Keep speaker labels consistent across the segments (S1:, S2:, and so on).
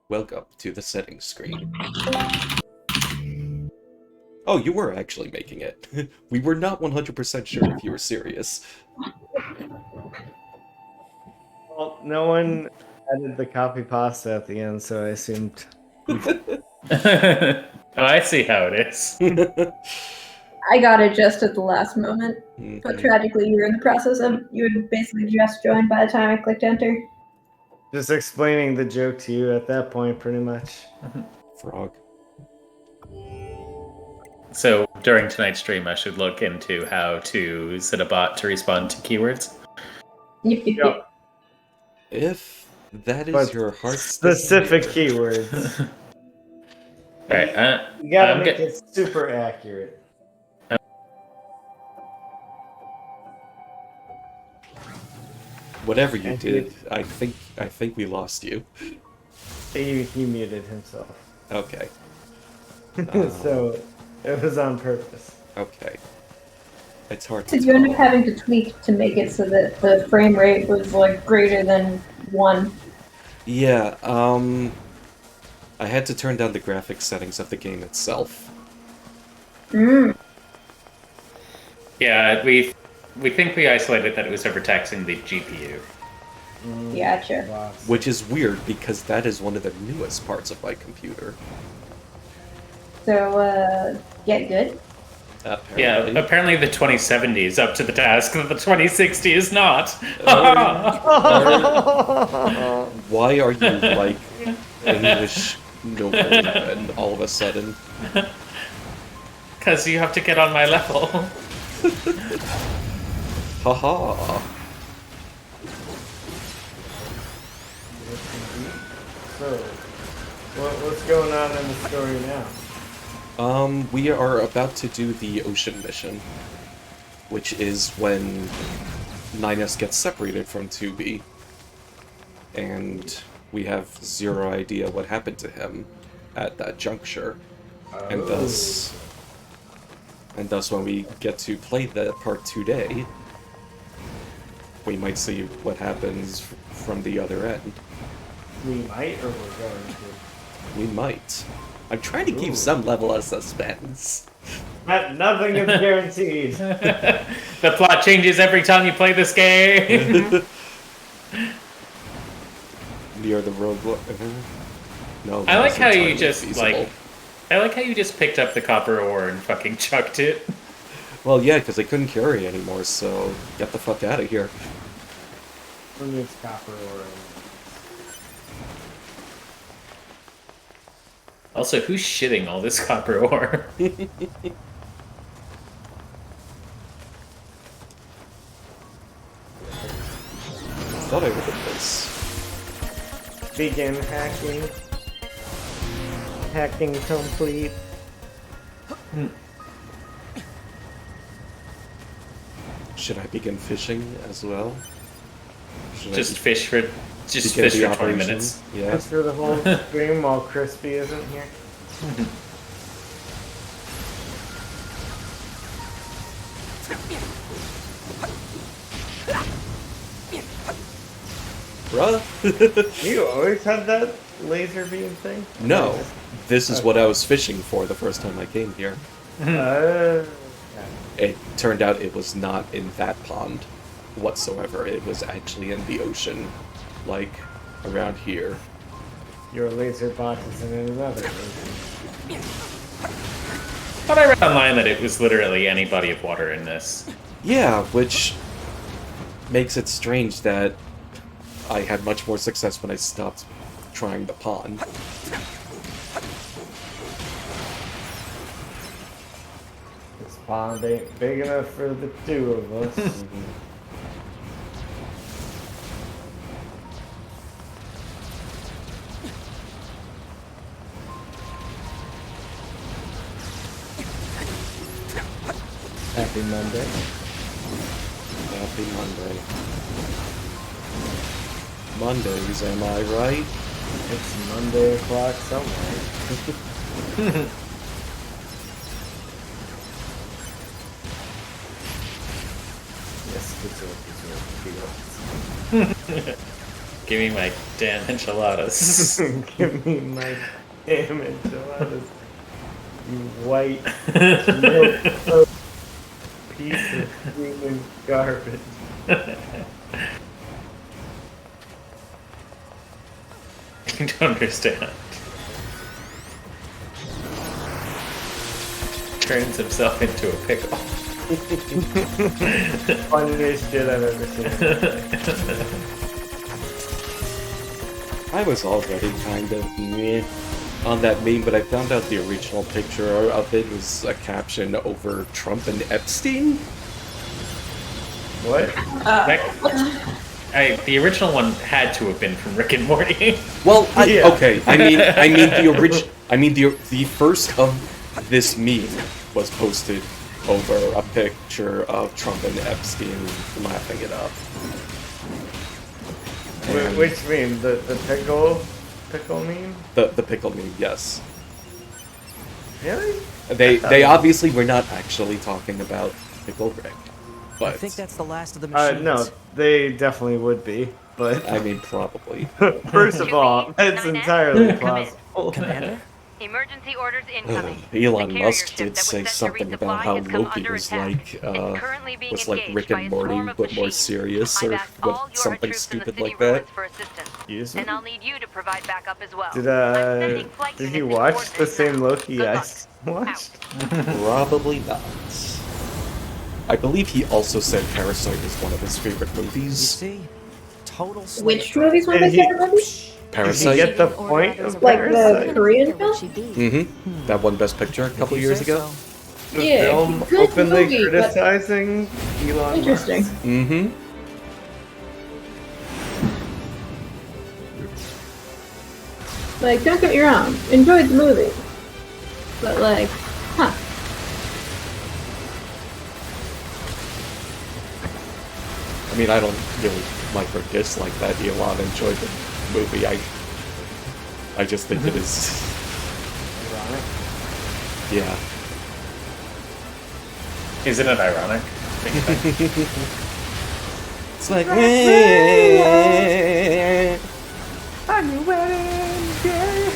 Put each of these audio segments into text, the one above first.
S1: Welcome to the settings screen. Oh, you were actually making it. We were not 100% sure if you were serious.
S2: Well, no one added the copy pasta at the end, so I assumed.
S3: Oh, I see how it is.
S4: I got it just at the last moment, but
S1: Mhm.
S4: tragically, you were in the process of you had basically just joined by the time I clicked enter.
S2: Just explaining the joke to you at that point, pretty much.
S1: Frog.
S3: So during tonight's stream, I should look into how to set a bot to respond to keywords.
S2: Yep.
S1: If that is
S2: But
S1: your heart's
S2: specific
S1: desire.
S2: keywords.
S3: Alright,
S2: You gotta make it super accurate.
S1: Whatever you did, I think we lost you.
S2: He muted himself.
S1: Okay.
S2: So it was on purpose.
S1: Okay. It's hard to
S4: Did you end
S1: tell.
S4: up having to tweak to make it so that the frame rate was like greater than 1?
S1: Yeah, I had to turn down the graphics settings of the game itself.
S3: Yeah, we think we isolated that it was overtaxing the GPU.
S4: Gotcha.
S1: Which is weird because that is one of the newest parts of my computer.
S4: So, get good.
S1: Apparently.
S3: Yeah, apparently the 2070 is up to the task that the 2060 is not.
S1: Why are you like English nobleman all of a sudden?
S3: Because you have to get on my level.
S1: Haha.
S2: So, what's going on in the story now?
S1: We are about to do the ocean mission, which is when Ninus gets separated from 2B, and we have zero idea what happened to him at that juncture, and thus when we get to play the part today, we might see what happens from the other end.
S2: We might, or we're going to?
S1: We might. I'm trying to keep some level of suspense.
S2: Nothing is guaranteed.
S3: The plot changes every time you play this game.
S1: NieR the road. No.
S3: I like
S1: that's
S3: how you
S1: entirely
S3: just
S1: feasible.
S3: I like how you just picked up the copper ore and fucking chucked it.
S1: Well, yeah, because they couldn't carry anymore, so get the fuck out of here.
S2: Who needs copper ore?
S3: Also, who's shitting all this copper ore?
S1: Thought I opened this.
S2: Begin hacking. Hacking complete.
S1: Should I begin fishing as well? Should
S3: Just
S1: I
S3: fish for
S1: begin
S3: fish
S1: the
S3: for 20
S1: operation?
S3: minutes.
S1: Yeah.
S2: Just for the whole stream while Crispy isn't here.
S1: Bruh?
S2: You always had that laser beam thing?
S1: No. This is what I was fishing for the first time I came here. It turned out it was not in that pond whatsoever. It was actually in the ocean, like around here.
S2: Your laser bot is in another laser.
S3: But I read online that it was literally any body of water in this.
S1: Yeah, which makes it strange that I had much more success when I stopped trying the pond.
S2: This pond ain't big enough for the two of us. Happy Monday.
S1: Happy Monday. Mondays, am I right?
S2: It's Monday o'clock somewhere. Yes,
S3: Give me my damn enchiladas.
S2: Give me my damn enchiladas. You white milk piece of human garbage.
S3: You don't understand. Turns himself into a pickle.
S2: Funniest shit I've ever seen.
S1: I was already kind of meh on that meme, but I found out the original picture of it was a caption over Trump and Epstein.
S2: What?
S3: The original one had to have been from Rick and Morty.
S1: Well,
S2: Yeah.
S1: okay. I mean the first of this meme was posted over a picture of Trump and Epstein laughing it up. And
S2: Which meme? The pickle meme?
S1: the pickle meme, yes.
S2: Really?
S1: They obviously were not actually talking about Pickle Rick, but
S5: I think that's the last of the machines.
S2: No, they definitely would be, but
S1: I mean probably.
S2: first of all, that's entirely plausible.
S5: Commander?
S6: Emergency orders incoming.
S1: Elon
S6: The carrier
S1: Musk
S6: ship
S1: did
S6: that was
S1: say
S6: sent to
S1: something about
S6: resupply
S1: how
S6: has come
S1: Loki
S6: under
S1: was
S6: attack.
S1: like
S6: It's currently being
S1: Rick
S6: engaged by
S1: and
S6: a
S1: Morty
S6: swarm of
S1: but more
S6: machines.
S1: serious
S6: I've
S1: or
S6: asked all
S1: what,
S6: your
S1: something
S6: troops in the
S1: stupid
S6: city
S1: like that.
S6: ruins for assistance.
S2: Excuse me?
S6: And I'll need you to provide backup as well.
S2: Did
S6: I'm sending flight
S2: did
S6: units
S2: he
S6: in
S2: watch the
S6: coordinates
S2: same
S6: now.
S2: Loki
S6: Good
S2: I
S6: luck.
S2: watched?
S1: Probably not. I believe he also said Parasite is one of his favorite
S5: You
S1: movies.
S5: see? Total
S4: Which movie's one of my
S2: Did he-
S4: favorite movies?
S2: Did
S1: Parasite?
S2: you get the point of
S4: Like the
S2: Parasite?
S4: Korean film?
S1: Mm-hmm. That won Best Picture a couple years ago.
S2: The
S4: Yeah,
S2: film
S4: good
S2: openly
S4: movie, but
S2: criticizing Elon
S4: interesting.
S2: Musk.
S1: Mm-hmm.
S4: Like, don't get me wrong, enjoyed the movie. But like, huh.
S1: I mean, I don't really like or dislike that Elon enjoyed the movie. I just think it is,
S2: Ironic.
S1: yeah.
S3: Isn't it ironic?
S1: It's like,
S2: On your wedding day.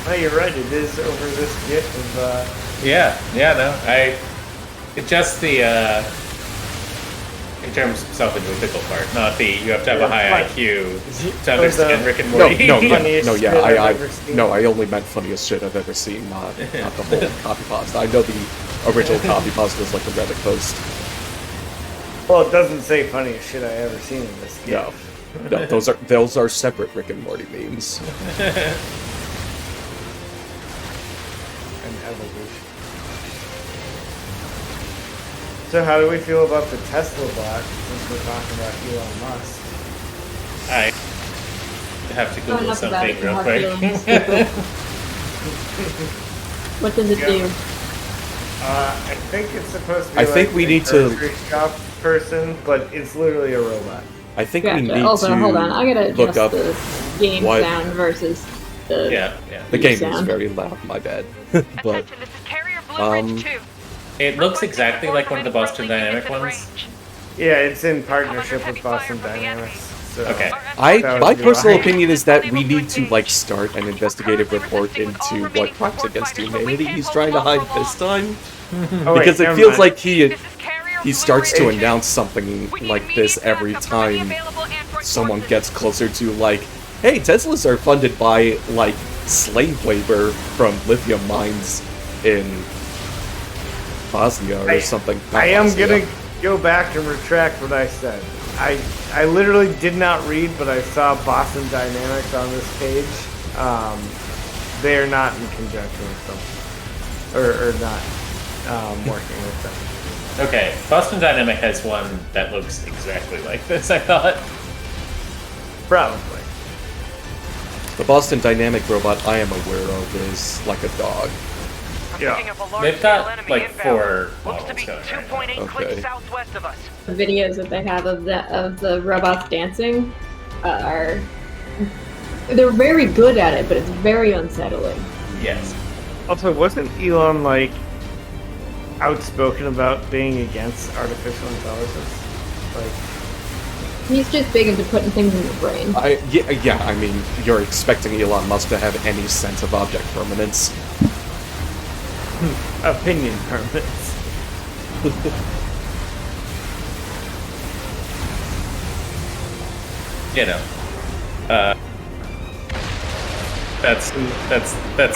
S2: Oh, you're right. It is over this bit of
S3: Yeah, no, just the, in terms of self-enjoy pickle part, not the, you have to have a high
S2: Yeah,
S3: IQ
S2: but-
S3: to understand Rick and
S1: no,
S3: Morty.
S2: Funniest shit I've ever seen.
S1: I only meant funniest shit I've ever seen, not the whole copy pasta. I know the original copy pasta was like a Reddit post.
S2: Well, it doesn't say funniest shit I ever seen in this game.
S1: No, those are separate Rick and Morty memes.
S2: An evolution. So how do we feel about the Tesla bot since we're talking about Elon Musk?
S3: I have to Google
S4: enough about
S3: something
S4: it to
S3: real
S4: have
S3: quick.
S4: feelings. What does it do?
S2: I think it's supposed to be
S1: I think
S2: like
S1: we
S2: a
S1: need to-
S2: grocery shop person, but it's literally a robot.
S1: I think we
S4: Gotcha.
S1: need
S4: Also,
S1: to
S4: hold on, I gotta
S1: look
S4: adjust
S1: up
S4: the game
S1: what-
S4: sound versus the.
S3: Yeah.
S1: the game is
S4: sound.
S1: very loud, my bad. But
S6: Attention, this is Carrier Bluebridge 2.
S3: It looks exactly like one of the Boston Dynamic ones.
S2: Yeah, it's in partnership with Boston Dynamics. So
S3: Okay.
S1: my
S2: That would be
S1: personal
S2: right.
S1: opinion is that we need to like start an investigative report into what crimes against humanity he's trying to hide this time,
S2: Oh, wait,
S1: because it
S2: never
S1: feels
S2: mind.
S1: like he starts to announce something like this every time someone gets closer to like, hey, Teslas are funded by like slave labor from lithium mines in Bosnia or something. Not
S2: I am
S1: Bosnia.
S2: gonna go back and retract what I said. I literally did not read, but I saw Boston Dynamics on this page. They are not in conjunction with them, or not working with them.
S3: Okay, Boston Dynamic has one that looks exactly like this, I thought.
S2: Probably.
S1: The Boston Dynamic robot I am aware of is like a dog.
S2: Yeah.
S3: They've got like 4
S6: Looks to
S3: models
S6: be
S3: going right
S6: 2.8
S1: Okay.
S6: clicks southwest of us.
S4: The videos that they have of the robots dancing are they're very good at it, but it's very unsettling.
S3: now. Yes.
S2: Also, wasn't Elon like outspoken about being against artificial intelligence. Like,
S4: He's just big into putting things in the brain.
S1: Yeah, I mean, you're expecting Elon Musk to have any sense of object permanence.
S2: opinion permits.
S3: You know, that's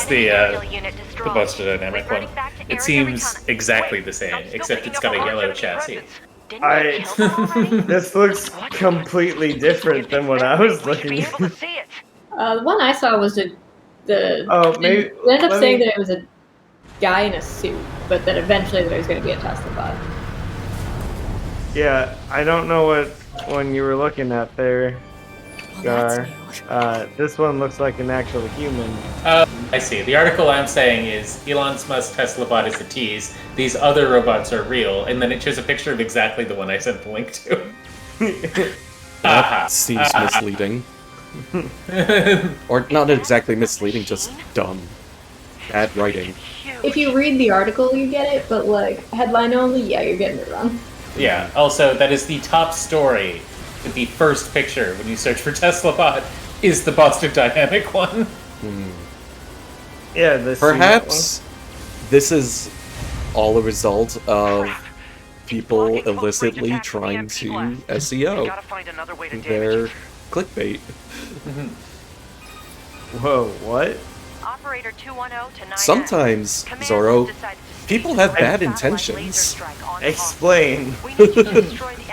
S3: the Buster Dynamic one. It seems exactly the same, except it's got a yellow chassis.
S2: This looks completely different than what I was looking at.
S4: The one I saw was the.
S2: Oh, maybe.
S4: They ended up saying that it was a guy in a suit, but that eventually there was going to be a Tesla bot.
S2: Yeah, I don't know what one you were looking at there, Gar. This one looks like an actual human.
S3: I see. The article I'm saying is Elon Musk's Tesla bot is a tease. These other robots are real, and then it shows a picture of exactly the one I sent the link to.
S1: That seems misleading. Or not exactly misleading, just dumb. Bad writing.
S4: If you read the article, you get it, but like headline only, yeah, you're getting it wrong.
S3: Yeah. Also, that is the top story. The first picture when you search for Tesla bot is the Boston Dynamic one.
S2: Yeah, this.
S1: Perhaps this is all a result of people illicitly trying to SEO their clickbait.
S2: Whoa, what?
S6: Operator 210 to 9.
S1: Sometimes, Zorro, people have bad intentions.
S2: Explain.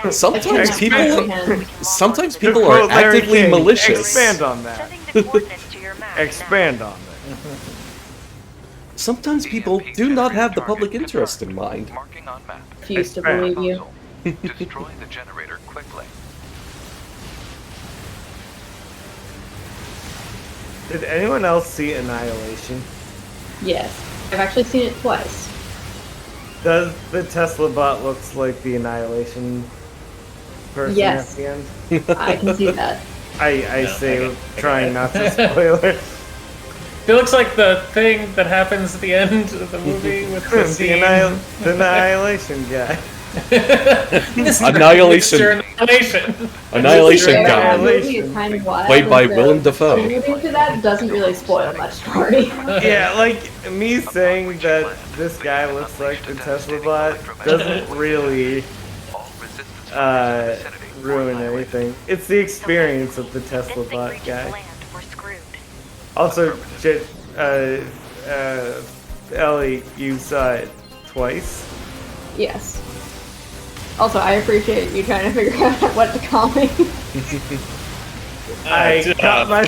S1: Sometimes
S2: To
S1: people are
S2: quote Larry
S1: actively
S2: King,
S1: malicious.
S2: Expand on that. Expand on that.
S1: Sometimes people do not have the public interest in mind.
S4: Refuse to believe you.
S7: Destroy the generator quickly.
S2: Did anyone else see Annihilation?
S4: Yes, I've actually seen it twice.
S2: Does the Tesla bot looks like the Annihilation person
S4: Yes.
S2: at the end?
S4: I can see that.
S2: I
S3: No,
S2: say,
S3: I
S2: trying not to spoil it.
S3: It looks like the thing that happens at the end of the movie with the scene.
S2: The Annihilation guy.
S1: Annihilation. Annihilation
S4: Yeah,
S1: guy.
S4: that movie is kind of wild,
S1: Played by
S4: and so
S1: Willem Dafoe.
S4: alluding to that doesn't really spoil much story.
S2: Yeah, like, me saying that this guy looks like the Tesla bot doesn't really ruin anything. It's the experience of the Tesla bot guy. Also, Ellie, you saw it twice.
S4: Yes. Also, I appreciate you trying to figure out what to call me.
S2: I got my.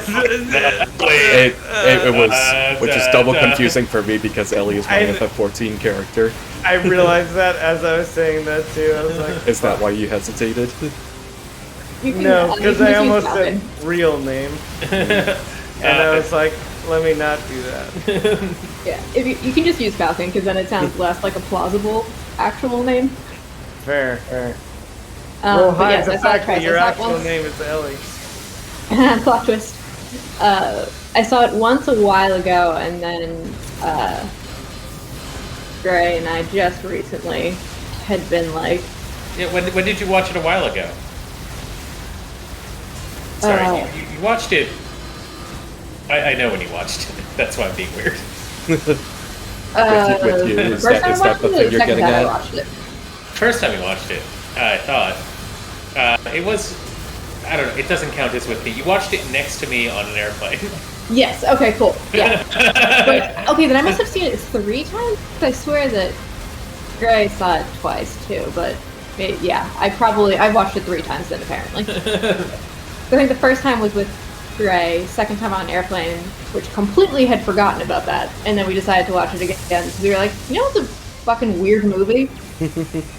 S1: It was, which is double confusing for me because Ellie is my FF14 character.
S2: I realized that as I was saying that too. I was like,
S1: Is that why you hesitated?
S4: You can,
S2: no,
S4: you
S2: because
S4: can
S2: I
S4: just use
S2: almost
S4: Calvin.
S2: said real name, and I was like, let me not do that.
S4: Yeah, if you can just use Falcon because then it sounds less like a plausible actual name.
S2: Fair, fair.
S4: Well, but
S2: hide
S4: yes,
S2: the
S4: I saw it
S2: fact that
S4: twice.
S2: your
S4: I saw it
S2: actual
S4: once.
S2: name is Ellie.
S4: Plot twist. I saw it once a while ago, and then Gray and I just recently had been like,
S3: Yeah, when did you watch it a while ago? Sorry, you watched it. I know when you watched it. That's why I'm being weird.
S1: with you, is
S4: first
S1: that
S4: time I watched
S1: the
S4: it, or
S1: thing
S4: the
S1: you're
S4: second
S1: getting
S4: time I
S1: at?
S4: watched it?
S3: First time we watched it, I thought it was. I don't know. It doesn't count as with me. You watched it next to me on an airplane.
S4: Yes. Okay. Cool. Yeah. But, okay, then I must have seen it 3 times. I swear that Gray saw it twice too. But yeah, I watched it 3 times then apparently. I think the first time was with Gray, second time on an airplane, which completely had forgotten about that, and then we decided to watch it again because we were like, you know what's a fucking weird movie?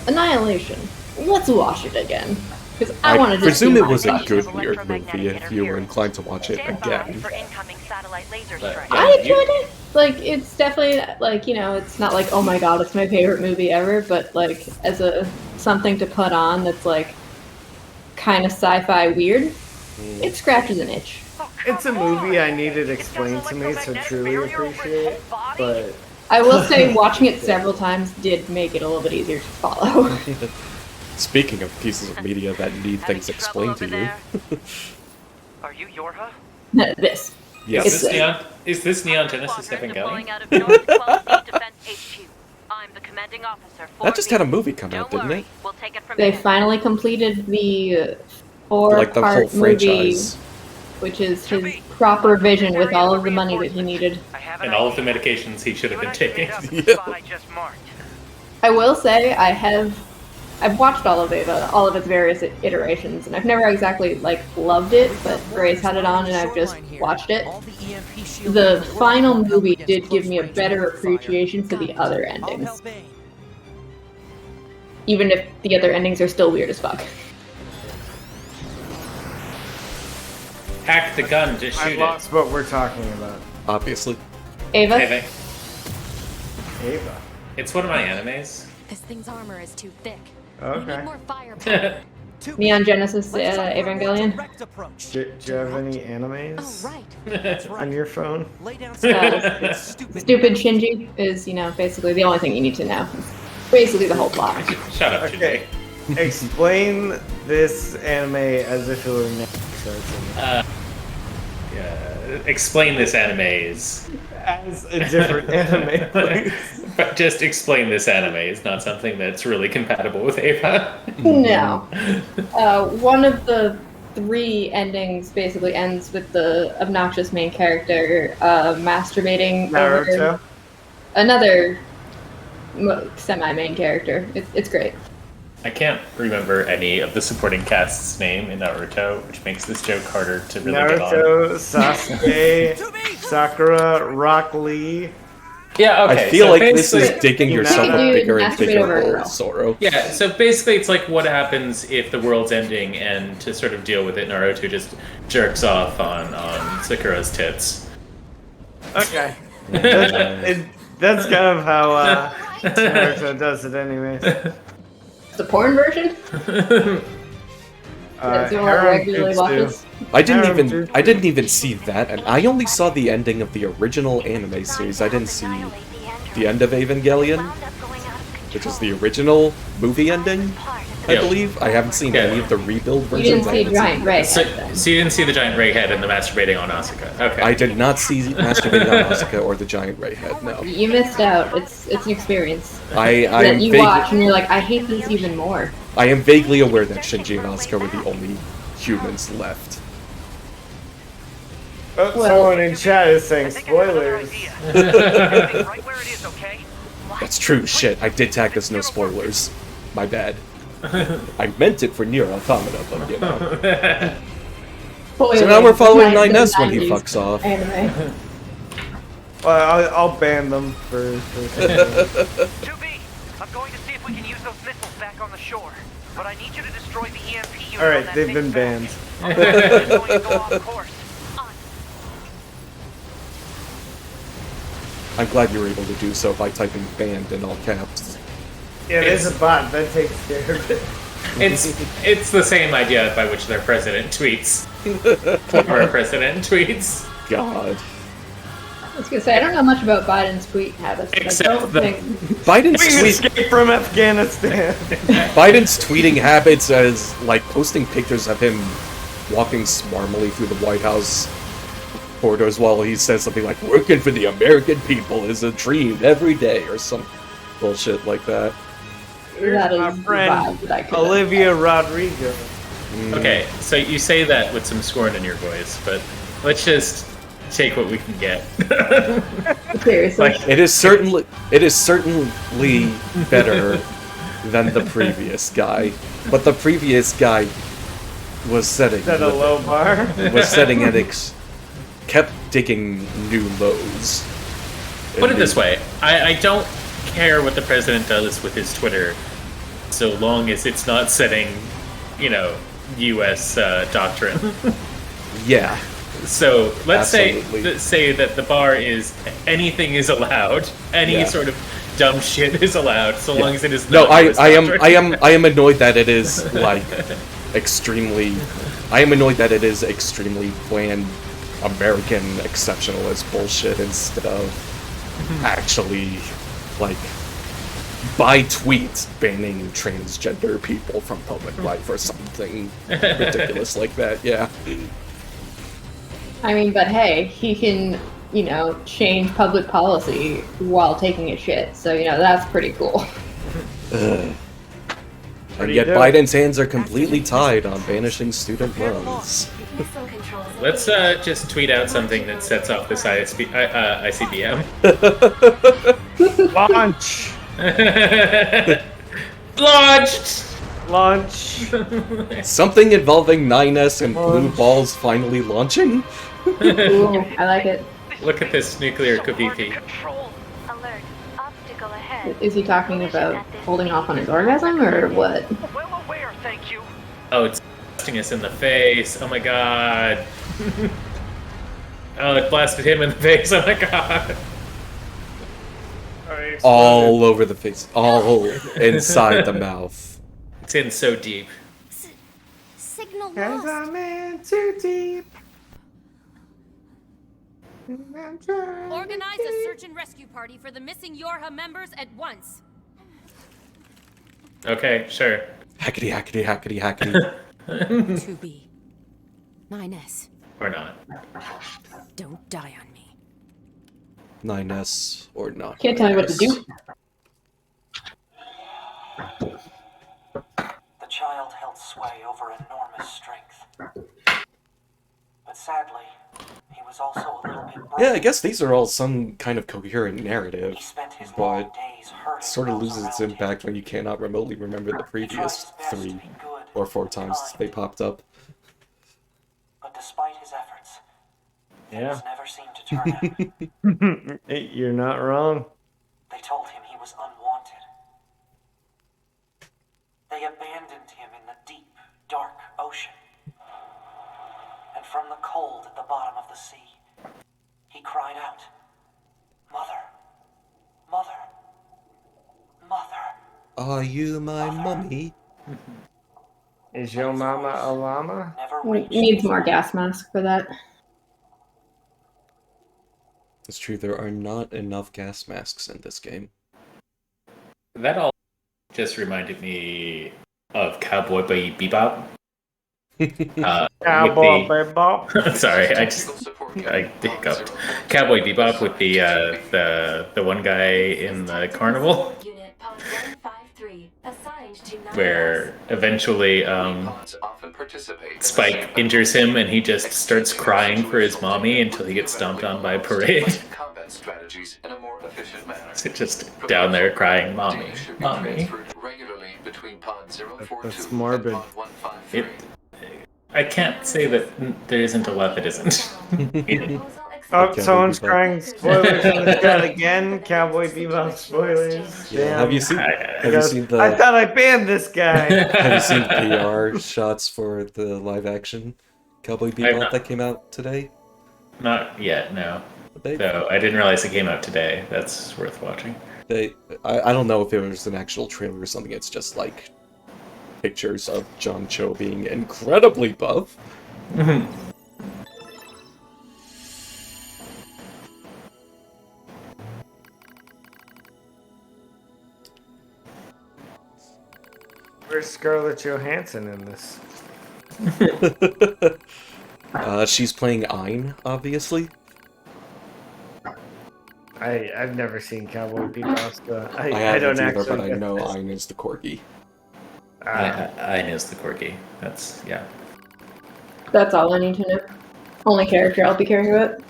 S4: Annihilation. Let's watch it again. Because I want to just
S1: presume
S4: see
S1: it was a
S4: myself.
S1: good weird movie if you were inclined to watch it again.
S4: I enjoyed it. Like, it's definitely, like, you know, it's not like, oh my god, it's my favorite movie ever, but, like, as something to put on that's, like, kind of sci-fi weird, it scratches an itch.
S2: It's a movie I needed explained to me to truly appreciate, but
S4: I will say watching it several times did make it a little bit easier to follow.
S1: Speaking of pieces of media that need things explained to you.
S6: Are you Yorha?
S4: This.
S1: Yes.
S3: Is this Neon Genesis
S6: Squadron deploying
S3: Evangelion?
S6: out of North 12th Fleet Defense HQ. I'm the commanding officer.
S1: That just had a movie come out,
S6: Don't
S1: didn't
S6: worry,
S1: it?
S6: we'll take it from
S4: They
S6: here.
S4: finally completed the
S1: Like the whole
S4: four-part movie,
S1: franchise.
S4: which is his proper vision with all of the money that he needed.
S6: I have an
S3: And all of the
S6: idea.
S3: medications he should have
S6: You
S3: been
S6: and I
S3: taking.
S6: meet up at the spot I just marked.
S4: I will say I've watched all of Ava, all of its various iterations, and I've never exactly loved it, but Grace had it on and I've just watched it. The final movie did give me a better appreciation for the other endings, even if the other endings are still weird as fuck.
S3: Hack the gun, just
S2: I
S3: shoot
S2: lost what we're talking about.
S1: Obviously.
S4: Ava?
S3: it.
S2: Ava.
S3: It's one of my animes.
S8: This thing's armor is too thick. We
S2: Okay.
S8: need more firepower.
S4: Neon Genesis Evangelion?
S2: Do you have any animes
S8: Oh, right.
S2: on your phone?
S5: Lay down
S4: Stupid Shinji is, basically the only thing you need to know. Basically the whole plot.
S3: Shut up,
S2: Okay. Explain this anime as if it were Netflix.
S3: Explain this anime is.
S2: As a different anime, please.
S3: But just explain this anime is not something that's really compatible with Ava.
S4: No. One of the 3 endings basically ends with the obnoxious main character masturbating over
S2: Naruto.
S4: another semi-main character. It's great.
S3: I can't remember any of the supporting cast's name in Naruto, which makes this joke harder to really get on.
S2: Naruto, Sasuke, Sakura, Rock Lee.
S3: Yeah, okay.
S1: I feel
S3: so
S1: like this is
S3: basically-
S1: digging
S2: You
S1: yourself
S2: can
S1: a
S4: do
S1: bigger and
S4: masturbate
S1: bigger
S4: over a
S1: hole,
S4: girl.
S1: Zoro.
S3: Yeah, so basically it's like what happens if the world's ending, and to sort of deal with it, Naruto just jerks off on Sakura's tits.
S2: Okay. That's kind of how Naruto does it anyways.
S4: The porn version? That Zoro
S2: Harem
S4: regularly
S2: dudes do.
S4: watches.
S1: I didn't
S2: Harem
S1: even
S2: dudes.
S1: I didn't even see that, and I only saw the ending of the original anime series. I didn't see the end of Evangelion, which is the original movie ending, I
S3: Yeah.
S1: believe. I haven't seen
S3: Yeah.
S1: any of the rebuild
S4: You
S1: versions.
S4: didn't
S1: I
S4: see
S1: haven't
S4: Giant Ray.
S3: So you didn't see the giant ray head and the masturbating on Asuka. Okay.
S1: I did not see Masturbating on Asuka or the Giant Ray Head, no.
S4: You missed out. It's an experience
S1: I
S4: that
S1: am
S4: you watch and you're like, I hate this even more.
S1: I am vaguely aware that Shinji and Asuka were the only humans left.
S2: Oh, someone in chat is saying spoilers.
S6: Right where it is, okay?
S1: That's true, shit. I did tag this no spoilers. My bad. I meant it for NieR Automata, but you know. So now we're following 9S when he fucks off.
S4: Anime.
S2: Well, I'll ban them for
S6: 2B, I'm going to see if we can use those missiles back on the shore. But I need you to destroy the EMP unit.
S2: Alright,
S6: on that
S2: they've
S6: big
S2: been
S6: basket.
S2: banned.
S6: It's going to go off course.
S1: I'm glad you were able to do so by typing banned in all caps.
S2: Yeah, there's a bot that takes care of it.
S3: It's the same idea by which their president tweets. Our president tweets.
S1: God.
S4: I was gonna say, I don't know much about Biden's tweet habits, but
S3: Except
S4: I don't
S3: the-
S4: think...
S1: Biden's
S2: We
S1: tweet
S2: escaped from Afghanistan.
S1: Biden's tweeting habits as like posting pictures of him walking smarmily through the White House corridors while he says something like "working for the American people is a dream every day" or some bullshit like that.
S4: That is
S2: My
S4: the
S2: friend
S4: vibe that I could
S2: Olivia Rodrigo.
S3: Okay, so you say that with some scorn in your voice, but let's just take what we can get.
S4: Seriously.
S3: Like,
S1: It is certainly better than the previous guy, but the previous guy was setting
S2: Is that a low bar?
S1: kept digging new lows.
S3: put it this way, I don't care what the president does with his Twitter, so long as it's not setting, U.S. Doctrine.
S1: Yeah.
S3: So let's
S1: Absolutely.
S3: say that the bar is anything is allowed, any
S1: Yeah.
S3: sort of dumb shit is allowed, so long as it is
S1: No,
S3: not US
S1: I
S3: doctrine.
S1: am annoyed that it is like extremely. I am annoyed that it is extremely bland, American exceptionalist bullshit instead of actually, like, by tweets banning transgender people from public life or something ridiculous like that, yeah.
S4: I mean, but hey, he can, change public policy while taking a shit. So, that's pretty cool.
S1: And yet Biden's hands are completely tied on banishing student loans.
S3: Let's just tweet out something that sets off this ICBM.
S2: Launch! Launch!
S1: Something involving 9S and blue balls finally launching?
S4: Ooh, I like it.
S3: Look at this nuclear kabipi.
S8: Alert. Obstacle ahead.
S4: Is he talking about holding off on his orgasm, or what?
S6: Well aware, thank you.
S3: Oh, it's blasting us in the face. Oh my god. Oh, it blasted him in the face. Oh my god.
S1: All over the face. All inside the mouth.
S3: It's in so deep.
S8: Signal
S2: Cause
S8: lost.
S2: I'm in too deep.
S8: Organize a search and rescue party for the missing Yorha members at once.
S3: Okay, sure.
S1: Hackety, hackety, hackety, hackety.
S8: 2B. 9S.
S3: Or not.
S8: Don't die on me.
S1: 9S or not.
S4: Can't tell me what to do.
S9: The child held sway over enormous strength. But sadly, he was also a little bit broken.
S1: Yeah, I guess these are all some kind of coherent narrative,
S9: He spent his long
S1: but
S9: days hurting
S1: sort of
S9: those
S1: loses its
S9: around him.
S1: impact when you cannot remotely remember the
S9: He tried
S1: previous
S9: his best to
S1: 3
S9: be good
S1: or 4
S9: and
S1: times
S9: kind,
S1: they popped up.
S9: But despite his efforts,
S2: Yeah.
S9: things never seemed to turn out.
S2: You're not wrong.
S9: They told him he was unwanted. They abandoned him in the deep, dark ocean. And from the cold at the bottom of the sea, he cried out, "Mother, mother, mother."
S1: Are you my mummy?
S2: Is your mama a llama?
S9: Never
S4: We
S9: reached
S4: needs more gas mask for that.
S1: It's true, there are not enough gas masks in this game.
S3: That all just reminded me of Cowboy Bebop.
S2: Cowboy bebop.
S3: Sorry, I hiccuped. Cowboy Bebop with the one guy in the carnival,
S8: Unit pod 153 assigned to 9S.
S3: where eventually
S7: Pods often participate in
S3: Spike
S7: assembly
S3: injures him and he just starts crying for his mommy until he gets stomped on by a parade.
S7: combat strategies in a more efficient manner.
S3: Just down there crying, mommy,
S7: Data should be
S3: mommy.
S7: transferred regularly between pod 042
S2: That's
S7: and
S2: morbid.
S7: pod 153.
S3: I can't say that there isn't a lot that isn't.
S2: Oh,
S1: Cowboy
S2: someone's
S1: Bebop.
S2: crying spoilers in the chat again. Cowboy Bebop spoilers.
S1: Yeah,
S2: Damn.
S1: have you seen?
S3: I
S1: Have you seen the?
S2: I thought I banned this guy.
S1: Have you seen PR shots for the live action Cowboy Bebop
S3: not.
S1: that came out today?
S3: Not yet, no.
S1: They,
S3: So I didn't realize it came out today. That's worth watching.
S1: I don't know if it was an actual trailer or something. It's just like pictures of John Cho being incredibly buff.
S2: Where's Scarlett Johansson in this?
S1: She's playing Ein, obviously.
S2: I've never seen Cowboy Bebop, so
S1: I
S2: I
S1: haven't
S2: don't
S1: either,
S2: actually.
S1: but I
S2: get
S1: know
S2: this.
S1: Ein is the corgi.
S3: I know the Corgi. That's, yeah.
S4: That's all I need to know. Only character I'll be caring about.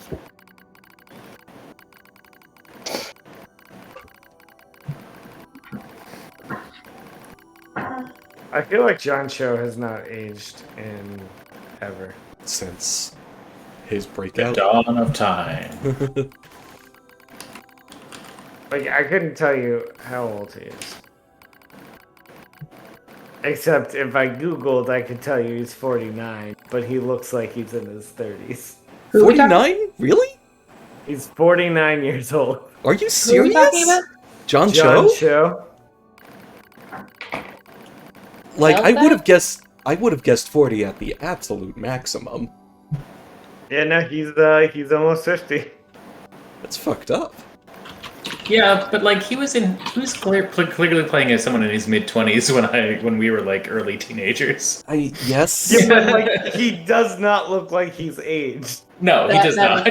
S2: I feel like John Cho has not aged in ever.
S1: Since his
S3: The
S1: breakout.
S3: dawn of time.
S2: Like, I couldn't tell you how old he is. Except if I Googled, I could tell you he's 49, but he looks like he's in his 30s.
S4: Who are we talking-
S1: 49? Really?
S2: He's 49 years old.
S1: Are you
S4: Who are we
S1: serious?
S4: talking about?
S1: John
S2: John
S1: Cho?
S2: Cho?
S1: Like
S4: Spell
S1: I would
S4: that?
S1: have guessed 40 at the absolute maximum.
S2: Yeah, no, he's almost 50.
S1: That's fucked up.
S3: Yeah, but like he was clearly playing as someone in his mid-20s when we were like early teenagers.
S1: Yes.
S2: Yeah, but like he does not look like he's aged.
S3: No, he does not.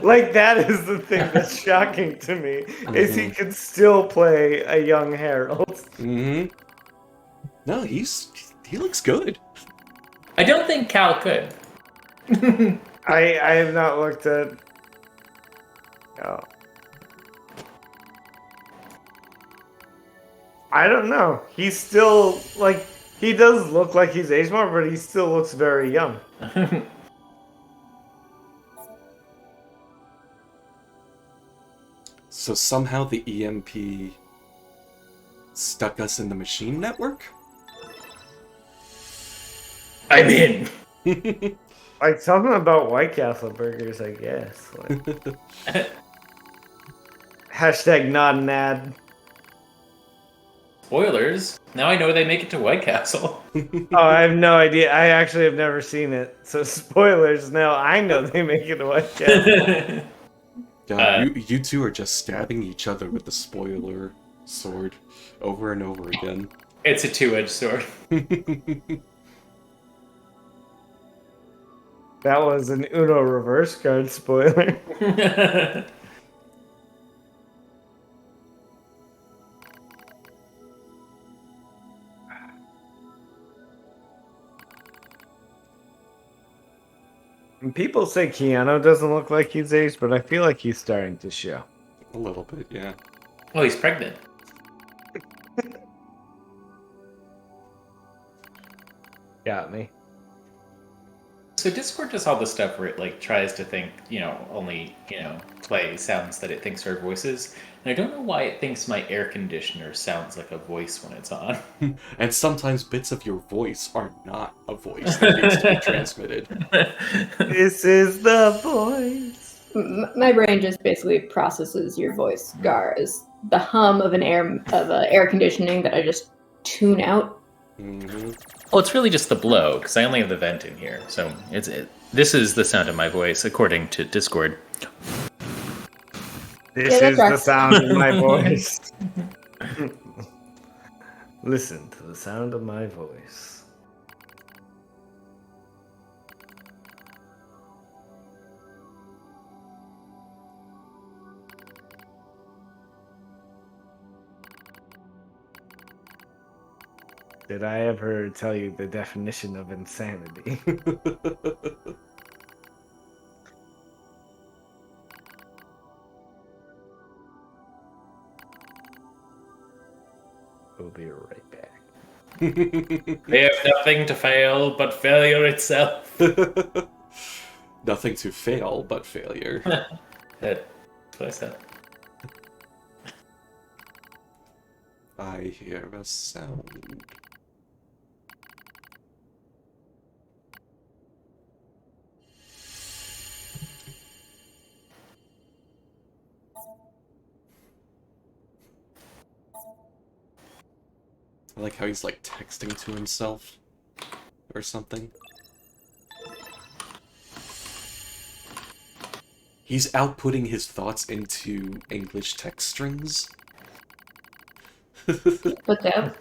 S2: Like that is the thing that's shocking to me is he can still play a young Harold.
S1: Mm-hmm. No, he looks good.
S3: I don't think Cal could.
S2: I have not looked at. Oh. I don't know. He's still like he does look like he's aged more, but he still looks very young.
S1: So somehow the EMP stuck us in the machine network?
S3: I'm in.
S2: Like something about White Castle burgers, I guess. Like, hashtag not an ad.
S3: Spoilers. Now I know they make it to White Castle.
S2: Oh, I have no idea. I actually have never seen it. So spoilers. Now I know they make it to White Castle.
S1: God, you two are just stabbing each other with the spoiler sword over and over again.
S3: It's a two-edged sword.
S2: That was an Uno reverse card spoiler. And people say Keanu doesn't look like he's aged, but I feel like he's starting to show.
S1: A little bit, yeah.
S3: Oh, he's pregnant.
S2: Got me.
S3: So Discord does all the stuff where it like tries to think, only, play sounds that it thinks are voices. And I don't know why it thinks my air conditioner sounds like a voice when it's on.
S1: And sometimes bits of your voice are not a voice that needs to be transmitted.
S2: This is the voice.
S4: My brain just basically processes your voice, Gar, as the hum of air conditioning that I just tune out.
S1: Mm-hmm.
S3: Well, it's really just the blow, because I only have the vent in here. So this is the sound of my voice, according to Discord.
S2: This is the sound of my voice. Listen to the sound of my voice. Did I ever tell you the definition of insanity? We'll be right back.
S3: They have nothing to fail but failure itself.
S1: Nothing to fail but failure.
S3: That's what I said.
S1: I hear a sound. I like how he's like texting to himself or something. He's outputting his thoughts into English text strings.
S4: What's up?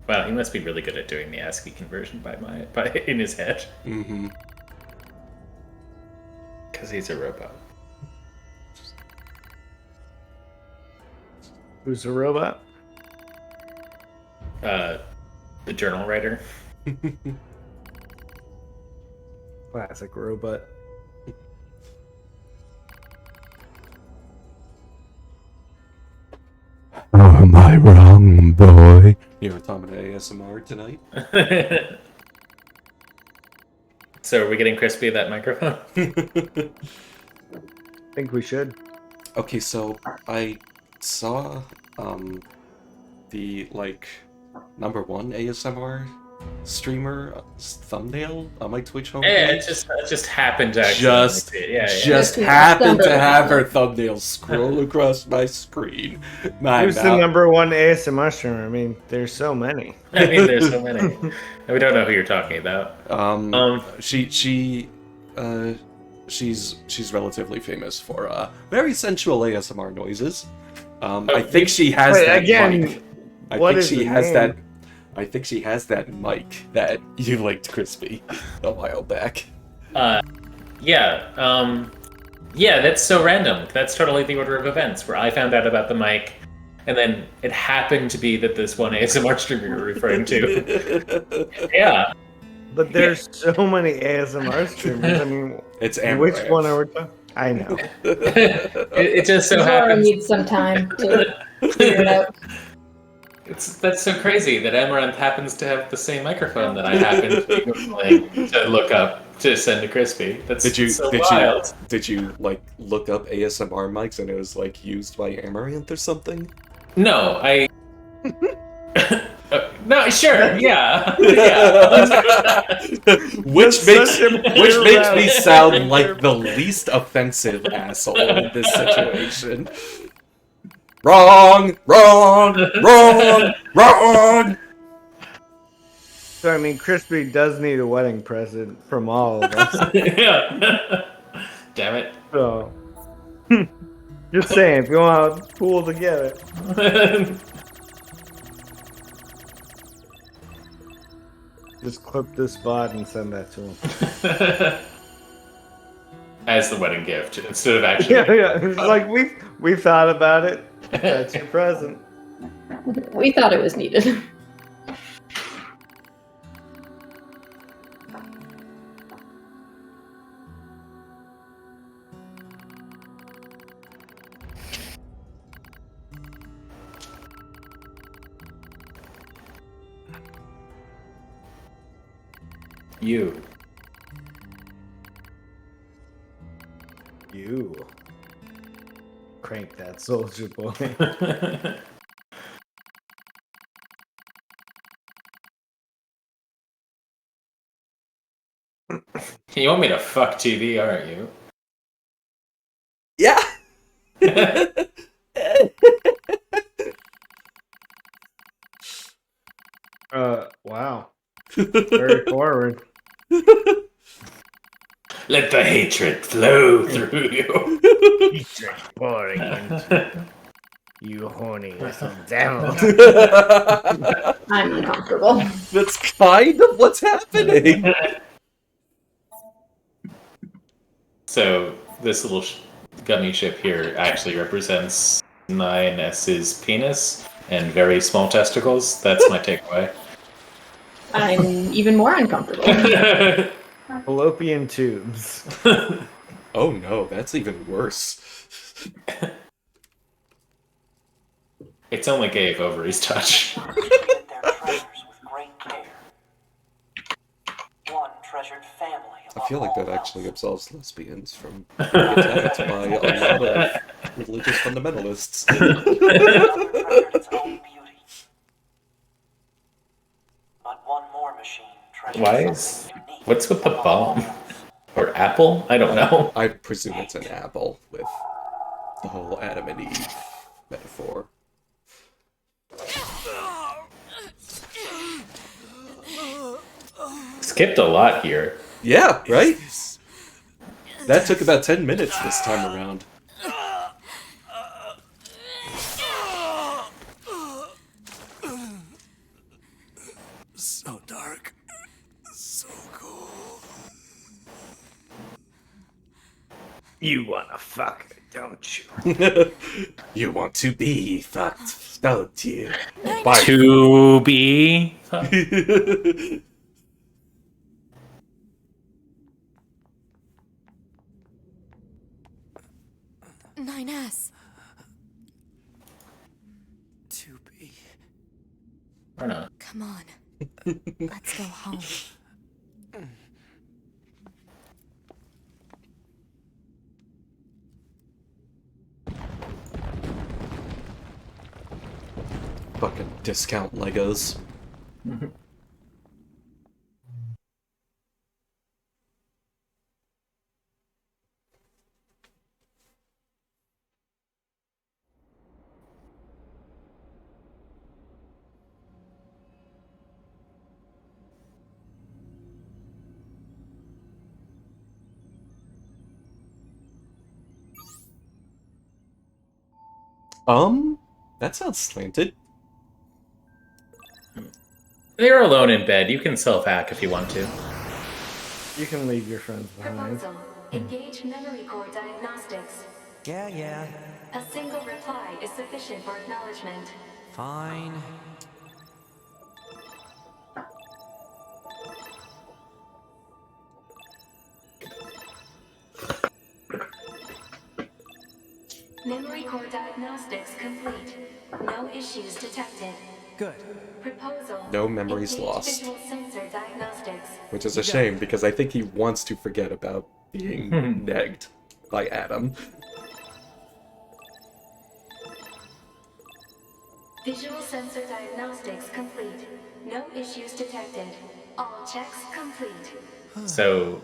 S3: Wow, he must be really good at doing the ASCII conversion by in his head.
S1: Mm-hmm.
S3: Because he's a robot.
S2: Who's a robot?
S3: The journal writer.
S2: Classic robot.
S1: Oh, am I wrong, boy? You're Automata ASMR tonight?
S3: So are we getting crispy at that microphone?
S2: I think we should.
S1: Okay, so I saw the #1 ASMR streamer thumbnail on my Twitch homepage.
S3: Yeah, it just happened to actually.
S1: Just happened to have her thumbnail scroll across my screen.
S2: Who's the #1 ASMR streamer? I mean, there's so many.
S3: I mean, there's so many. We don't know who you're talking about.
S1: She she's relatively famous for very sensual ASMR noises. I think she has
S2: Wait,
S1: that
S2: again,
S1: mic. I
S2: what
S1: think
S2: is
S1: she
S2: the
S1: has
S2: name?
S1: that. I think she has that mic that you linked, Crispy, a while back.
S3: Yeah, that's so random. That's totally the order of events, where I found out about the mic, and then it happened to be that this one ASMR streamer you're referring to. Yeah.
S2: But there's so many ASMR streamers. I mean,
S1: It's
S2: which
S1: Amaranth.
S2: one are we talking? I know.
S3: It just so
S4: Zora
S3: happens.
S4: needs some time to figure it out.
S3: That's so crazy that Amaranth happens to have the same microphone that I happen to be Googling to look up to send to Crispy. That's so wild.
S1: Did you like look up ASMR mics and it was like used by Amaranth or something?
S3: No, I. No, sure, yeah, yeah.
S1: which
S2: That's
S1: makes me sound like the least offensive asshole in this situation. Wrong, wrong, wrong, wrong.
S2: So I mean, Crispy does need a wedding present from all of us.
S3: Yeah. Damn it.
S2: So, just saying, if you want to pool together. Just clip this spot and send that to him.
S3: As the wedding gift, instead of actually.
S2: Yeah. It's like we thought about it. That's your present.
S4: We thought it was needed.
S3: You.
S2: Crank that soldier boy.
S3: You want me to fuck TV, aren't you?
S1: Yeah.
S2: Wow. Very forward.
S3: Let the hatred flow through you.
S2: Hatred pouring into you horny little devil.
S4: I'm uncomfortable.
S1: That's kind of what's happening.
S3: So this little gummy ship here actually represents 9S's penis and very small testicles. That's my takeaway.
S4: I'm even more uncomfortable.
S2: Fallopian tubes.
S1: Oh no, that's even worse.
S3: It's only gay if ovaries touch.
S9: Their treasures with great care. One treasured family.
S1: I feel like that actually absolves lesbians from being attacked by a lot of religious fundamentalists.
S9: Treasured its own beauty. But one more machine treasured
S3: Why is...
S9: something unique
S3: What's with the
S9: among
S3: bomb?
S9: others.
S3: Or apple? I don't know.
S1: I presume it's an apple with the whole Adam and Eve metaphor.
S3: Skipped a lot here.
S1: Yeah, right? That took about 10 minutes this time around.
S5: So dark. So cool.
S2: You wanna fuck her, don't you?
S1: You want to be fucked, don't you?
S3: To be...
S8: 9S.
S5: 2B.
S3: Or not.
S8: Come on. Let's go home.
S1: Fucking discount Legos. That sounds slanted.
S3: They're alone in bed. You can self-hack if you want to.
S2: You can leave your friends behind.
S10: Proposal. Engage memory core diagnostics.
S5: Yeah.
S10: A single reply is sufficient for acknowledgement.
S5: Fine.
S10: Memory core diagnostics complete. No issues detected.
S5: Good.
S10: Proposal.
S1: No memories
S10: Engage
S1: lost.
S10: visual sensor diagnostics.
S1: Which is a shame, because I think he wants to forget about being negged by Adam.
S10: Visual sensor diagnostics complete. No issues detected. All checks complete.
S3: So,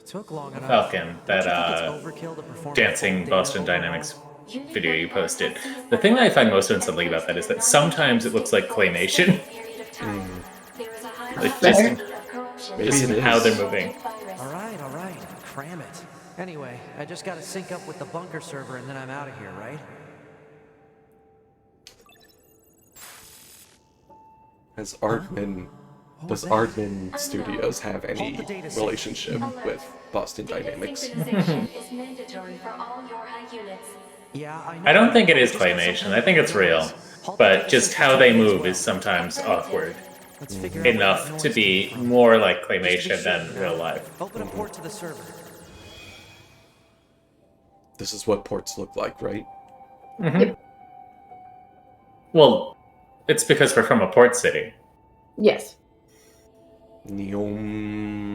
S5: Took long enough.
S3: Falcon, that
S5: Overkill to perform
S3: dancing
S5: a full
S3: Boston
S5: data
S3: Dynamics
S10: Unit
S3: video you
S10: 1
S3: posted.
S10: processes
S3: The thing that I find most
S10: and
S3: unsettling about that is that
S10: placed
S3: sometimes it
S10: in
S3: looks like
S10: for an
S3: claymation.
S10: extended period of time. There is a high
S3: Like,
S10: probability
S3: just-
S10: of corruption.
S1: Maybe
S3: Just
S1: it
S3: in how
S1: is.
S3: they're moving.
S5: All right. Cram it. Anyway, I just gotta sync up with the bunker server and then I'm out of here, right?
S1: Does Ardman Studios have any relationship with Boston Dynamics?
S10: Synchronization is mandatory for all your high units.
S5: Yeah, I know.
S3: I don't think it is claymation. I think it's real. But just how they move is sometimes awkward.
S5: Let's figure out
S3: Enough
S5: where that
S3: to
S5: noise
S3: be
S5: came from.
S3: more like
S5: Just to be
S3: claymation
S5: sure,
S3: than
S5: you know,
S3: real life.
S5: Open a port to the server.
S1: This is what ports look like, right?
S3: Well, it's because we're from a port city.
S4: Yes.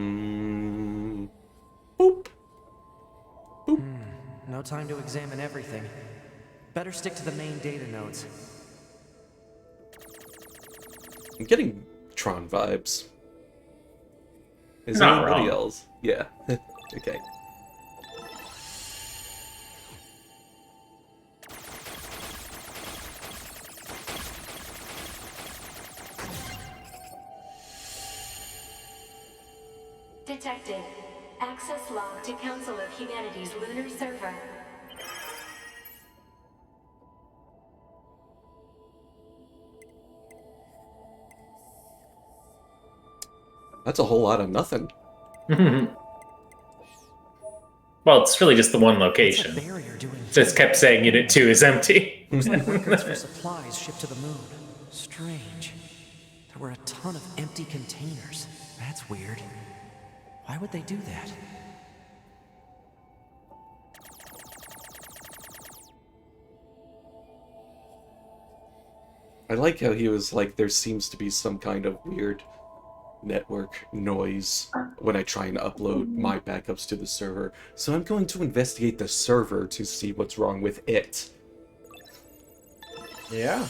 S1: Neom. Boop.
S5: No time to examine everything. Better stick to the main data nodes.
S1: I'm getting Tron vibes. Is
S3: Not
S1: anybody
S3: wrong.
S1: else? Yeah. Okay.
S10: Detected. Access log to Council of Humanity's lunar server.
S1: That's a whole lot of nothing.
S3: Well, it's really just the one
S5: What's a
S3: location.
S5: barrier doing?
S3: Just kept saying Unit 2 is empty.
S5: Looks like records for supplies shipped to the moon. Strange. There were a ton of empty containers. That's weird. Why would they do that?
S1: I like how he was like, there seems to be some kind of weird network noise when I try and upload my backups to the server. So I'm going to investigate the server to see what's wrong with it.
S2: Yeah.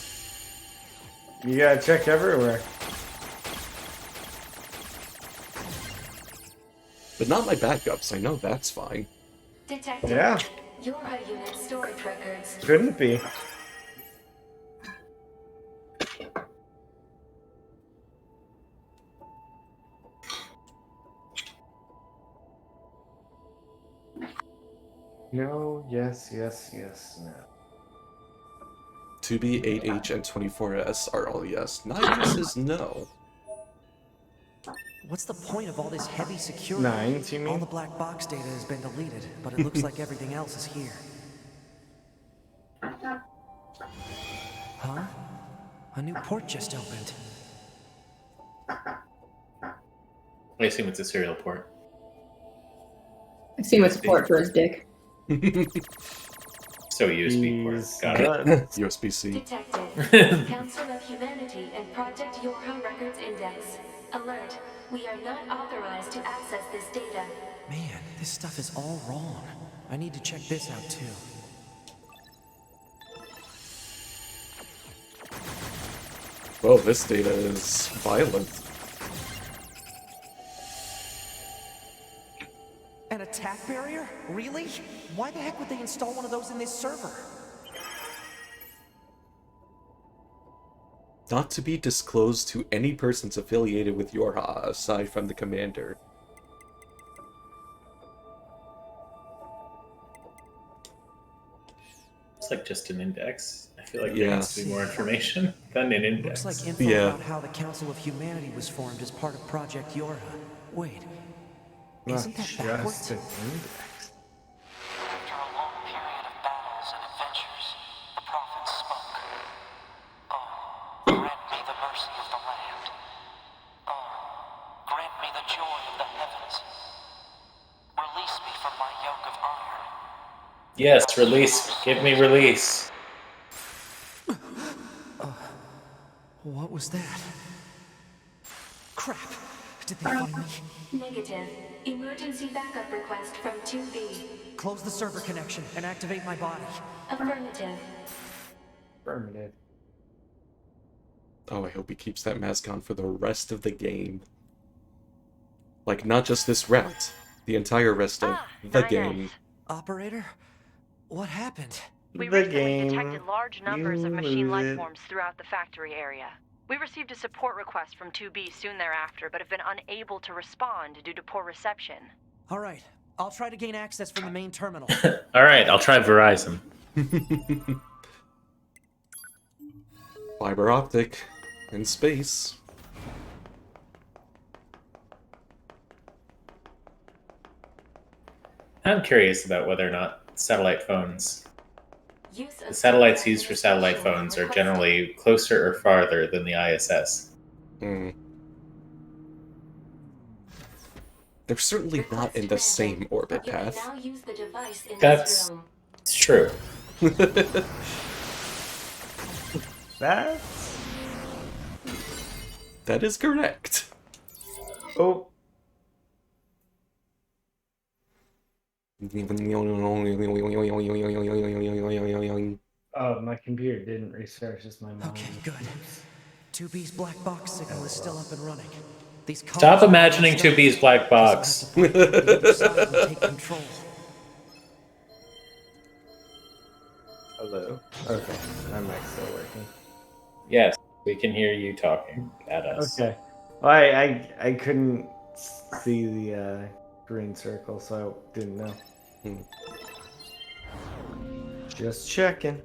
S2: You gotta check everywhere.
S1: But not my backups, I know that's fine.
S10: Detected.
S2: Yeah.
S10: Your high unit storage records.
S2: Couldn't be. No, yes, no.
S1: 2B, 8H, and 24S are all yes. 9S is no.
S5: What's the point of all this heavy security?
S2: Nines, you mean?
S5: All the black box data has been deleted, but it looks like everything else is here. Huh? A new port just opened.
S3: I assume it's a serial port.
S4: I see what support for his dick.
S3: So USB port. Got it.
S2: Nuts.
S1: USB-C.
S10: Detected. Council of Humanity and Project Yorha Records Index. Alert. We are not authorized to access this data.
S5: Man, this stuff is all wrong. I need to check this out too.
S1: Whoa, this data is violent.
S5: An attack barrier? Really? Why the heck would they install one of those in this server?
S1: Not to be disclosed to any persons affiliated with Yorha aside from the commander.
S3: looks like just an index. I feel like there
S1: Yeah.
S3: needs to be more information than an index.
S5: Looks like info
S1: Yeah.
S5: about how the Council of Humanity was formed as part of Project Yorha. Wait, isn't that
S2: Just
S5: backwards?
S2: an index.
S9: After a long period of battles and adventures, the prophets spoke. Oh, grant me the mercy of the land. Oh, grant me the joy of the heavens. Release me from my yoke of iron.
S3: Yes, release. Give me release.
S5: What was that? Crap! Did they find me?
S10: Negative. Emergency backup request from 2B.
S5: Close the server connection and activate my body.
S10: Affirmative.
S2: Affirmative.
S1: Oh, I hope he keeps that mask on for the rest of the game. Like, not just this route. The entire rest of the game.
S5: Operator? What happened?
S6: We
S2: The
S6: recently
S2: game,
S6: detected large numbers
S2: you
S6: of machine
S2: lose
S6: life
S2: it.
S6: forms throughout the factory area. We received a support request from 2B soon thereafter, but have been unable to respond due to poor reception.
S5: Alright, I'll try to gain access from the main terminal.
S3: Alright, I'll try Verizon.
S1: Fiber optic in space.
S3: I'm curious about whether or not satellite phones.
S10: Use of
S3: The satellites used for satellite phones are generally closer or farther than the ISS.
S1: Hmm. They're certainly not in the same orbit
S10: You can
S1: path.
S10: now use the device in
S3: That's
S10: this room.
S3: it's true.
S2: That's...
S1: That is correct.
S2: Oh, oh, my computer didn't restart, just my monitor.
S5: Okay, good. 2B's black box signal is still up and running. These
S3: Stop
S5: colors are
S3: imagining
S5: all stuck.
S3: 2B's black
S5: Guess
S3: box.
S5: I'll have to break the other side and take control.
S2: Hello? Okay, my mic's still working.
S3: Yes, we can hear you talking at us.
S2: Okay. Well, I couldn't see the green circle, so I didn't know.
S1: Hmm.
S2: Just checking.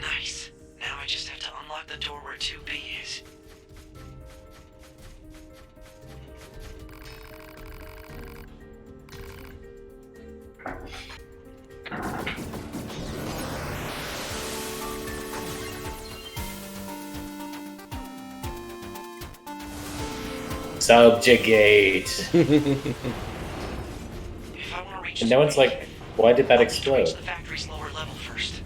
S5: Nice. Now I just have to unlock the door where 2B is.
S3: Subjugate.
S5: If I want to reach
S3: And no one's like, why did that
S5: I'll need to
S3: explode?
S5: reach the factory's lower level first.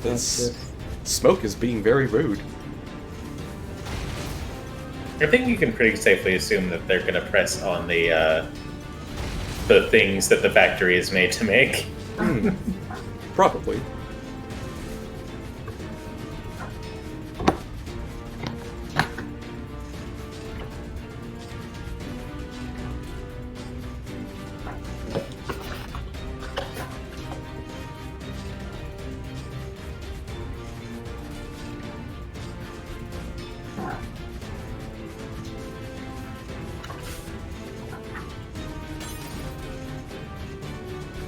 S1: This smoke is being very rude.
S3: I think you can pretty safely assume that they're going to press on the things that the factory is made to make.
S1: Probably.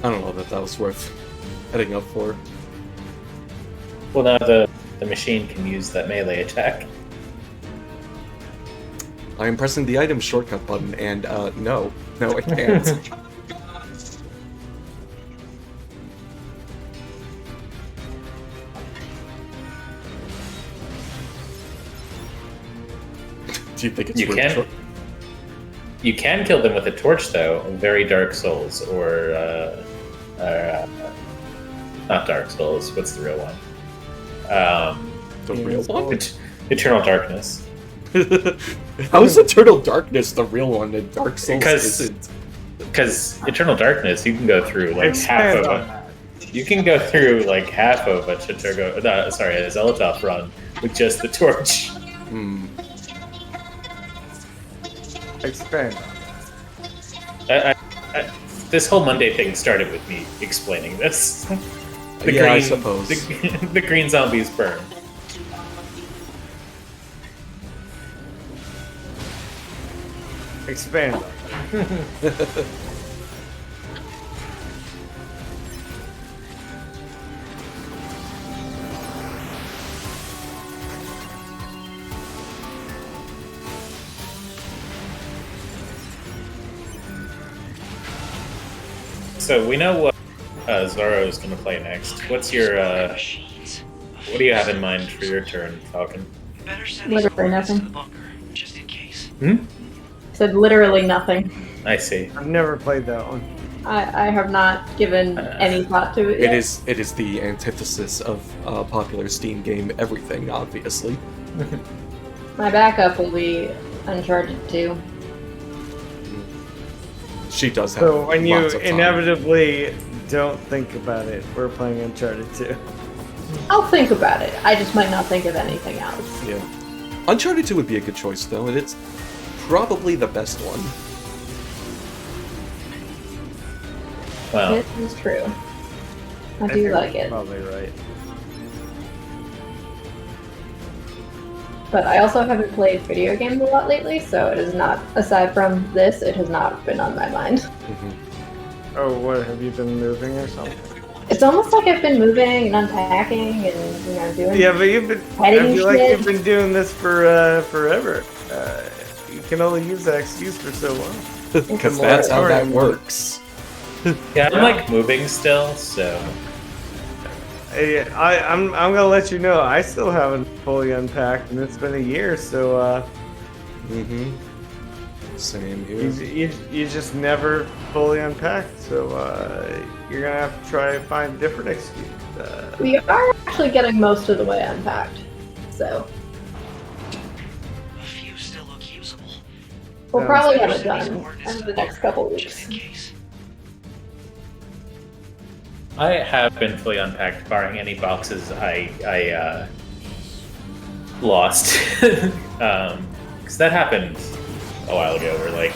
S1: I don't know that that was worth heading up for.
S3: Well, now the machine can use that melee attack.
S1: I am pressing the item shortcut button, and no, I can't. Do you think it's
S3: You
S1: worth
S3: can. You can kill them with a torch, though. In very Dark Souls, or not Dark Souls. What's the real one?
S1: The real one?
S3: Eternal Darkness.
S1: How is Eternal Darkness the real one and Dark Souls isn't?
S3: Because Eternal Darkness, you can go through like
S2: Expand
S3: half
S2: on
S3: of
S2: that.
S3: You can go through like half of a a Zelotov run with just the torch.
S2: Expand on
S3: I, this whole Monday thing started with me explaining this.
S1: I suppose.
S3: The green zombies burn.
S2: Expand.
S3: So we know what Zoro is going to play next. What's your what do you have in mind for your turn, Falcon?
S4: Literally nothing.
S9: Just in case.
S4: Said literally nothing.
S3: I see.
S2: I've never played that one.
S4: I have not given any thought to it.
S1: It
S4: Yet.
S1: is the antithesis of a popular Steam game Everything, obviously.
S4: My backup will be Uncharted 2.
S1: She does have
S2: So when you
S1: lots of time.
S2: inevitably don't think about it, we're playing Uncharted 2.
S4: I'll think about it. I just might not think of anything else.
S1: Yeah. Uncharted 2 would be a good choice, though, and it's probably the best one.
S3: Well,
S4: This is true. I
S2: think
S4: do like
S2: you're
S4: it.
S2: Probably right.
S4: But I also haven't played video games a lot lately, so it is not, aside from this, it has not been on my mind.
S2: Oh, what, have you been moving or something?
S4: It's almost like I've been moving and unpacking and, doing...
S2: Yeah, but you've been, I
S4: Heading
S2: feel like
S4: shit.
S2: you've been doing this for forever. You can only use that excuse for so long.
S1: Because that's how that works.
S3: yeah, I'm like moving still, so
S2: Hey, I'm gonna let you know, I still haven't fully unpacked, and it's been a year, so
S1: Same here.
S2: you just never fully unpacked, so you're gonna have to try and find a different excuse.
S4: We are actually getting most of the way unpacked, so
S9: A few still look usable.
S4: we'll
S2: Sounds
S4: probably have
S2: good.
S4: it done in the next couple weeks.
S9: Just in case.
S3: I have been fully unpacked, barring any boxes I lost. Because that happened a while ago, where like,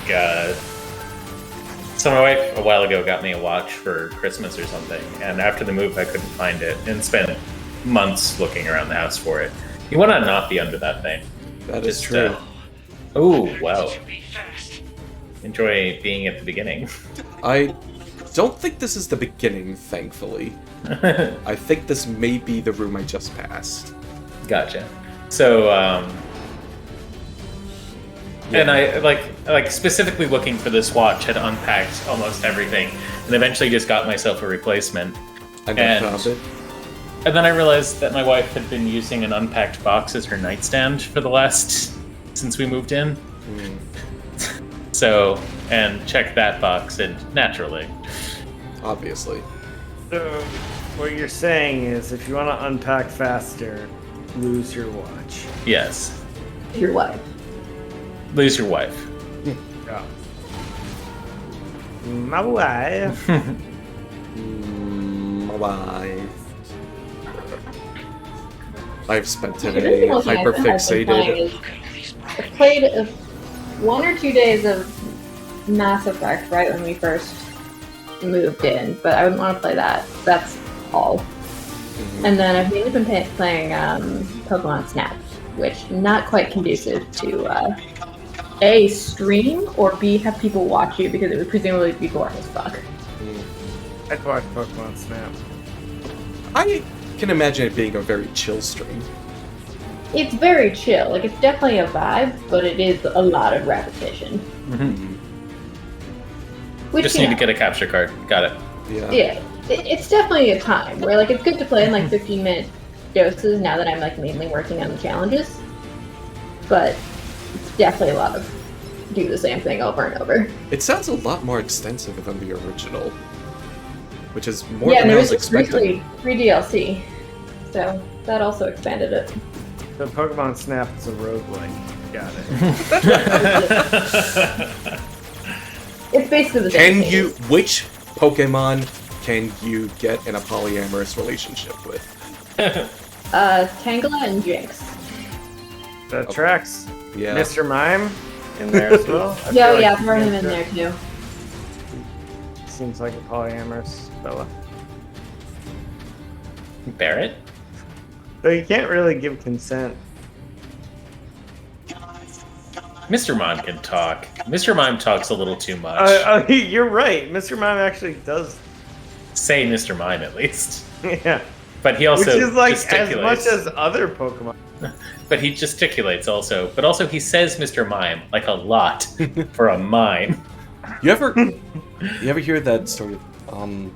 S3: so my wife a while ago got me a watch for Christmas or something, and after the move I couldn't find it, and spent months looking around the house for it. You want to not be under that thing.
S1: That is
S3: Just,
S1: true.
S3: Oh, wow.
S9: Should be fast.
S3: Enjoy being at the beginning.
S1: I don't think this is the beginning, thankfully. I think this may be the room I just passed.
S3: Gotcha. So, and I like specifically looking for this watch, had unpacked almost everything, and eventually just got myself a replacement.
S1: I never found it.
S3: And then I realized that my wife had been using an unpacked box as her nightstand for the last since we moved in. So, and checked that box, and naturally.
S1: Obviously.
S2: So what you're saying is, if you want to unpack faster, lose your watch.
S3: Yes.
S4: Your wife.
S3: Lose your wife.
S2: Yeah. My wife.
S1: Bye. I've spent
S4: The
S1: today
S4: original thing I've been playing
S1: hyperfixated.
S4: is I played 1 or 2 days of Mass Effect right when we first moved in, but I wouldn't want to play that. That's all. And then I've mainly been playing Pokemon Snap, which not quite conducive to A, stream, or B, have people watch you because it would presumably be boring as fuck.
S2: I'd watch Pokemon Snap.
S1: I can imagine it being a very chill stream.
S4: It's very chill. Like, it's definitely a vibe, but it is a lot of repetition. Which,
S3: Just
S4: you
S3: need
S4: know,
S3: to get a capture card. Got it.
S1: Yeah.
S4: It's definitely a time where, like, it's good to play in, like, 15-minute doses now that I'm, like, mainly working on the challenges. But it's definitely a lot of do the same thing over and over.
S1: It sounds a lot more extensive than the original, which is more
S4: Yeah,
S1: than
S4: and
S1: I
S4: there
S1: was
S4: was just
S1: expecting.
S4: recently free DLC, so that also expanded it.
S2: The Pokemon Snap is a roguelike. Got it.
S4: It's basically the same
S1: Can
S4: thing.
S1: you? Which Pokemon can you get in a polyamorous relationship with?
S4: Tangela and Jinx.
S2: That tracks.
S1: Yeah.
S2: Mr. Mime in there as well. I
S4: Yeah,
S2: feel
S4: yeah,
S2: like
S4: throw
S2: he
S4: him
S2: is
S4: in
S2: there.
S4: there too.
S2: seems like a polyamorous fella.
S3: Barrett?
S2: Though you can't really give consent.
S3: Mr. Mime can talk. Mr. Mime talks a little too much.
S2: You're right. Mr. Mime actually does.
S3: Say Mr. Mime at least.
S2: Yeah.
S3: But he also
S2: Which is like
S3: gesticulates.
S2: as much as other Pokemon.
S3: But he gesticulates also. But also he says Mr. Mime like a lot for a mime.
S1: You ever hear that story of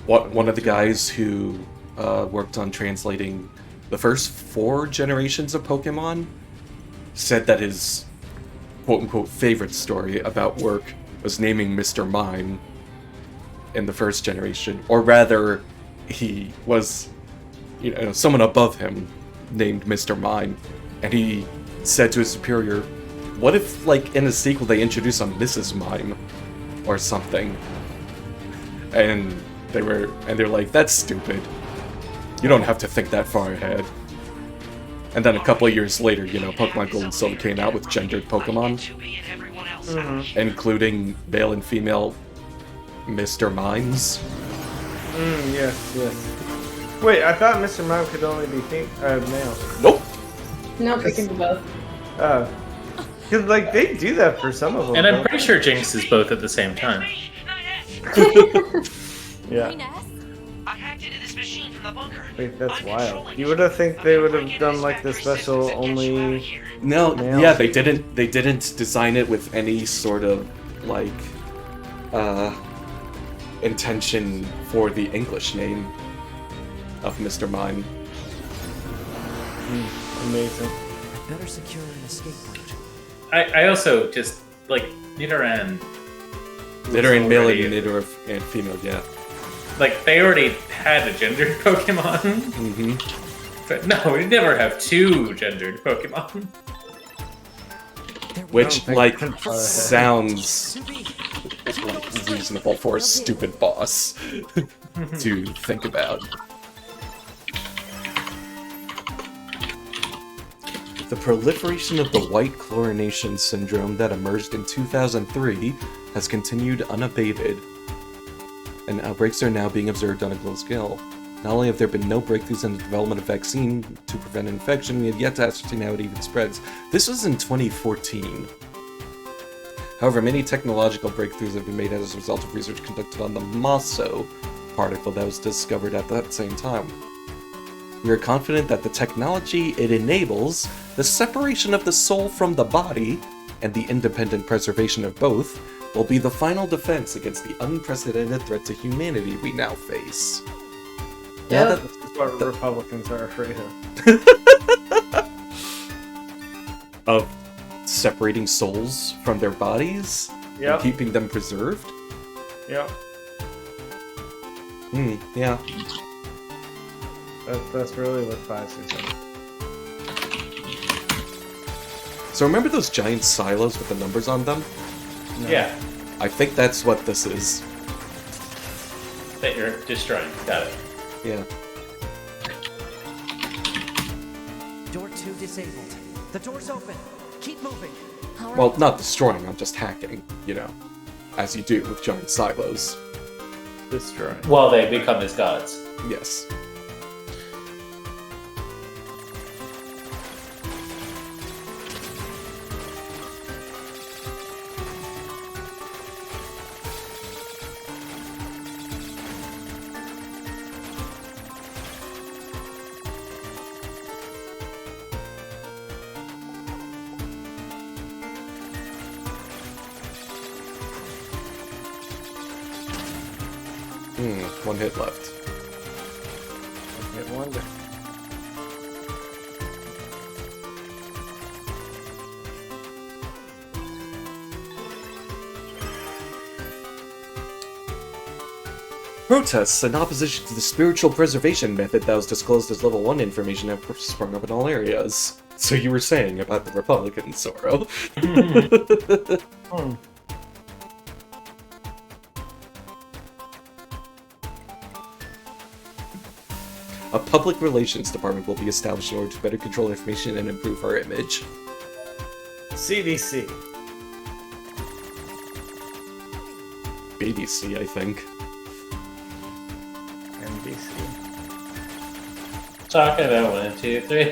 S1: one of the guys who worked on translating the first 4 generations of Pokemon said that his quote-unquote favorite story about work was naming Mr. Mime in the first generation, or rather, he was, someone above him named Mr. Mime, and he said to his superior, "What if, like, in a sequel they introduce a Mrs. Mime or something?" And they're like, "That's stupid. You don't have to think that far ahead." And then a couple of years later, Pokemon Gold and Silver came out with gendered Pokemon, including male and female Mr. Mimes.
S2: Yes. Wait, I thought Mr. Mime could only be male.
S1: Nope.
S4: No, we can do both.
S2: Because, like, they do that for some of them.
S3: And I'm pretty sure Jinx is both at the same time.
S2: Yeah.
S9: I hacked into this machine from the bunker.
S2: Wait, that's wild. You would have think they would have done like the special only.
S1: No,
S2: male.
S1: yeah, they didn't design it with any sort of, like, intention for the English name of Mr. Mime.
S2: Amazing.
S5: Better secure an escape route.
S3: I also just, like, Nidoran...
S1: Nidoran male
S3: already-
S1: and Nidoran and female, yeah.
S3: Like, they already had a gendered Pokemon.
S1: Mm-hmm.
S3: But no, we never have 2 gendered Pokemon.
S1: Which, like,
S2: Control.
S1: sounds like reasonable for a stupid boss to think about. The proliferation of the white chlorination syndrome that emerged in 2003 has continued unabated, and outbreaks are now being observed on a global scale. Not only have there been no breakthroughs in the development of vaccine to prevent infection, we have yet to ascertain how it even spreads. This was in 2014. However, many technological breakthroughs have been made as a result of research conducted on the Maso particle that was discovered at that same time. We are confident that the technology it enables, the separation of the soul from the body, and the independent preservation of both, will be the final defense against the unprecedented threat to humanity we now face.
S4: Yeah.
S1: Now
S2: This is what Republicans are afraid of.
S1: of separating souls from their bodies
S2: Yep.
S1: and keeping them preserved?
S2: Yep.
S1: Yeah.
S2: That's really what Pfizer's in.
S1: So remember those giant silos with the numbers on them?
S2: No.
S3: Yeah,
S1: I think that's what this is.
S3: that you're destroying. Got it.
S1: Yeah.
S5: Door 2 disabled. The door's open. Keep moving.
S1: Well, not destroying, I'm just hacking, as you do with giant silos.
S2: Destroy.
S3: Well, they become his gods.
S1: Yes. One hit left.
S2: I wonder.
S1: Protests in opposition to the spiritual preservation method that was disclosed as level 1 information have sprung up in all areas. So you were saying about the Republicans, Zoro. A public relations department will be established in order to better control information and improve our image.
S2: CDC.
S1: ADC, I think.
S2: NBC.
S3: Talking about 1, 2, 3.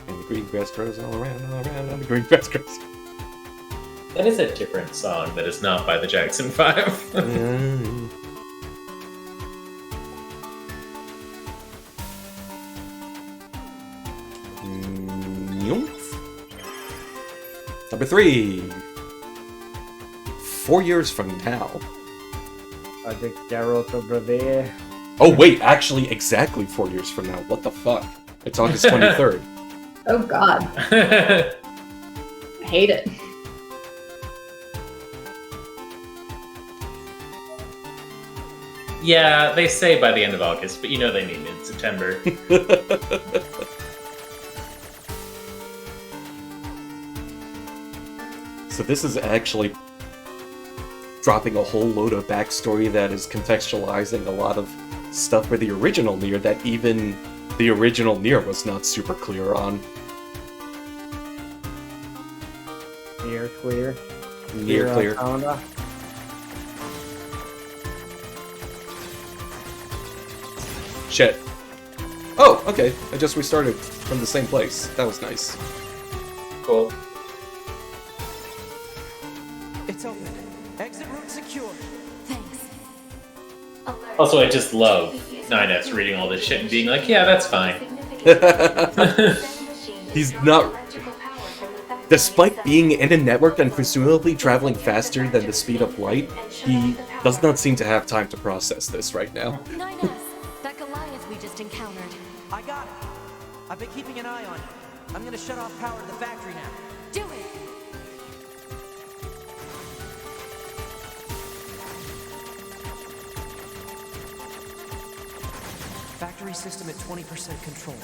S1: And the green grass grows all around, and the green grass grows.
S3: That is a different song that is not by the Jackson 5.
S1: Number 3. 4 years from now.
S2: Project Garota Brave.
S1: Oh wait, actually exactly 4 years from now. What the fuck? It's August 23rd.
S4: Oh god. I hate it.
S3: Yeah, they say by the end of August, but you know they mean mid-September.
S1: So this is actually dropping a whole load of backstory that is contextualizing a lot of stuff for the original NieR that even the original NieR was not super clear on.
S2: NieR clear.
S1: NieR clear.
S2: Automata.
S1: Shit. Oh, okay. I just restarted from the same place. That was nice.
S3: Cool.
S5: It's open. Exit route secure.
S10: Thanks. Alert.
S3: Also, I just love 9S reading all this shit and being like, yeah, that's fine.
S1: He's not... Despite being in a network and presumably traveling faster than the speed of light, he does not seem to have time to process this right now.
S8: 9S, that Goliath we just encountered.
S5: I got it. I've been keeping an eye on you. I'm gonna shut off power to the factory now.
S8: Do it!
S5: Factory system at 20% control.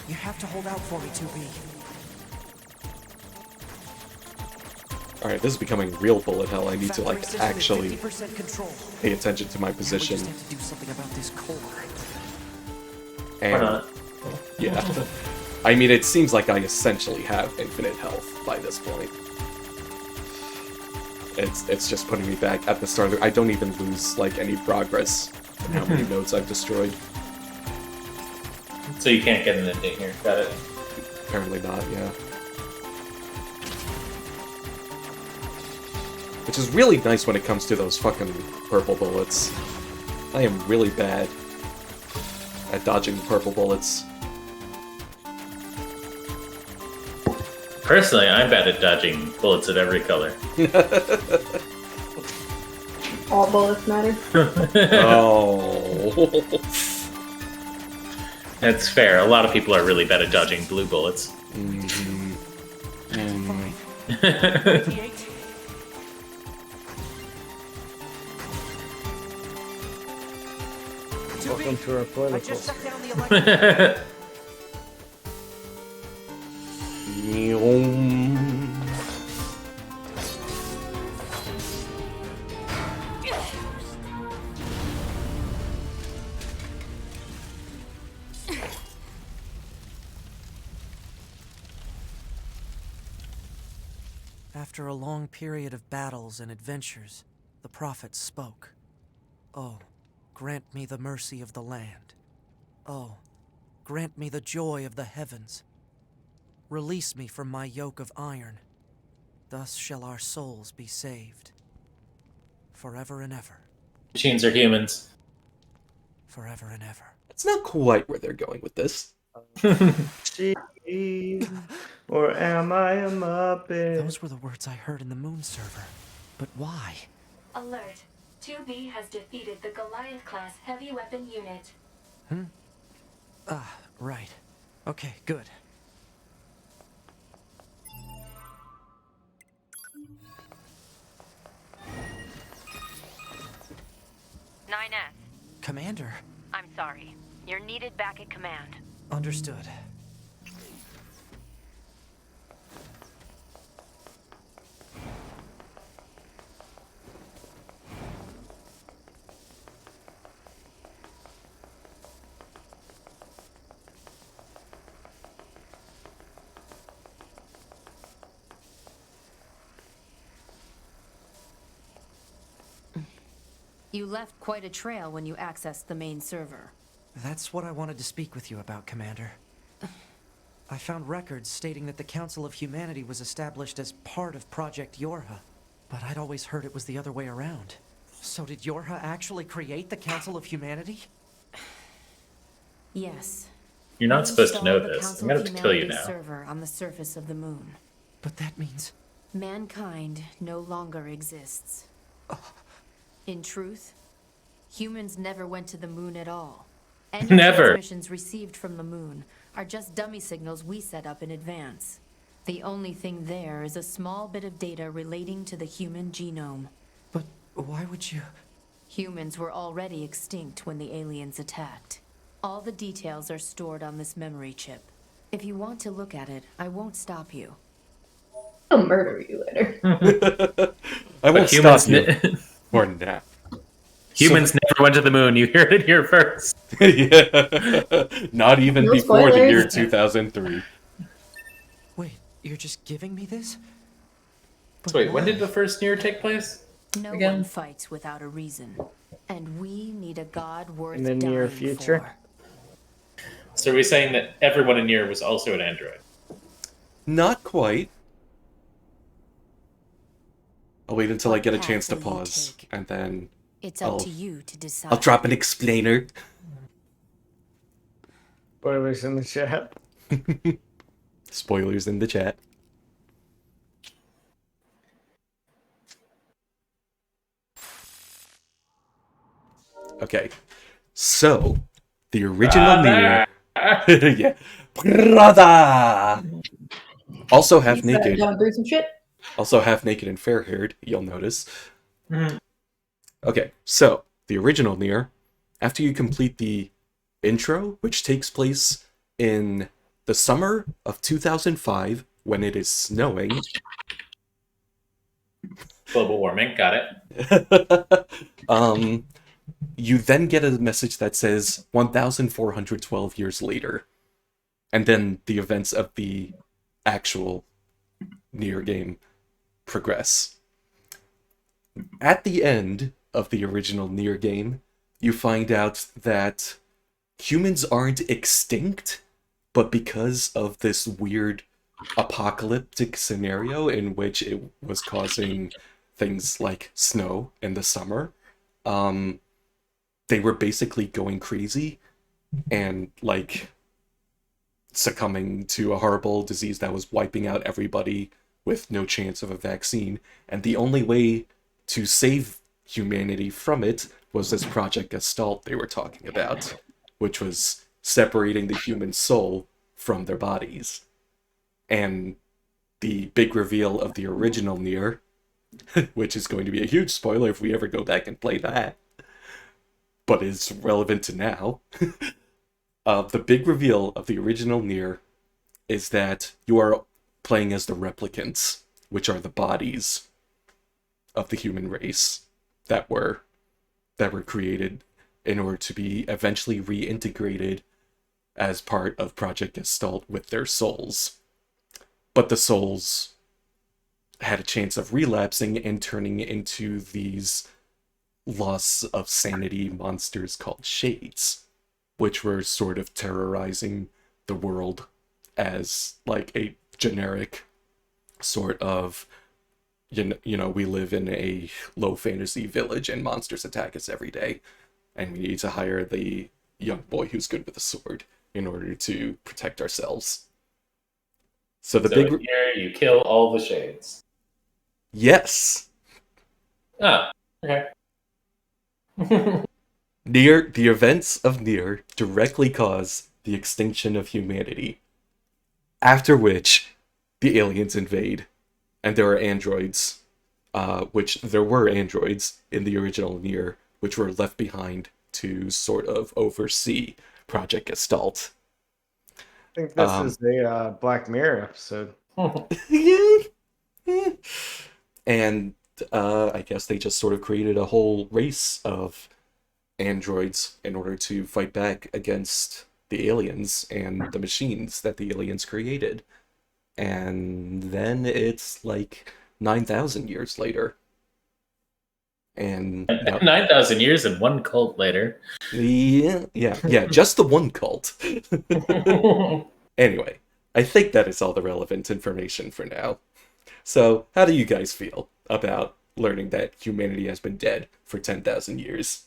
S5: You have to hold out for me, 2B.
S1: Alright, this is becoming real bullet hell. I need to,
S5: Factory
S1: like,
S5: system at
S1: actually
S5: 50% control.
S1: pay attention to my
S5: Man, we
S1: position.
S5: just have to do something about this core.
S3: Why
S1: And,
S3: not?
S1: yeah. I mean, it seems like I essentially have infinite health by this point. It's just putting me back at the start. I don't even lose, like, any progress in how many nodes I've destroyed.
S3: So you can't get an ending here. Got it.
S1: Apparently not, yeah. Which is really nice when it comes to those fucking purple bullets. I am really bad at dodging purple bullets.
S3: Personally, I'm bad at dodging bullets of every color.
S4: All bullets matter.
S1: Oh.
S3: That's fair. A lot of people are really bad at dodging blue bullets.
S2: Welcome to our
S5: I
S2: political.
S5: just shut down the electric. After a long period of battles and adventures, the prophet spoke. Oh, grant me the mercy of the land. Oh, grant me the joy of the heavens. Release me from my yoke of iron. Thus shall our souls be saved. Forever and ever.
S3: Machines are humans.
S5: Forever and ever.
S1: That's not quite where they're going with this.
S2: Or am I a Muppet?
S5: Those were the words I heard in the moon server. But why?
S10: Alert. 2B has defeated the Goliath-class heavy weapon unit.
S5: Ah, right. Okay, good.
S6: Nine S.
S5: Commander.
S6: I'm sorry. You're needed back at command.
S5: Understood.
S6: You left quite a trail when you accessed the main server.
S5: That's what I wanted to speak with you about, Commander. I found records stating that the Council of Humanity was established as part of Project Yorha, but I'd always heard it was the other way around. So did Yorha actually create the Council of Humanity?
S6: Yes.
S3: You're not
S6: We
S3: supposed to know
S6: installed the
S3: this.
S6: Council
S3: I'm
S6: of
S3: going to kill you
S6: Humanity's
S3: now.
S6: server on the surface of the moon.
S5: But that means...
S6: Mankind no longer exists. In truth, humans never went to the moon at all. Any
S3: Never.
S6: transmissions received from the moon are just dummy signals we set up in advance. The only thing there is a small bit of data relating to the human genome.
S5: But why would you...
S6: Humans were already extinct when the aliens attacked. All the details are stored on this memory chip. If you want to look at it, I won't stop you.
S4: I'll murder you later.
S1: I won't
S3: humans
S1: stop you for now.
S3: Humans never went to the moon. You heard it here first.
S1: Yeah. Not even
S4: No
S1: before the year
S4: spoilers.
S1: 2003.
S5: Wait, you're just giving me this?
S3: So wait, when did the first NieR take place?
S6: No
S3: Again?
S6: one fights without a reason. And we need a god worth
S2: In the
S6: dying
S2: near future?
S6: for.
S3: So are we saying that everyone in NieR was also an android?
S1: Not quite. I'll wait until I get a
S6: What
S1: chance to
S6: path will you
S1: pause,
S6: take?
S1: and then
S6: It's up to you to decide.
S1: I'll drop an explainer.
S2: Spoilers in the chat.
S1: Spoilers in the chat. Okay, so the original NieR, yeah, brother. Also half
S4: You started
S1: naked.
S4: going through some shit.
S1: Also half naked and fair haired. You'll notice. Okay, so the original NieR, after you complete the intro, which takes place in the summer of 2005 when it is snowing.
S3: Global warming, got it.
S1: You then get a message that says 1,412 years later. And then the events of the actual NieR game progress. At the end of the original NieR game, you find out that humans aren't extinct, but because of this weird apocalyptic scenario in which it was causing things like snow in the summer, they were basically going crazy and like succumbing to a horrible disease that was wiping out everybody with no chance of a vaccine. And the only way to save humanity from it was this Project Gestalt they were talking about, which was separating the human soul from their bodies. And the big reveal of the original NieR, which is going to be a huge spoiler if we ever go back and play that, but is relevant to now. The big reveal of the original NieR is that you are playing as the replicants, which are the bodies of the human race that were created in order to be eventually reintegrated as part of Project Gestalt with their souls. But the souls had a chance of relapsing and turning into these loss of sanity monsters called Shades, which were sort of terrorizing the world as like a generic sort of, you know, we live in a low fantasy village and monsters attack us every day, and we need to hire the young boy who's good with a sword in order to protect ourselves. So the big
S3: in NieR, you kill all the shades.
S1: Yes.
S3: Oh, okay.
S1: NieR, the events of NieR directly cause the extinction of humanity, after which the aliens invade, and there are androids, which there were androids in the original NieR, which were left behind to sort of oversee Project Gestalt.
S2: I think this is a Black Mirror episode.
S1: And I guess they just sort of created a whole race of androids in order to fight back against the aliens and the machines that the aliens created. And then it's like 9,000 years later. And
S3: 9,000 years and one cult later.
S1: yeah, just the one cult. Anyway, I think that is all the relevant information for now. So, how do you guys feel about learning that humanity has been dead for 10,000 years?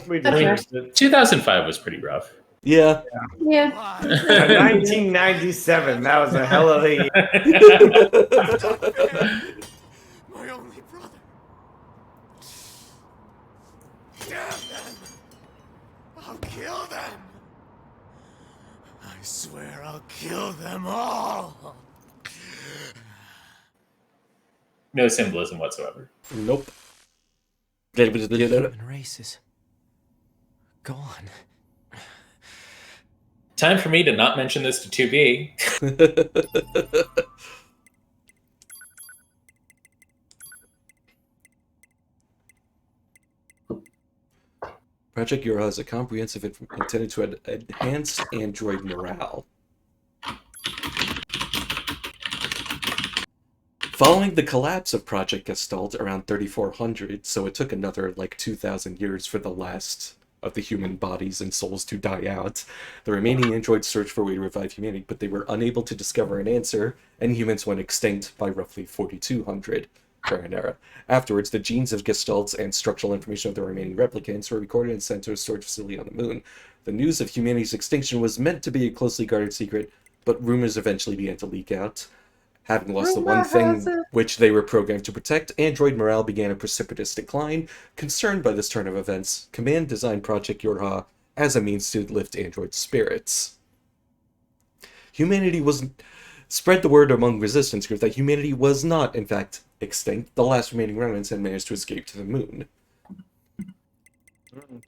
S2: We
S3: I mean,
S2: just
S3: 2005 was pretty rough.
S1: Yeah.
S4: Yeah.
S2: 1997. That was a hell of a year.
S11: My only brother. Damn them! I'll kill them! I swear I'll kill them all!
S3: No symbolism whatsoever.
S1: Nope.
S5: The human race is gone.
S3: Time for me to not mention this to 2B.
S1: Project Euro has a comprehensive intended to enhance android morale. Following the collapse of Project Gestalt around 3400, so it took another like 2,000 years for the last of the human bodies and souls to die out, the remaining androids searched for a way to revive humanity, but they were unable to discover an answer, and humans went extinct by roughly 4200 current era. Afterwards, the genes of Gestalts and structural information of the remaining replicants were recorded and sent to a storage facility on the moon. The news of humanity's extinction was meant to be a closely guarded secret, but rumors eventually began to leak out. Having lost the one thing which they were programmed to protect, android morale began a precipitous decline. Concerned by this turn of events, Command designed Project Yorha as a means to lift android spirits. Spread the word among resistance groups that humanity was not, in fact, extinct. The last remaining remnants had managed to escape to the moon.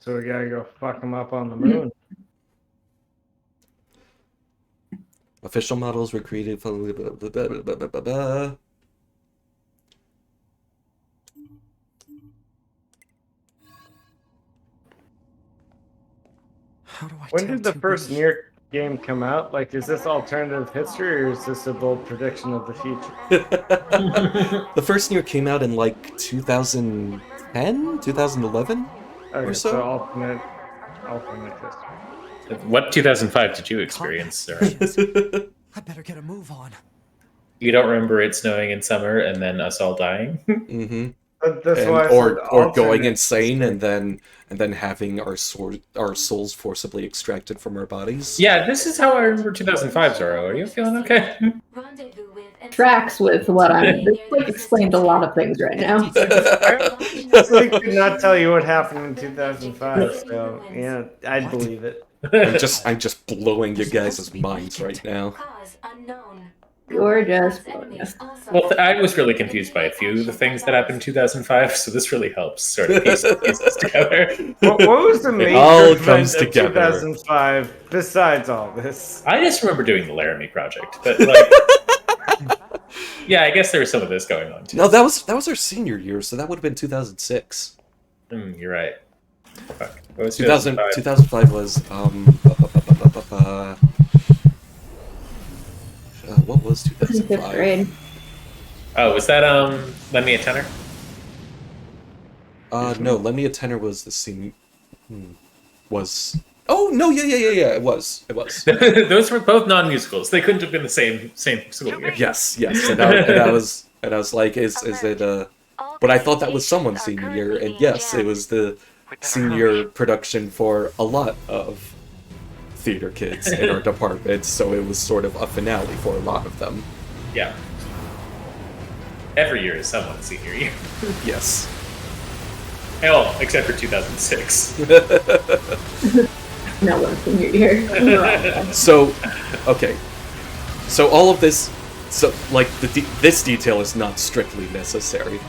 S2: So we gotta go fuck them up on the moon.
S1: Official models were created following
S5: How do I
S2: When
S5: tell
S2: did the
S5: 2B?
S2: first NieR game come out? Like, is this alternative history or is this a bold prediction of the future?
S1: The first NieR came out in like 2010, 2011
S2: Okay,
S1: or so.
S2: alternate history.
S3: What 2005 did you experience, sir?
S5: I better get a move on.
S3: You don't remember it snowing in summer and then us all dying?
S1: Mm-hmm.
S2: But that's
S1: And,
S2: why I
S1: or
S2: said
S1: going
S2: alternate
S1: insane
S2: history.
S1: and then having our souls forcibly extracted from our bodies.
S3: Yeah, this is how I remember 2005, Zoro. Are you feeling okay?
S10: Rendezvous with
S4: Tracks with what I'm. This like explains a lot of things right now.
S2: I actually could not tell you what happened in 2005, so yeah, I'd believe it.
S1: I'm just blowing your guys' minds right now.
S10: cause unknown.
S4: You're just.
S3: Well, I was really confused by a few of the things that happened in 2005, so this really helps sort of piece this together.
S2: What was the major
S1: all
S2: event
S1: comes
S2: of
S1: together.
S2: 2005 besides all this?
S3: I just remember doing the Laramie Project, but like, yeah, I guess there was some of this going on too.
S1: No, that was our senior year, so that would have been 2006.
S3: You're right. Fuck. What was
S1: 2005 was what was
S4: Fifth
S1: 2005?
S4: grade.
S3: Oh, was that Lend Me a Tenor?
S1: No, Lend Me a Tenor was the senior. Was oh no, yeah, it was.
S3: Those were both non-musicals. They couldn't have been the same school year.
S1: Yes, and I was like, is it but I thought that was someone's senior year, and yes, it was the senior production for a lot of theater kids in our department, so it was sort of a finale for a lot of them.
S3: Yeah. Every year is someone's senior year.
S1: Yes.
S3: Hell, except for 2006.
S4: No one's senior year.
S1: So, okay. So all of this, so like this detail is not strictly necessary,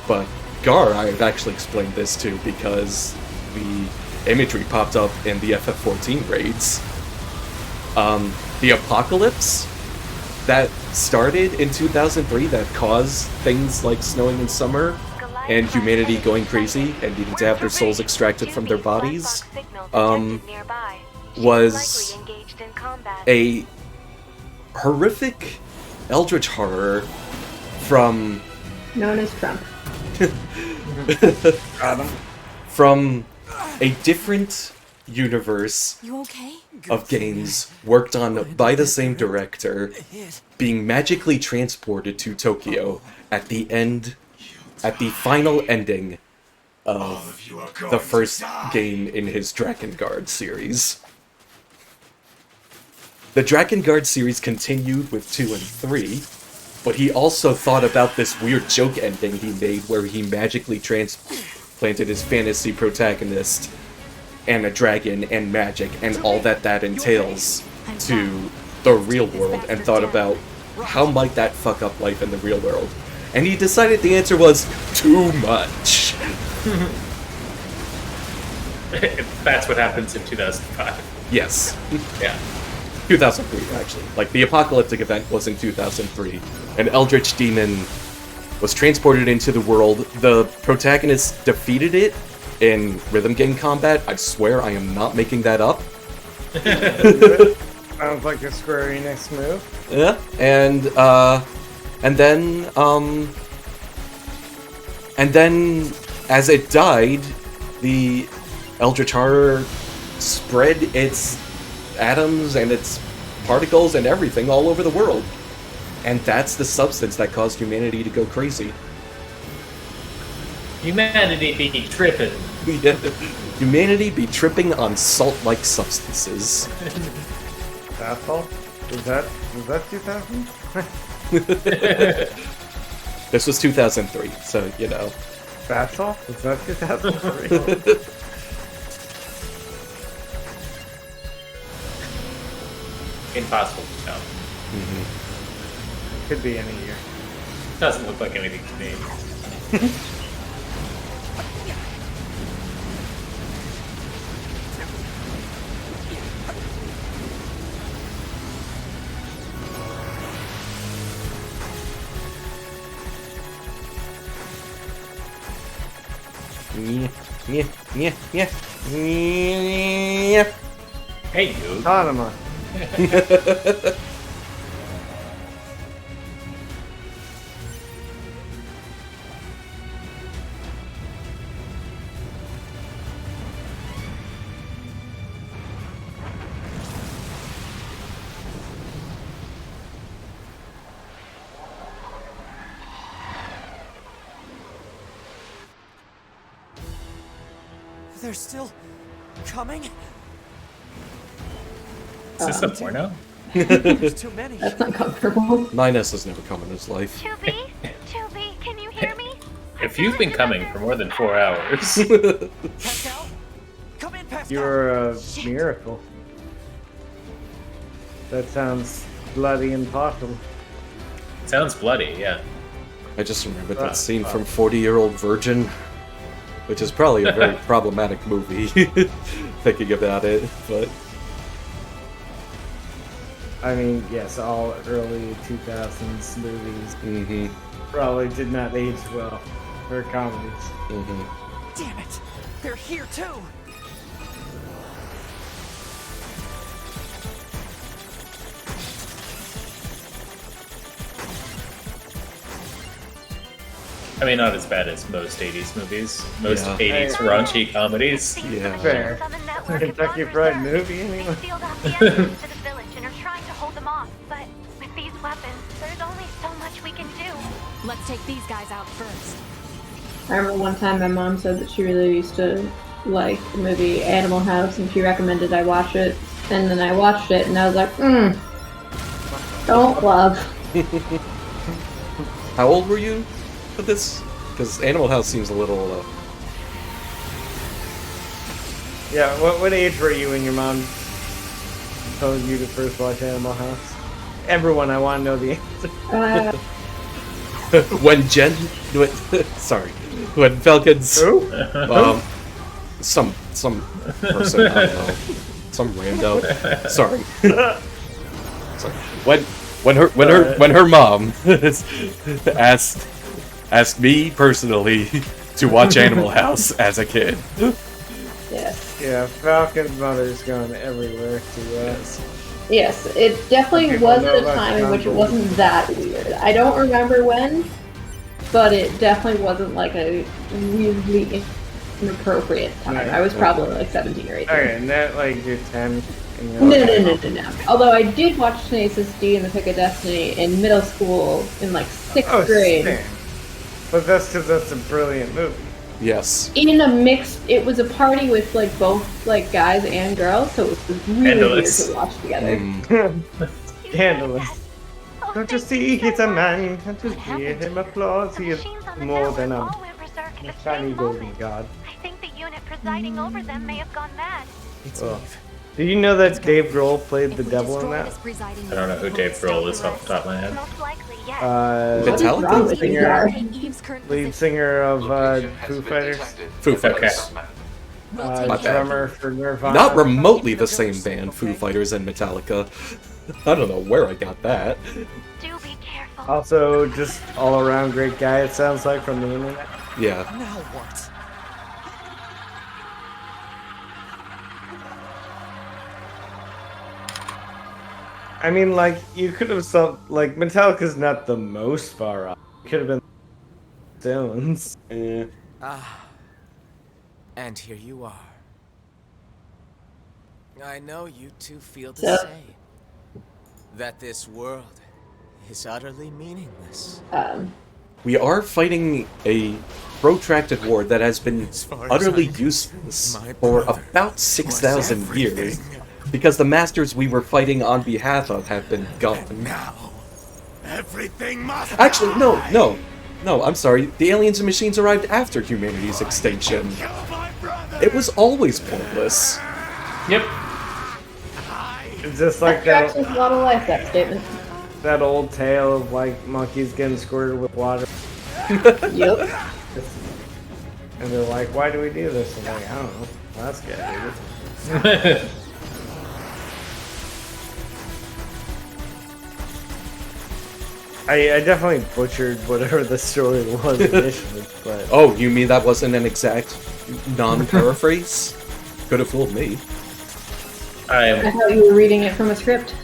S1: but Gar, I have actually explained this too because the imagery popped up in the FF14 raids. The apocalypse that started in 2003 that caused things like snowing in summer and humanity going crazy and needing to have their souls extracted from their bodies was a horrific eldritch horror from
S4: Known as Trump.
S2: Got him.
S1: From a different universe
S6: You okay?
S1: of games worked on by the same director, being magically transported to Tokyo at the final ending of the first game in his Drakengard series. The Drakengard series continued with 2 and 3, but he also thought about this weird joke ending he made where he magically transplanted his fantasy protagonist and a dragon and magic and all that entails to the real world, and thought about how might that fuck up life in the real world. And he decided the answer was too much.
S3: That's what happens in 2005.
S1: Yes.
S3: Yeah.
S1: 2003, actually. Like, the apocalyptic event was in 2003. An eldritch demon was transported into the world. The protagonist defeated it in rhythm game combat. I swear I am not making that up.
S2: Sounds like a Square Enix move.
S1: Yeah, and then as it died, the eldritch horror spread its atoms and its particles and everything all over the world. And that's the substance that caused humanity to go crazy.
S3: Humanity be tripping.
S1: Yeah. Humanity be tripping on salt-like substances.
S2: That's all? Was that 2000?
S1: This was 2003, so, you know.
S2: That's all? Was that 2003?
S3: Impossible to tell.
S2: Could be any year.
S3: Doesn't look like anything to me. Hey, dude.
S2: Automata.
S5: They're still coming?
S3: Is this a porno?
S5: There's too many.
S4: That's not comfortable.
S1: 9S has never come in his life.
S10: Chubby? Chubby, can you hear me?
S3: If you've been coming for more than 4 hours,
S5: Pascal? Come in, Pascal.
S2: You're a miracle. That sounds bloody and possible.
S3: sounds bloody, yeah.
S1: I just remembered that scene from 40-Year-Old Virgin, which is probably a very problematic movie, thinking about it, but...
S2: I mean, yes, all early 2000s movies probably did not age well for comedies.
S5: Damn it! They're here too!
S3: I mean, not as bad as most 80s movies. Most
S1: Yeah.
S3: 80s raunchy comedies.
S1: Yeah.
S2: Fair. Kentucky Fried Movie, anyway.
S10: They sealed off the entrance to the village and are trying to hold them off, but with these weapons, there's only so much we can do.
S6: Let's take these guys out first.
S4: I remember one time my mom said that she really used to like the movie Animal House, and she recommended I watch it. And then I watched it, and I was like, don't love.
S1: How old were you for this? Because Animal House seems a little...
S2: Yeah, what age were you when your mom told you to first watch Animal House? Everyone, I want to know the answer.
S1: when sorry. When Falcons...
S2: Who?
S1: Some person, I don't know. Some rando. Sorry. Sorry. When her mom asked me personally to watch Animal House as a kid.
S4: Yes.
S2: Yeah, Falcon's mother's gone everywhere to
S4: Yes, it definitely
S2: People
S4: was
S2: know
S4: at a
S2: about
S4: time in which it
S2: John
S4: wasn't that weird. I don't remember when, but it definitely wasn't like a weirdly inappropriate time. I was probably like 17 or 18.
S2: Okay, and that like you're 10. And you're
S4: No. Although I did watch Tenacious D and The Pick of Destiny in middle school in like 6th grade.
S2: Same. But that's because that's a brilliant movie.
S1: Yes.
S4: In a mix, it was a party with like both like guys and girls, so it was really weird to watch together.
S2: Scandalous. Don't you see he's a man? Can't you hear him applause? He is more than a shiny golden god.
S10: I think the unit presiding over them may have gone mad.
S2: Did you know that Dave Grohl played the devil in that?
S3: I don't know who Dave Grohl is off the top of my head.
S1: Metallica?
S2: Lead singer of Foo Fighters.
S1: Foo Fighters.
S3: Okay.
S1: My bad.
S2: Drummer for Nirvana.
S1: Not remotely the same band, Foo Fighters and Metallica. I don't know where I got that.
S10: Do be careful.
S2: Also, just all-around great guy, it sounds like, from the internet.
S1: Yeah.
S5: Now what?
S2: I mean, like, you could have like, Metallica's not the most far off. It could have been Stones.
S11: And here you are. I know you two feel the
S4: So-
S11: same. That this world is utterly meaningless.
S1: We are fighting a protracted war that has been utterly useless for about 6,000 years. Because the masters we were fighting on behalf of have been gone.
S11: Now, everything must
S1: Actually, no, I'm sorry. The aliens and machines arrived after humanity's extinction. It was always pointless.
S3: Yep.
S2: It's just like
S4: That tracks with a lot of life, that statement.
S2: that old tale of, like, monkeys getting squirted with water.
S4: Yep.
S2: And they're like, why do we do this? I'm like, I don't know. Well, that's good, dude. I definitely butchered whatever the story was initially, but...
S1: Oh, you mean that wasn't an exact non-paraphrase? Could have fooled me.
S4: I thought you were reading it from a script.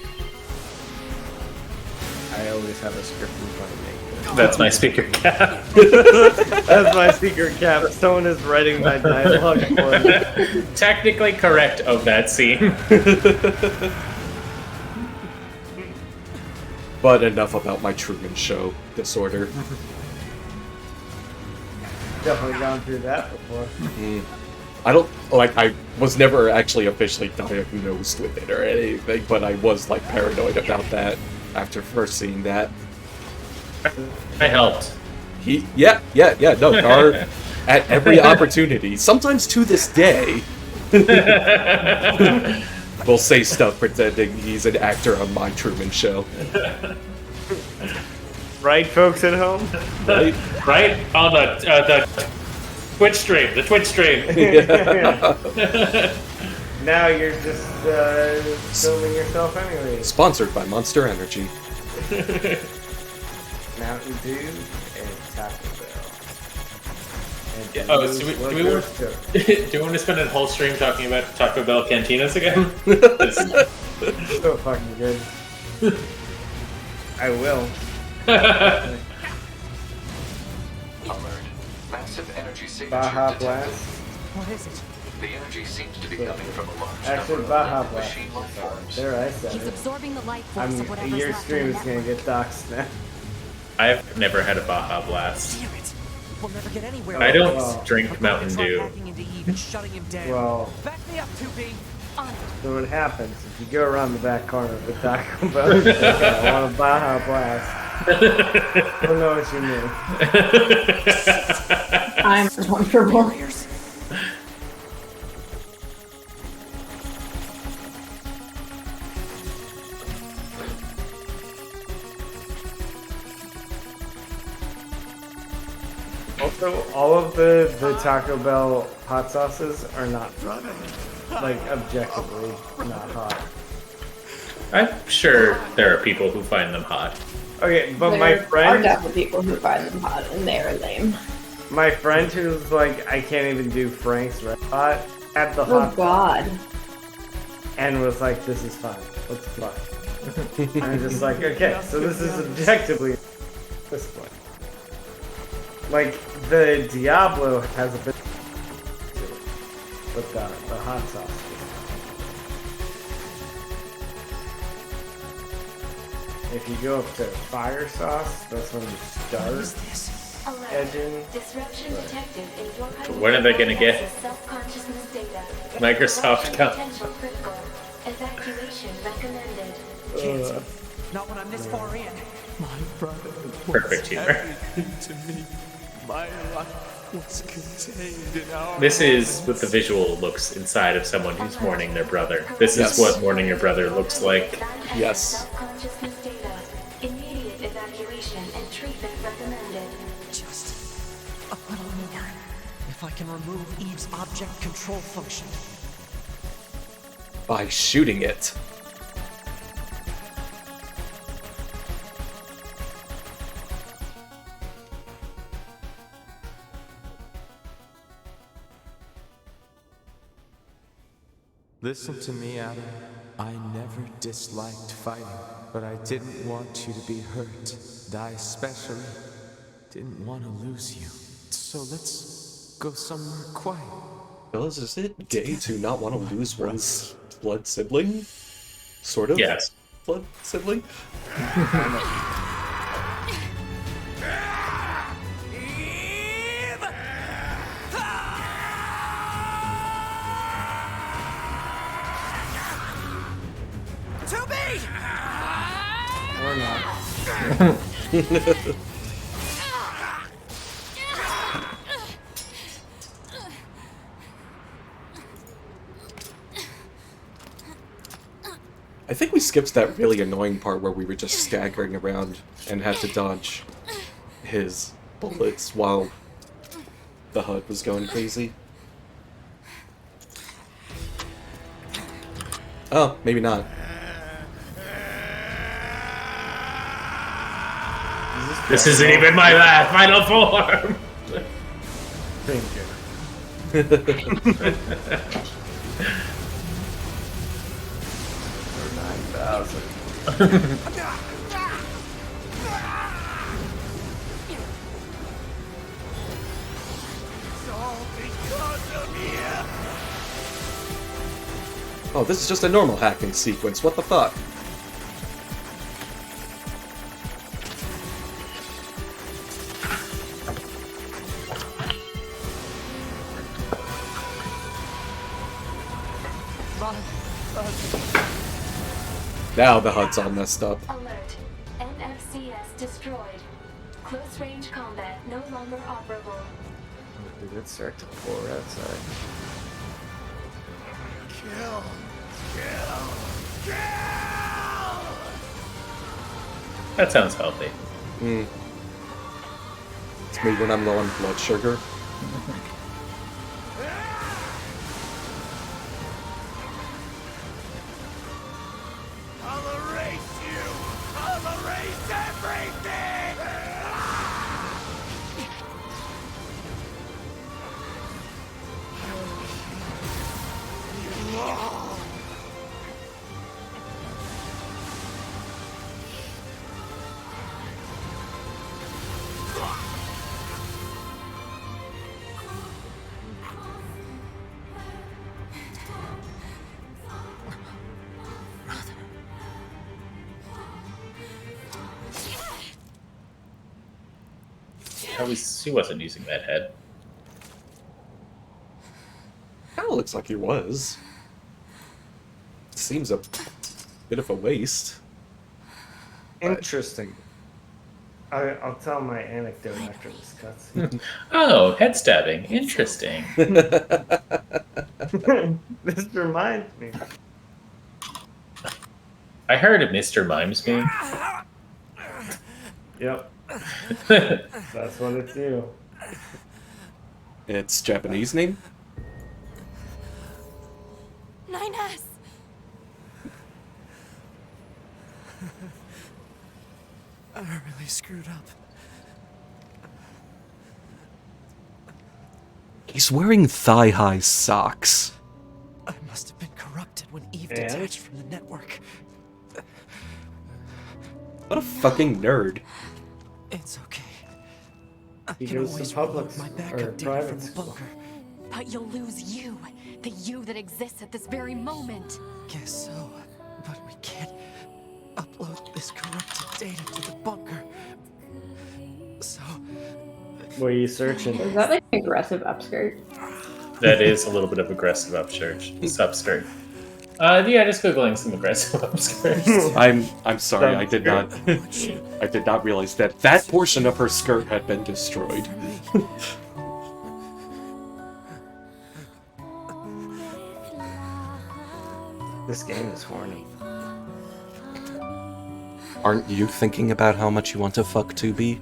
S2: I always have a script in front of me.
S3: That's my speaker cap.
S2: That's my secret cap. Someone is writing my dialogue for me.
S3: Technically correct of that scene.
S1: But enough about my Truman Show disorder.
S2: Definitely gone through that before.
S1: I don't, like, I was never actually officially diagnosed with it or anything, but I was, like, paranoid about that after first seeing that.
S3: I helped.
S1: Yeah, no, Gar, at every opportunity, sometimes to this day, will say stuff pretending he's an actor on my Truman Show.
S2: Right, folks at home?
S1: Right?
S3: Right? On the Twitch stream. The Twitch stream.
S2: Now you're just filming yourself anyway.
S1: Sponsored by Monster Energy.
S2: Mountain Dew and Taco Bell. And
S3: Oh, so do we want to spend a whole stream talking about Taco Bell cantinas again?
S2: So fucking good. I will.
S7: Alert. Massive energy signature
S2: Baja
S7: detected.
S2: Blast.
S5: What is it?
S7: The energy seems to be coming from a large
S2: Actually,
S7: number
S2: Baja
S7: of
S2: Blast.
S7: machine life forms.
S2: There, I said
S8: He's
S2: it.
S8: absorbing the life force of whatever's
S2: Your
S8: left
S2: stream
S8: in
S2: is
S8: the
S2: gonna
S8: network.
S2: get doxed now.
S3: I've never had a Baja Blast.
S5: Damn it! We'll never get anywhere.
S3: I don't
S2: Well,
S3: drink Mountain
S5: Try
S3: Dew.
S5: hacking into Eve and shutting him down.
S2: Well,
S5: Back me up, 2B.
S2: so what happens if you go around the back corner of the Taco Bell? And say, I want a Baja Blast. I don't know what you mean.
S4: I'm uncomfortable.
S2: Also, all of the Taco Bell hot sauces are not, like, objectively not hot.
S3: I'm sure there are people who find them hot.
S2: Okay, but
S4: There
S2: my
S4: are
S2: friend,
S4: definitely people who find them hot, and they're lame.
S2: my friend who's like, I can't even do Frank's Red Hot, had the
S4: Oh
S2: hot
S4: god.
S2: and was like, this is fine. What the fuck? I'm just like, okay, so this is objectively this point. Like, the Diablo has a bit to it, but the hot sauce. If you go up to fire sauce, that's when you start edging.
S10: Disruption detected in your
S3: When are they gonna get
S10: self-consciousness data?
S3: Microsoft come?
S10: Potential critical. Evacuation recommended.
S5: Not when I'm this far in. My brother
S3: Perfect humor.
S11: To me, my life was contained in our
S3: This is what the visual looks inside of someone who's mourning their brother. This is what mourning your brother looks like.
S1: Yes.
S10: Self-consciousness data. Immediate evacuation and treatment recommended.
S5: Just a little more. If I can remove Eve's object control function.
S1: By shooting it.
S11: Listen to me, Adam. I never disliked fighting, but I didn't want you to be hurt. And I especially didn't want to lose you. So let's go somewhere quiet.
S1: Fellas, is it gay to not want to lose one's blood sibling? Sort of?
S3: Yes.
S1: Blood sibling?
S2: Or not.
S1: I think we skipped that really annoying part where we were just staggering around and had to dodge his bullets while the HUD was going crazy. Oh, maybe not.
S3: This isn't even my last final form!
S2: Thank you. For 9,000.
S1: Oh, this is just a normal hacking sequence. What the fuck? Now the HUD's all messed up.
S10: Alert. NFCS destroyed. Close range combat no longer operable.
S2: Did it start to pour outside?
S11: Kill!
S3: That sounds healthy.
S1: It's me when I'm low on blood sugar.
S11: I'll erase you! I'll erase everything!
S3: At least he wasn't using that head.
S1: Kinda looks like he was. Seems a bit of a waste.
S2: Interesting. I'll tell my anecdote after this cutscene.
S3: Oh, head stabbing. Interesting.
S2: This reminds me.
S3: I heard of Mr. Mimes me.
S2: Yep. That's what it's you.
S1: It's Japanese name?
S8: 9S!
S5: I really screwed up.
S1: He's wearing thigh-high socks.
S5: I must have been corrupted when Eve
S2: And?
S5: detached from the network.
S1: What a fucking nerd.
S5: It's okay.
S2: He
S5: can
S2: goes
S5: always
S2: to public
S5: reload my
S2: or
S5: backup data
S2: private
S5: from the
S2: school.
S5: bunker.
S6: But you'll lose you, the you that exists at this very moment.
S5: Guess so, but we can't upload this corrupted data to the bunker. So,
S2: What are you searching?
S4: Is that like aggressive upskirt?
S3: That is a little bit of aggressive subskirt. Yeah, just googling some aggressive upskirts.
S1: I'm sorry, I did not realize that portion of her skirt had been destroyed.
S2: This game is horny.
S1: Aren't you thinking about how much you want to fuck 2B?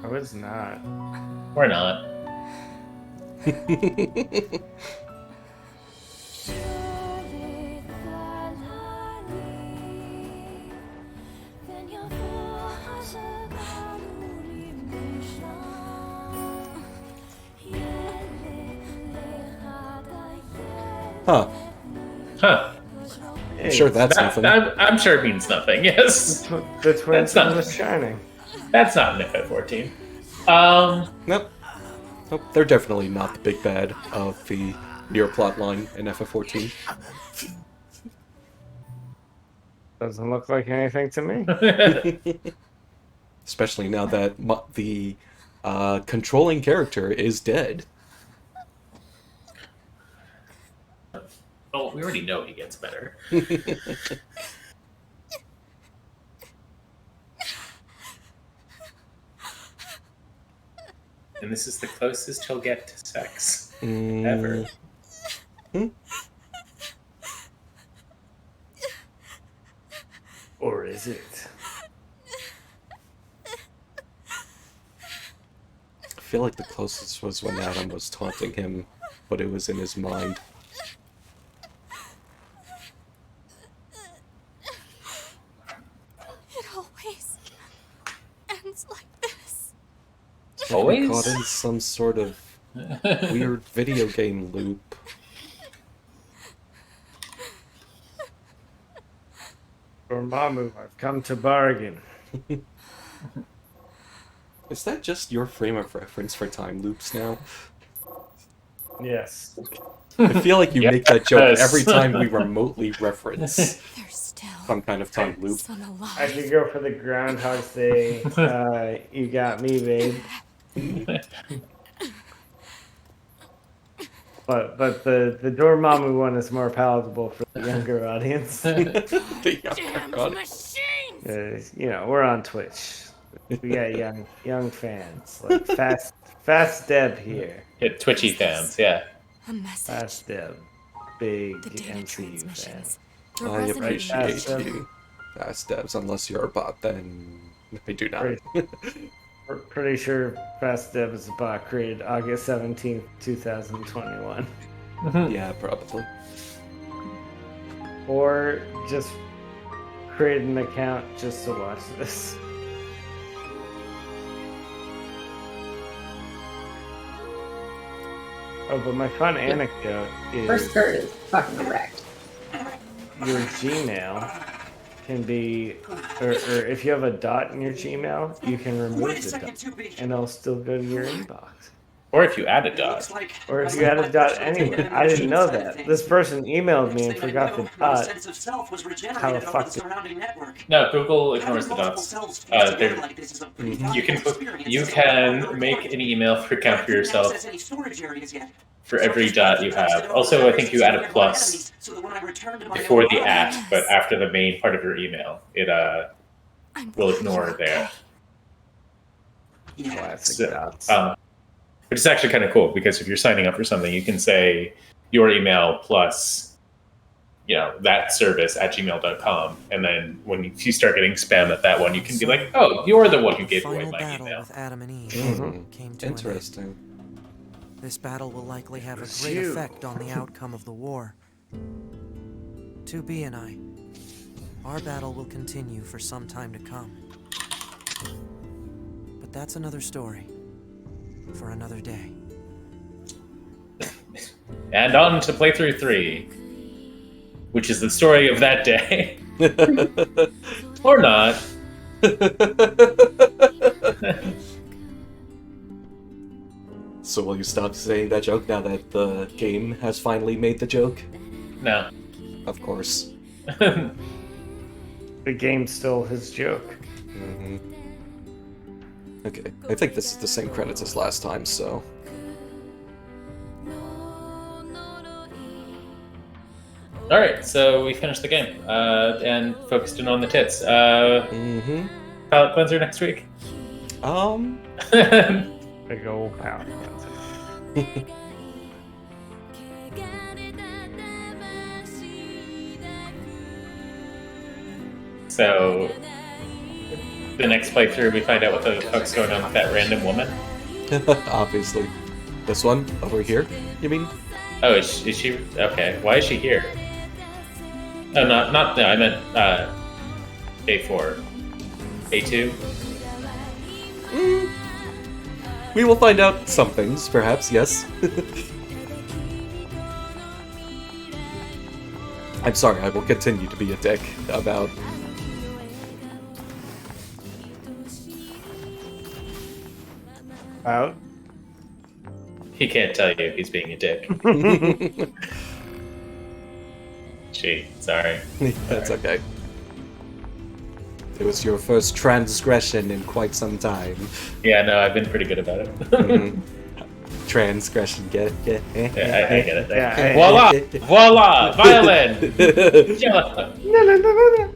S2: I was not.
S3: Or not.
S1: Huh.
S3: Huh.
S1: I'm sure that's nothing.
S3: I'm sure it means nothing, yes.
S2: The twins
S3: That's not-
S2: from The Shining.
S3: That's not an FF14.
S1: Nope. Nope, they're definitely not the big bad of the NieR plotline in FF14.
S2: Doesn't look like anything to me.
S1: Especially now that the controlling character is dead.
S3: Oh, we already know he gets better. And this is the closest he'll get to sex ever.
S2: Or is it?
S1: I feel like the closest was when Adam was taunting him, but it was in his mind.
S6: It always ends like this.
S1: It's like we're caught in some sort of weird video game loop.
S2: Dormammu, I've come to bargain.
S1: Is that just your frame of reference for time loops now?
S2: Yes.
S1: I feel like you make that joke
S3: Yes.
S1: every time we remotely reference some kind of time loop.
S2: I could go for the Groundhog Day. You got me, babe. But the Dormammu one is more palatable for the younger audience. You know, we're on Twitch. We got young fans like Fast Deb here.
S3: Yeah, Twitchy fans, yeah.
S2: Fast Deb, big MCU fan.
S1: I appreciate you. Fast devs, unless you're a bot, then I do not.
S2: We're pretty sure Fast Deb is a bot created August 17th, 2021.
S1: Yeah, probably.
S2: Or just create an account just to watch this. Oh, but my fun anecdote is...
S4: Her skirt is fucking wrecked.
S2: Your Gmail can be... Or if you have a dot in your Gmail, you can remove the dot. And it'll still go to your inbox.
S3: Or if you add a dot.
S2: Or if you add a dot anywhere. I didn't know that. This person emailed me and forgot the dot. How the fuck did...
S3: No, Google ignores the dots. You can make an email account for yourself for every dot you have. Also, I think you add a plus before the at, but after the main part of your email, it will ignore there.
S2: Classic dots.
S3: Which is actually kind of cool, because if you're signing up for something, you can say your email plus, that service at gmail.com. And then when you start getting spam at that one, you can be like, oh, you're the one who gave away my email.
S5: With Adam and Eve came to
S1: Interesting.
S5: an end. This battle will likely have a great effect on the outcome of the war. 2B and I, our battle will continue for some time to come. But that's another story. For another day.
S3: And on to playthrough 3, which is the story of that day. Or not.
S1: So will you stop saying that joke now that the game has finally made the joke?
S3: No.
S1: Of course.
S2: The game's still his joke.
S1: Mm-hmm. Okay, I think this is the same credits as last time, so...
S3: Alright, so we finished the game, and focused in on the tits.
S1: Mm-hmm.
S3: Palette cleanser next week?
S2: Big old palate cleanser.
S3: So, the next playthrough we find out what the fuck's going on with that random woman?
S1: Obviously. This one? Over here, you mean?
S3: Oh, is she... Okay, why is she here? Oh, no, I meant, A4. A2?
S1: We will find out some things, perhaps, yes. I'm sorry, I will continue to be a dick about...
S2: Out?
S3: He can't tell you he's being a dick. Gee, sorry.
S1: That's okay. It was your first transgression in quite some time.
S3: Yeah, no, I've been pretty good about it.
S1: Transgression, get it?
S3: Yeah, I get it.
S2: Yeah,
S3: Voila! Voila! Violin!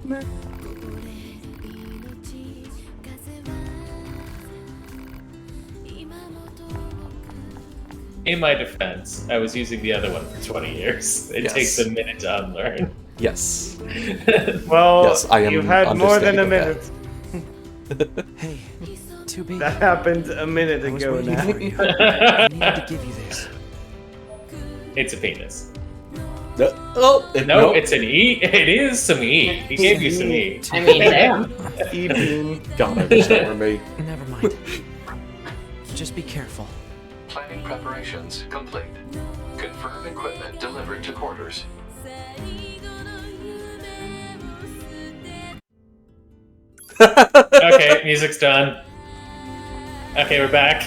S2: No.
S3: In my defense, I was using the other one for 20 years. It takes a minute to unlearn.
S1: Yes.
S2: Well,
S1: yes, I am
S2: you've had more than a minute.
S5: Hey, 2B.
S2: That happened a minute ago now.
S5: I need to give you this.
S3: It's a penis.
S1: No,
S3: it's an E. It is some E. He gave you some E.
S4: I mean, damn.
S2: E-beam.
S1: God, I wish that were me.
S5: Never mind. Just be careful.
S7: Planning preparations complete. Confirm equipment delivered to quarters.
S3: Okay, music's done. Okay, we're back.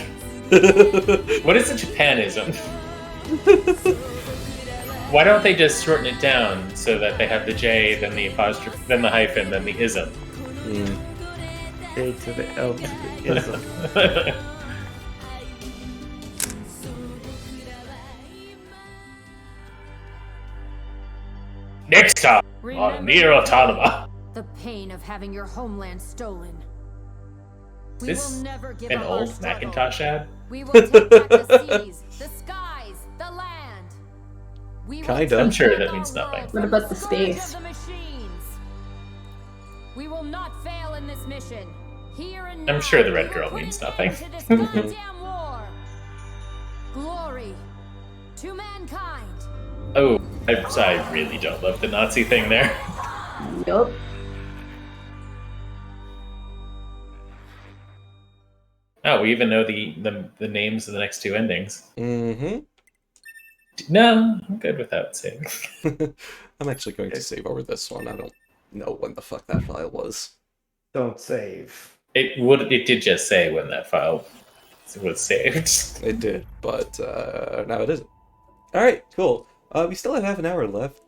S3: What is the Japanism? Why don't they just shorten it down so that they have the J, then the apostrophe, then the hyphen, then the ism?
S2: A to the L to the ism.
S3: Next time on NieR Automata.
S8: The pain of having your homeland stolen. We
S3: Is this
S8: will never give
S3: an
S8: up our
S3: old
S8: struggle.
S3: Macintosh ad?
S8: We will take back the seas, the skies, the land. We will
S1: Kinda.
S8: take
S3: I'm sure
S8: back
S3: that
S8: our
S3: means nothing.
S8: world
S4: What
S8: from
S4: about the
S8: scourge of
S4: space?
S8: the machines. We will not fail in this mission. Here and
S3: I'm
S8: now,
S3: sure the
S8: we
S3: red
S8: will
S3: girl
S8: put
S3: means
S8: an
S3: nothing.
S8: end to this goddamn war. Glory to mankind.
S3: Oh, I really don't love the Nazi thing there.
S4: Yup.
S3: Oh, we even know the names of the next two endings.
S1: Mm-hmm.
S3: No, I'm good without saving.
S1: I'm actually going to save over this one. I don't know when the fuck that file was.
S2: Don't save.
S3: It did just say when that file was saved.
S1: It did, but now it isn't. Alright, cool. We still have half an hour left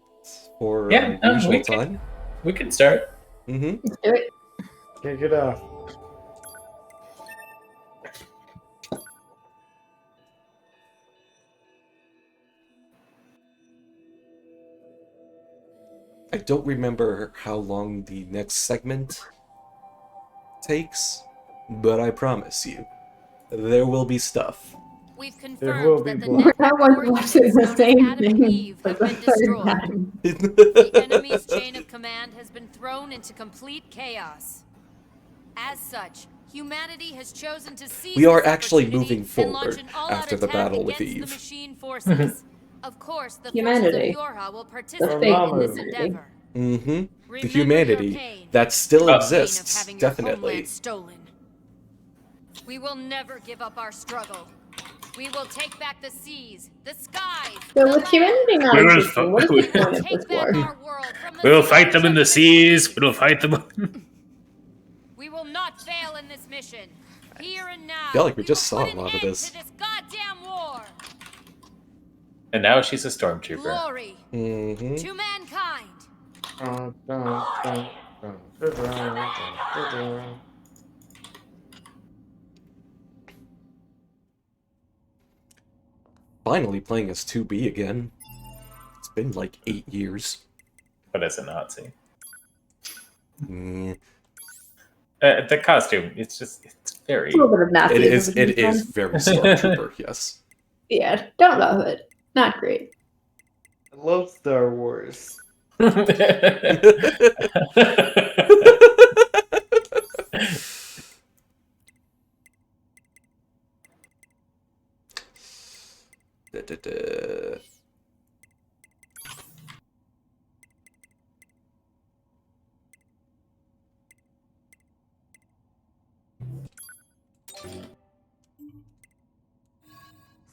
S1: for usual time.
S3: We can start.
S1: Mm-hmm.
S4: Let's do it.
S2: Kick it off.
S1: I don't remember how long the next segment takes, but I promise you, there will be stuff.
S8: We've
S2: There will
S8: confirmed
S2: be
S8: that the
S2: blood.
S4: I
S8: network
S4: was watching the
S8: known as
S4: same
S8: Adam
S4: thing
S8: Eve
S4: for
S8: have
S4: the
S8: been
S4: third
S8: destroyed.
S4: time.
S8: The enemy's chain of command has been thrown into complete chaos. As such, humanity has chosen to seize
S1: We are
S8: this
S1: actually
S8: opportunity
S1: moving
S8: and launch
S1: forward
S8: an all-out
S1: after the
S8: attack
S1: battle with
S8: against
S1: Eve.
S8: The machine forces. Of course, the
S4: Humanity.
S8: forces of Yorha will participate
S4: fake
S8: in this
S4: humanity.
S8: endeavor.
S1: Mm-hmm. The
S8: Remember
S1: humanity
S8: your pain.
S1: that still
S8: The pain of
S1: exists,
S8: having your
S1: definitely.
S8: homeland stolen. We will never give up our struggle. We will take back the seas, the skies.
S4: So
S8: the
S4: with humanity
S8: land.
S4: not
S3: We will
S4: existing, what is the point of
S8: Take
S4: this
S8: back
S4: war?
S8: our world from the
S3: We will fight
S8: scourge
S3: them in
S8: of
S3: the seas. We will fight them.
S8: We will not fail in this mission. Here and now.
S1: I feel like we just
S8: will
S1: saw
S8: put
S1: a lot
S8: an
S1: of
S8: end
S1: this.
S8: to this goddamn war.
S3: And now she's a stormtrooper.
S8: Glory
S1: Mm-hmm.
S8: to mankind.
S1: Finally playing as 2B again. It's been like 8 years.
S3: But as a Nazi.
S1: Mm.
S3: The costume, it's very...
S4: A little bit of Nazi.
S1: It is very stormtrooper, yes.
S4: Yeah, don't love it. Not great.
S2: I love Star Wars.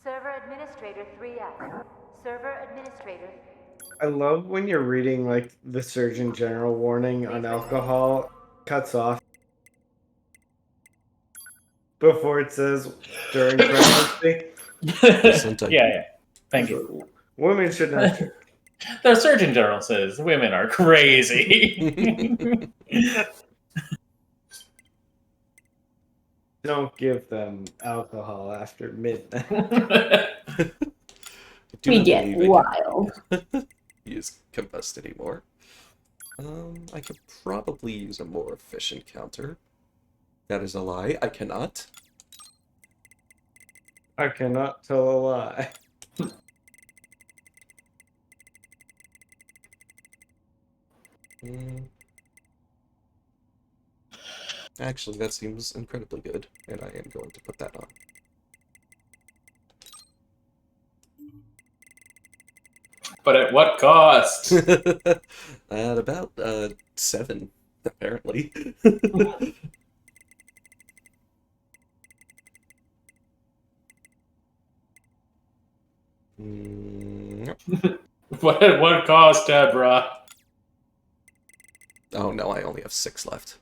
S10: Server Administrator 3F. Server Administrator.
S2: I love when you're reading like the Surgeon General warning on alcohol, cuts off before it says during pregnancy.
S3: Yeah. Thank you.
S2: Women should not drink.
S3: The Surgeon General says women are crazy.
S2: Don't give them alcohol after midnight.
S4: We get wild.
S1: He is confessed anymore. I could probably use a more efficient counter. That is a lie. I cannot.
S2: I cannot tell a lie.
S1: Actually, that seems incredibly good, and I am going to put that on.
S3: But at what cost?
S1: At about 7, apparently.
S3: But at what cost, Deborah?
S1: Oh no, I only have 6 left.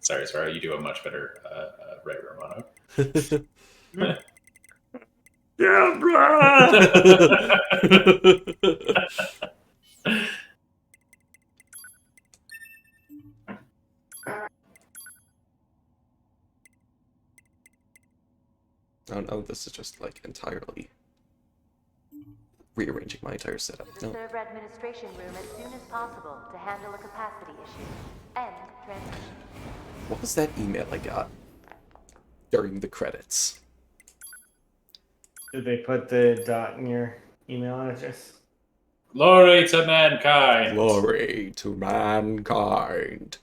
S3: Sorry, you do a much better Ray Romano.
S2: Deborah!
S1: Oh no, this is just like entirely rearranging my entire setup.
S10: The
S1: No.
S10: server administration room as soon as possible to handle a capacity issue. End transmission.
S1: What was that email I got during the credits?
S2: Did they put the dot in your email address?
S3: Glory to mankind.
S1: Glory to mankind.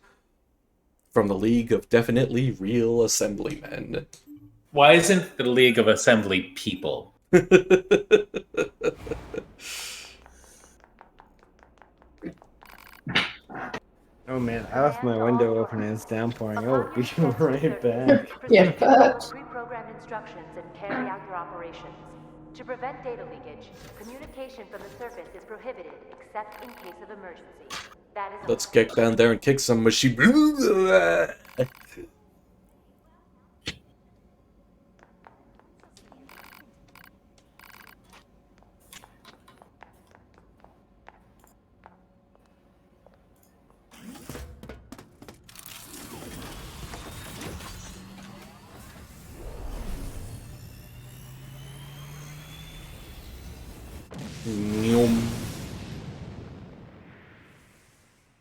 S1: From the League of Definitely Real Assemblymen.
S3: Why isn't the League of Assembly people?
S2: Oh man, I left my window open and it's downpouring. Oh, be right back.
S4: Yeah, but
S10: Pre-programmed instructions and carry out your operations. To prevent data leakage, communication from the surface is prohibited except in case of emergency. That is
S1: Let's get down there and kick some machine.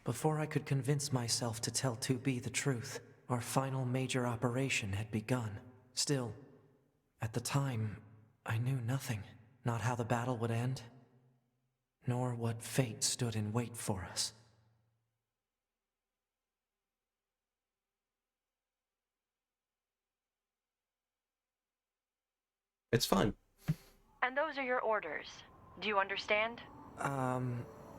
S5: Before I could convince myself to tell 2B the truth, our final major operation had begun. Still, at the time, I knew nothing. Not how the battle would end, nor what fate stood in wait for us.
S1: It's fine.
S12: And those are your orders. Do you understand?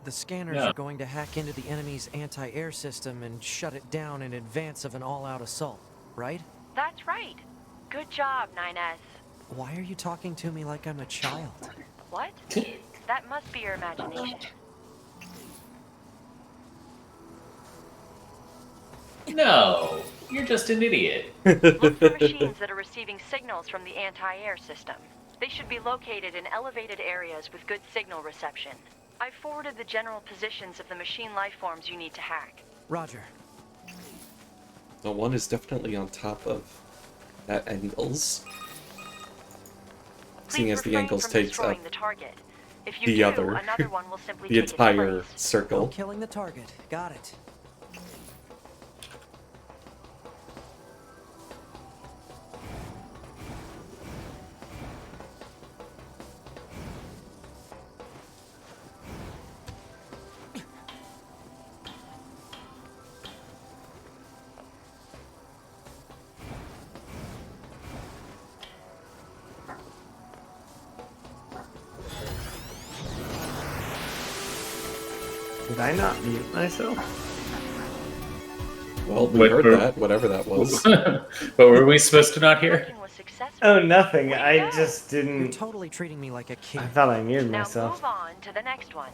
S5: The scanners are going to hack into the enemy's anti-air system and shut it down in advance of an all-out assault, right?
S12: That's right. Good job, 9S.
S5: Why are you talking to me like I'm a child?
S12: What? That must be your imagination.
S3: No, you're just an idiot.
S12: Look for machines that are receiving signals from the anti-air system. They should be located in elevated areas with good signal reception. I've forwarded the general positions of the machine life forms you need to hack.
S5: Roger.
S1: The one is definitely on top of that angles. Seeing
S12: Please
S1: as the
S12: refrain
S1: angles
S12: from
S1: takes up
S12: destroying the target. If you
S1: the
S12: do,
S1: other,
S12: another one will simply
S1: the
S12: take its
S1: entire
S12: place.
S5: No
S1: circle.
S5: killing the target. Got it.
S2: Did I not mute myself?
S1: Well, we heard that, whatever that was.
S3: But were we supposed to not hear?
S12: Working was successful.
S2: Oh, nothing.
S12: Way to
S2: I
S12: go.
S2: just
S5: You're
S2: didn't.
S5: totally treating me like a kid.
S2: I thought I muted
S12: Now
S2: myself.
S12: move on to the next one.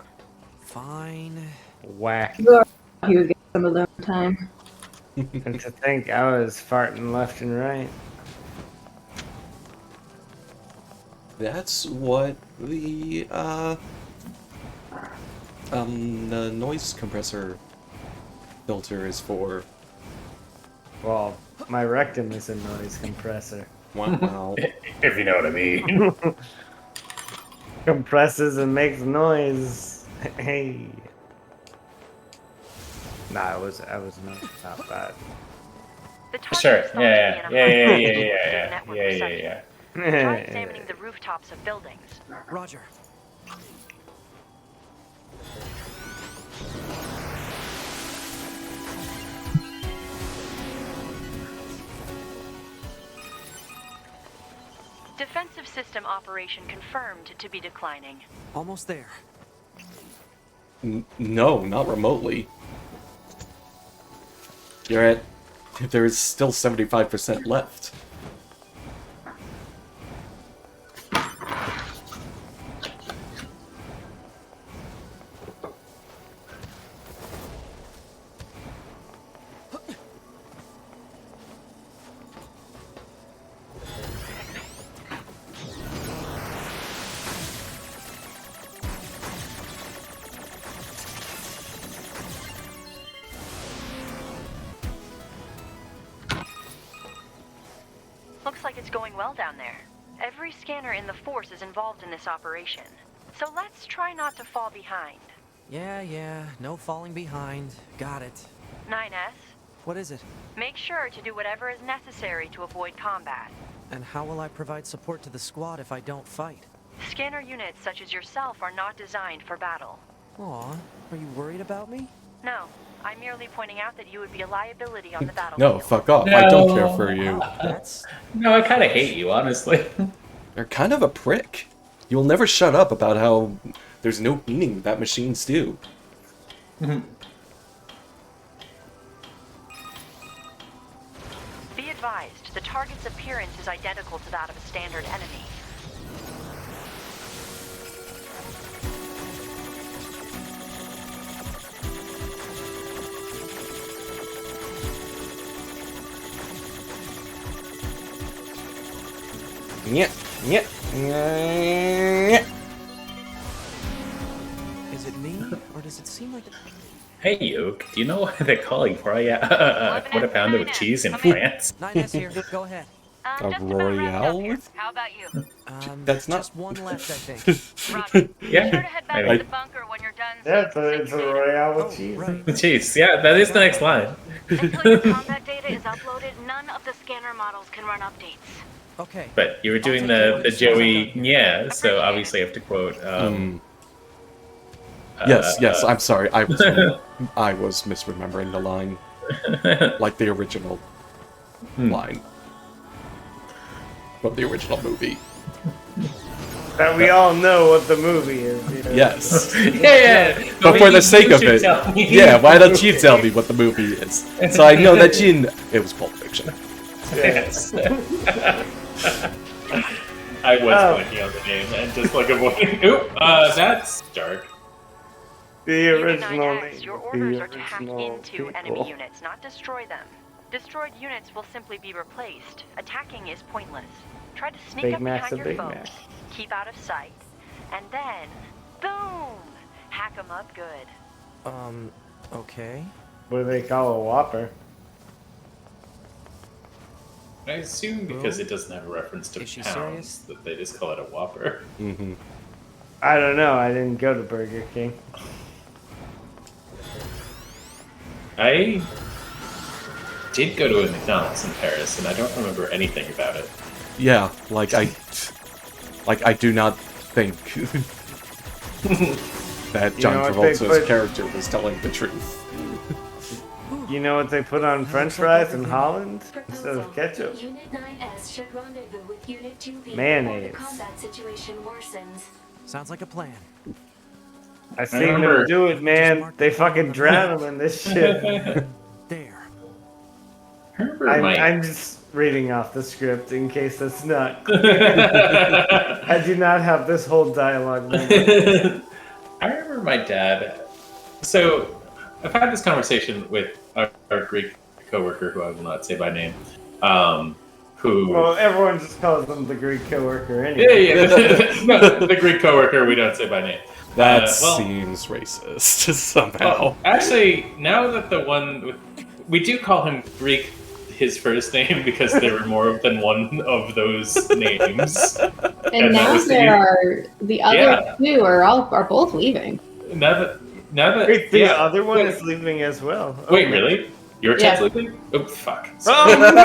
S5: Fine.
S2: Whack.
S4: He was getting some alone time.
S2: And to think I was farting left and right.
S1: That's what the noise compressor filter is for.
S2: Well, my rectum is a noise compressor.
S1: Wow.
S3: If you know what I mean.
S2: Compresses and makes noise. Hey. Nah, I was not bad.
S12: The target
S3: Sure.
S12: is thought to be in a high
S3: Yeah.
S12: network reception. Try examining the rooftops of buildings.
S5: Roger.
S12: Defensive system operation confirmed to be declining.
S5: Almost there.
S1: No, not remotely. You're at... There's still 75% left.
S12: Looks like it's going well down there. Every scanner in the force is involved in this operation. So let's try not to fall behind.
S5: Yeah. No falling behind. Got it.
S12: 9S,
S5: What is it?
S12: make sure to do whatever is necessary to avoid combat.
S5: And how will I provide support to the squad if I don't fight?
S12: Scanner units such as yourself are not designed for battle.
S5: Aw, are you worried about me?
S12: No, I'm merely pointing out that you would be a liability on the battlefield.
S1: No, fuck off. I don't care for you.
S5: That's...
S3: No, I kind of hate you, honestly.
S1: You're kind of a prick. You'll never shut up about how there's no meaning that machines do.
S12: Be advised, the target's appearance is identical to that of a standard enemy.
S1: Yeah.
S5: Is it me, or does it seem like...
S3: Hey, Yoke, do you know what they're calling for you? A quarter pounder with cheese in France?
S5: 9S here, go ahead.
S1: A
S12: Just about wrapped up
S1: Royale?
S12: here. How about you?
S1: That's not...
S5: Just one left, I think.
S12: Roger.
S3: Yeah,
S12: Be sure to head back
S3: maybe.
S12: to the bunker when you're done.
S2: Yeah,
S12: so
S2: it's a Royale with cheese.
S5: Right.
S3: Cheese, yeah, that is the next line.
S10: Until your combat data is uploaded, none of the scanner models can run updates.
S5: Okay.
S3: But you were doing the Joey NieR, so obviously I have to quote.
S1: Yes, I'm sorry. I was misremembering the line. Like the original line. From the original movie.
S2: That we all know what the movie is. You know?
S1: Yes.
S3: Yeah.
S1: But for the sake of it, yeah, why don't you tell me what the movie is? So I know that it was Pulp Fiction.
S3: Yes. I was blanking on the name and just like avoiding. Oop, that's dark.
S2: The original
S12: Unit 9X,
S2: name.
S12: your orders are to
S2: The
S12: hack
S2: original
S12: into
S2: people.
S12: enemy units, not destroy them. Destroyed units will simply be replaced. Attacking is pointless. Try to sneak
S2: Big
S12: up
S2: Mac's
S12: behind
S2: a
S12: your
S2: Big
S12: foes.
S2: Mac.
S12: keep out of sight, and then, boom! Hack 'em up good.
S5: Okay.
S2: What do they call a Whopper?
S3: I assume because it doesn't have a reference to
S5: Is she
S3: pounds
S5: serious?
S3: that they just call it a Whopper.
S1: Mm-hmm.
S2: I don't know. I didn't go to Burger King.
S3: I did go to a McDonald's in Paris, and I don't remember anything about it.
S1: Yeah, like I do not think that
S2: You
S1: John
S2: know what they
S1: Travolta's
S2: put-
S1: character was telling the truth.
S2: You know what they put on French fries in Holland instead of ketchup?
S10: Unit 9S should rendezvous with Unit 2B
S2: Mayonnaise.
S10: before the combat situation worsens.
S5: Sounds like a plan.
S2: I seen
S3: remember-
S2: them do it, man. They fucking drown them in this shit.
S5: There.
S3: I remember my...
S2: I'm just reading off the script in case that's not clear. I do not have this whole dialogue memorized.
S3: I remember my dad. So, I've had this conversation with our Greek coworker, who I will not say by name, who...
S2: Well, everyone just calls them the Greek coworker anyway.
S3: Yeah. No, the Greek coworker we don't say by name.
S1: That
S3: Well,
S1: seems racist somehow.
S3: well, actually, now that the one... We do call him Greek his first name because there were more than one of those names.
S4: And
S3: that
S4: now
S3: was
S4: there are the other two are both leaving.
S3: Now that
S2: Wait, the
S3: yeah.
S2: other one is leaving as well.
S3: Wait, really? Your Ted's
S4: Yeah.
S3: leaving? Oh, fuck.
S2: Oh, man!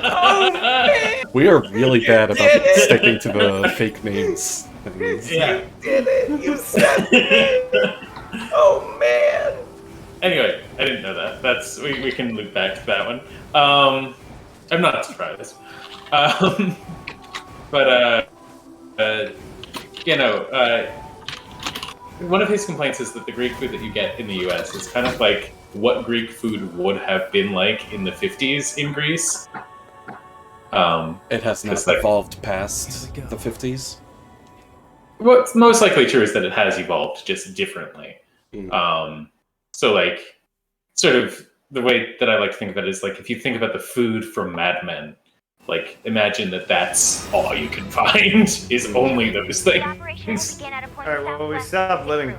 S2: Oh, man!
S1: We are really bad about sticking to the fake names things.
S3: Yeah.
S2: You did it! You said it! Oh, man!
S3: Anyway, I didn't know that. That's we can loop back to that one. I'm not surprised. But one of his complaints is that the Greek food that you get in the U.S. is kind of like what Greek food would have been like in the 50s in Greece.
S1: It has not evolved past the 50s.
S3: What's most likely true is that it has evolved just differently. So, like, sort of the way that I like to think of it is like if you think about the food from Mad Men, like imagine that that's all you can find is only those things.
S2: Alright, well, we stopped letting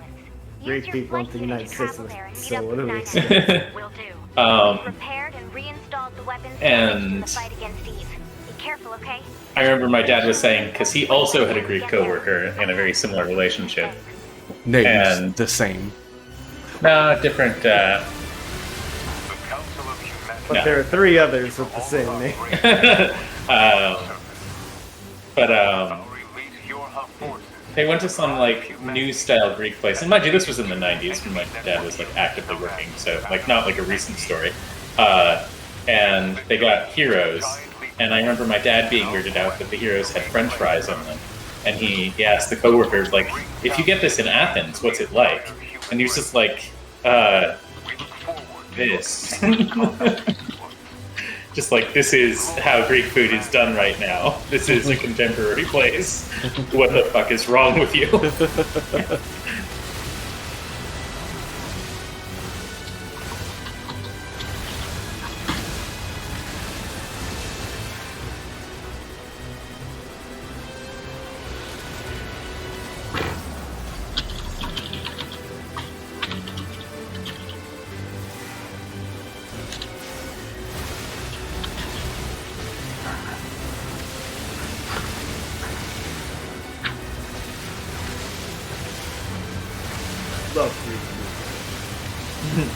S2: Greek people into the United States, so what do we expect?
S10: Repaired and reinstalled the weapons
S3: And-
S10: in the fight against Eve. Be careful, okay?
S3: I remember my dad was saying, because he also had a Greek coworker in a very similar relationship.
S1: Names
S3: And-
S1: the same.
S3: No, different,
S2: But
S3: No.
S2: there are three others with the same name.
S3: They went to some, like, new-style Greek place. And mind you, this was in the 90s when my dad was, like, actively working, so, like, not like a recent story. And they got heroes, and I remember my dad being weirded out that the heroes had french fries on them. And he asked the coworker, like, if you get this in Athens, what's it like? And he was just like, this. Just like, this is how Greek food is done right now. This is a contemporary place. What the fuck is wrong with you?
S2: Love Greek food.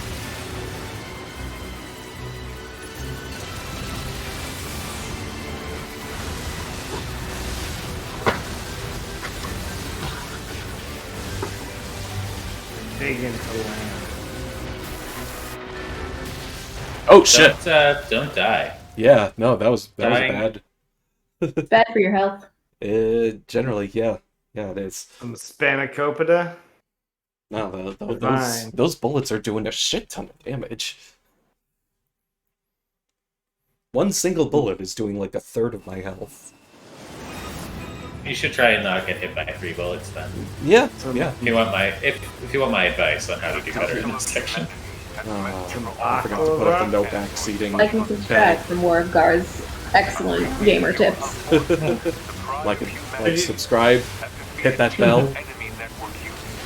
S2: Dig into land.
S1: Oh shit!
S3: Don't die.
S1: Yeah, no, that was
S3: Dying.
S1: bad.
S4: It's bad for your health.
S1: Generally, yeah, it is.
S2: Some spanakopita.
S1: No,
S2: Fine.
S1: those bullets are doing a shit ton of damage. One single bullet is doing like a third of my health.
S3: You should try and not get hit by 3 bullets then.
S1: Yeah.
S3: If you want my advice on how to do better in this section.
S1: I forgot to put up the no back seating.
S4: Like and subscribe for more of Gar's excellent gamer tips.
S1: like, subscribe, hit that bell.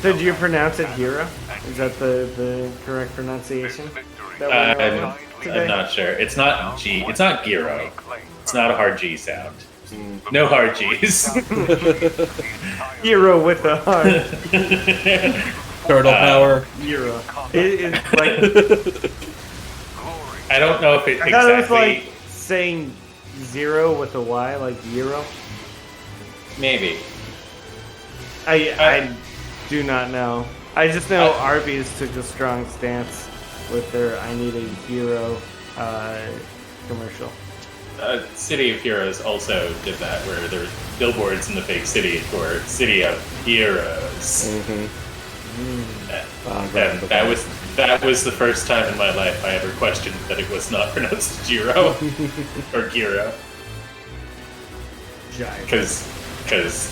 S2: So do you pronounce it Hero? Is that the correct pronunciation? That we're going with today?
S3: I'm not sure. It's not G. It's not Gyro. It's not a hard G sound. No hard G's.
S2: Hero with a heart.
S1: Turtle power.
S2: Hero. It's like
S3: I don't know if it
S2: I thought it was
S3: exactly.
S2: like saying zero with a Y, like Euro.
S3: Maybe.
S2: I do not know. I just know Arby's took a strong stance with their "I Need a Hero" commercial.
S3: City of Heroes also did that, where there were billboards in the big city for City of Heroes. And that was the first time in my life I ever questioned that it was not pronounced Giro or Giro. Because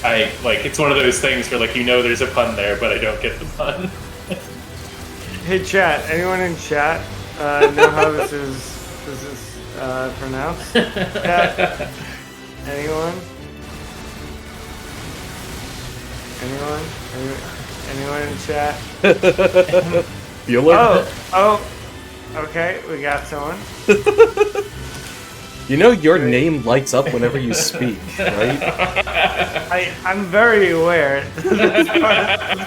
S3: I like it's one of those things where like there's a pun there, but I don't get the pun.
S2: Hey chat, anyone in chat know how this is pronounced? Chat? Anyone? Anyone in chat?
S1: Bueller?
S2: Oh, okay, we got someone.
S1: You know your name lights up whenever you speak, right?
S2: I'm very aware. It's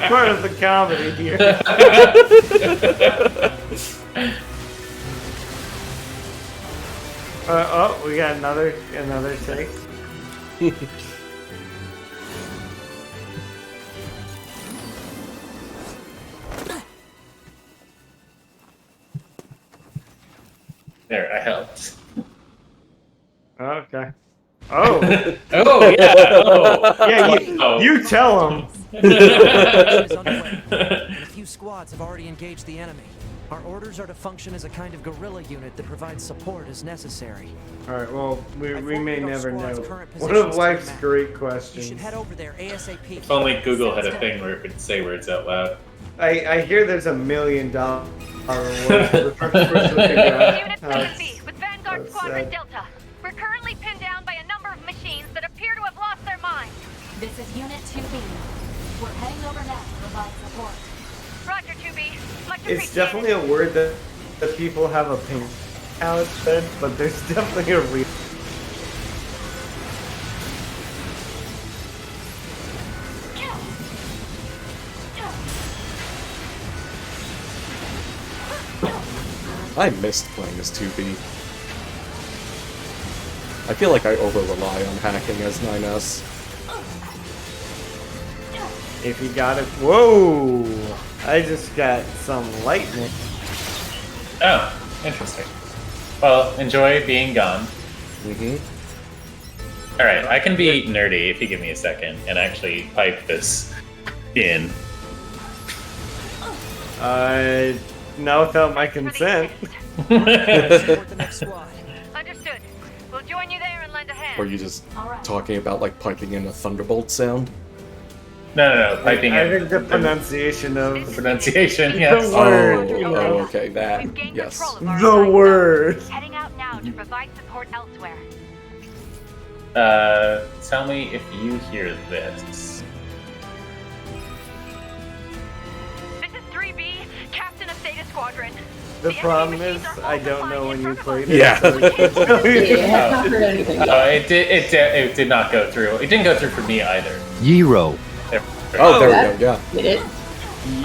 S2: part of the comedy here. Oh, we got another take.
S3: There, I helped.
S2: Okay. Oh.
S3: Oh yeah. Oh.
S2: Yeah, you tell him.
S5: A few squads have already engaged the enemy. Our orders are to function as a kind of guerrilla unit that provides support as necessary.
S2: All right. Well, we may never know.
S5: Current
S2: One of
S5: positions
S2: life's
S5: to the map.
S2: great
S5: You
S2: questions.
S5: should head over there ASAP.
S3: If only Google had a thing where it could say words out loud.
S2: I hear there's $1 million reward for
S10: Unit 7B with Vanguard Squadron Delta. We're currently pinned down by a number of machines that appear to have lost their minds.
S6: This is Unit 2B. We're heading over now to provide support.
S10: Roger, 2B. Much
S2: It's
S10: appreciated.
S2: definitely a word that people have opinion how it's said, but there's definitely a reason.
S1: I missed playing as 2B. I feel like I over-rely on hacking as 9S.
S2: If you got it. Whoa! I just got some lightning.
S3: Oh, interesting. Well, enjoy being gone. Alright, I can be nerdy if you give me a second and actually pipe this in.
S2: No, without my consent.
S5: Support the next squad.
S10: Understood. We'll join you there and lend a hand.
S1: Or you just talking about like piping in a thunderbolt sound?
S3: No, piping
S2: I
S3: in.
S2: think the pronunciation of
S3: The pronunciation, yes.
S2: the word.
S1: Oh, okay, that.
S10: We've gained
S1: Yes.
S10: control of our
S2: The
S10: assigned
S2: word.
S10: zone. Heading out now to provide support elsewhere.
S3: Tell me if you hear this.
S10: This is 3B, Captain of Theta Squadron.
S2: The problem is, I don't know when you played it.
S1: Yeah.
S2: so I can't tell you.
S4: Yeah, I've not heard anything yet.
S3: It did not go through. It didn't go through for me either.
S13: Gyro.
S1: Oh, there we
S4: that-
S1: go, yeah.
S4: Did it?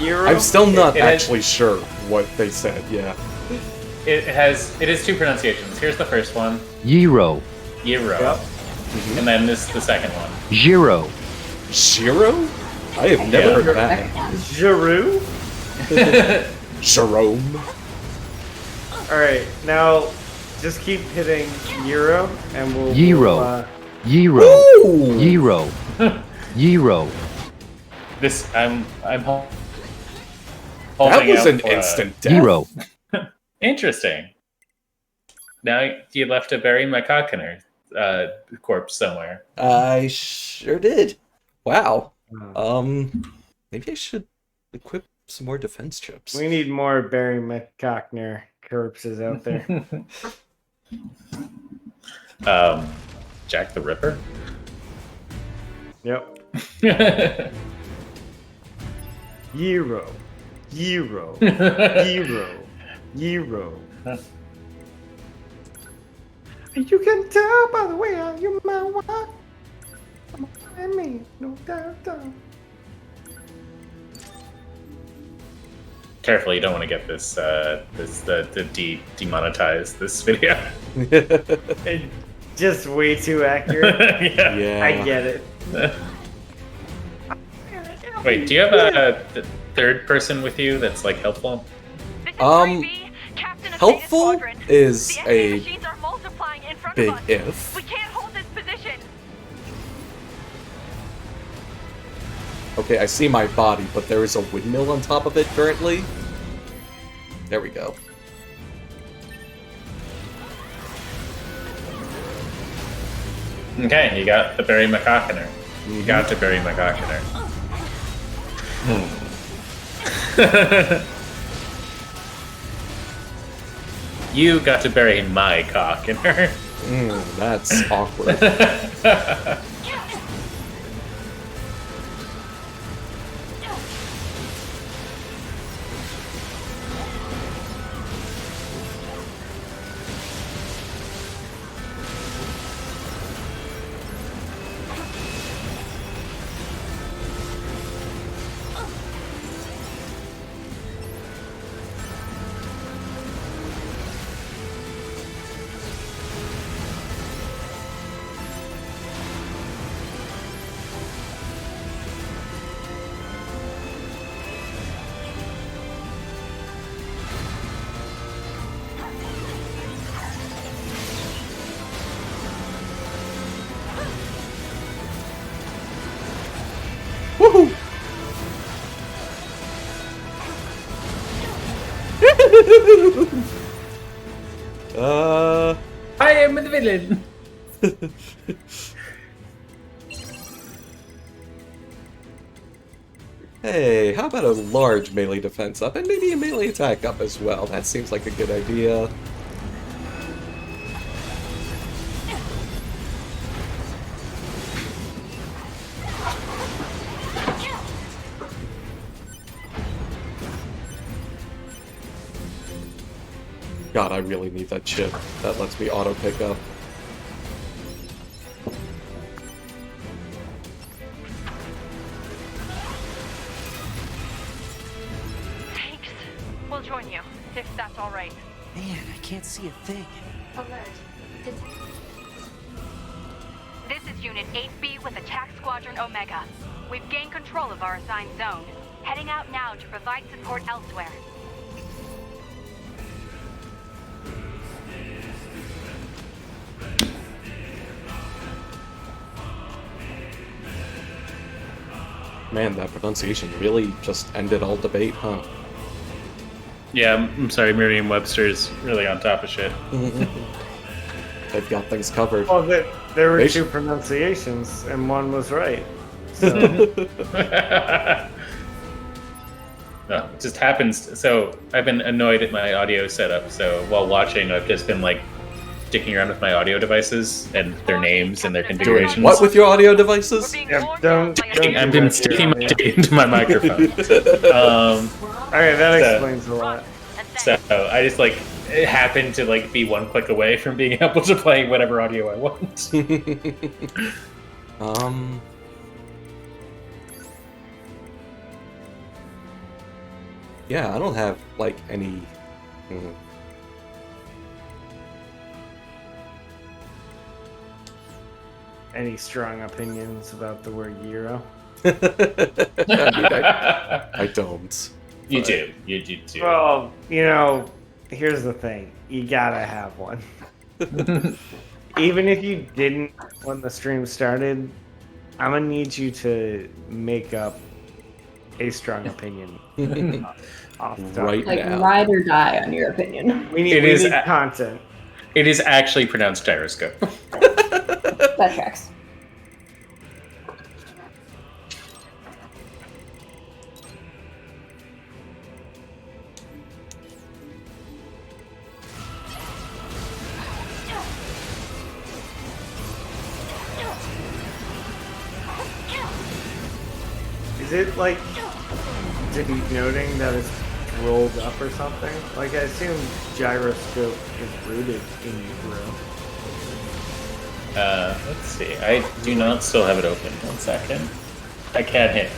S2: Euro?
S1: I'm still not
S3: It has-
S1: actually sure what they said, yeah.
S3: It is two pronunciations. Here's the first one,
S13: Gyro.
S3: Gyro,
S2: Yep.
S3: and then this the second one.
S13: Gyro.
S1: Shiro? I have never heard that.
S2: Giroux?
S1: Jerome?
S2: Alright, now just keep hitting Euro and we'll.
S13: Gyro. Gyro.
S1: Ooh!
S13: Gyro. Gyro.
S3: This I'm
S1: That
S3: holding
S1: was
S3: out
S1: an
S3: for,
S1: instant death.
S13: Gyro.
S3: Interesting. Now you left to bury my cockiner corpse somewhere.
S1: I sure did. Wow.
S2: Oh.
S1: Maybe I should equip some more defense chips.
S2: We need more Barry McCockner corpses out there.
S3: Jack the Ripper.
S2: Yep. Gyro. Gyro. Gyro. Gyro. You can tell by the way you my wife. And me, no doubt.
S3: Careful, you don't want to get this demonetize this video.
S2: Just way too accurate.
S3: Yeah.
S2: I get it.
S3: Wait, do you have a third person with you that's like helpful?
S1: Helpful is a big if.
S12: We can't hold this position.
S1: Okay, I see my body, but there is a windmill on top of it currently. There we go.
S3: Okay, you got the Barry McCockiner. You got to Barry McCockiner. You got to bury my cock in her.
S1: That's awkward. Woohoo!
S3: I am the villain.
S1: Hey, how about a large melee defense up and maybe a melee attack up as well? That seems like a good idea. God, I really need that chip. That lets me auto pick up.
S12: Thanks. We'll join you, if that's all right.
S5: Man, I can't see a thing.
S10: Alert.
S12: This is Unit 8B with Attack Squadron Omega. We've gained control of our assigned zone. Heading out now to provide support elsewhere.
S1: Man, that pronunciation really just ended all debate, huh?
S3: Yeah, I'm sorry, Merriam-Webster's really on top of shit.
S1: They've got things covered.
S2: Well, there were two pronunciations, and one was right. So.
S3: No, it just happens. So I've been annoyed at my audio setup. So while watching, I've just been like dicking around with my audio devices and their names and their configurations.
S1: What with your audio devices?
S3: I've been sticking my dick into my microphone.
S2: Okay, that explains a lot.
S3: So I just like it happened to like be one click away from being able to play whatever audio I want.
S1: Yeah, I don't have like any.
S2: Any strong opinions about the word gyro?
S1: I don't.
S3: You do. You do.
S2: Well, you know, here's the thing. You gotta have one. Even if you didn't when the stream started, I'm gonna need you to make up a strong opinion. off the top.
S1: Right
S4: Like
S1: now.
S4: ride or die on your opinion.
S2: We need content.
S3: It is actually pronounced gyroscope.
S4: That tracks.
S2: Is it like denoting that it's rolled up or something? Like I assume gyroscope is rooted in Euro.
S3: Let's see. I do not still have it open. 1 second. I can't hit.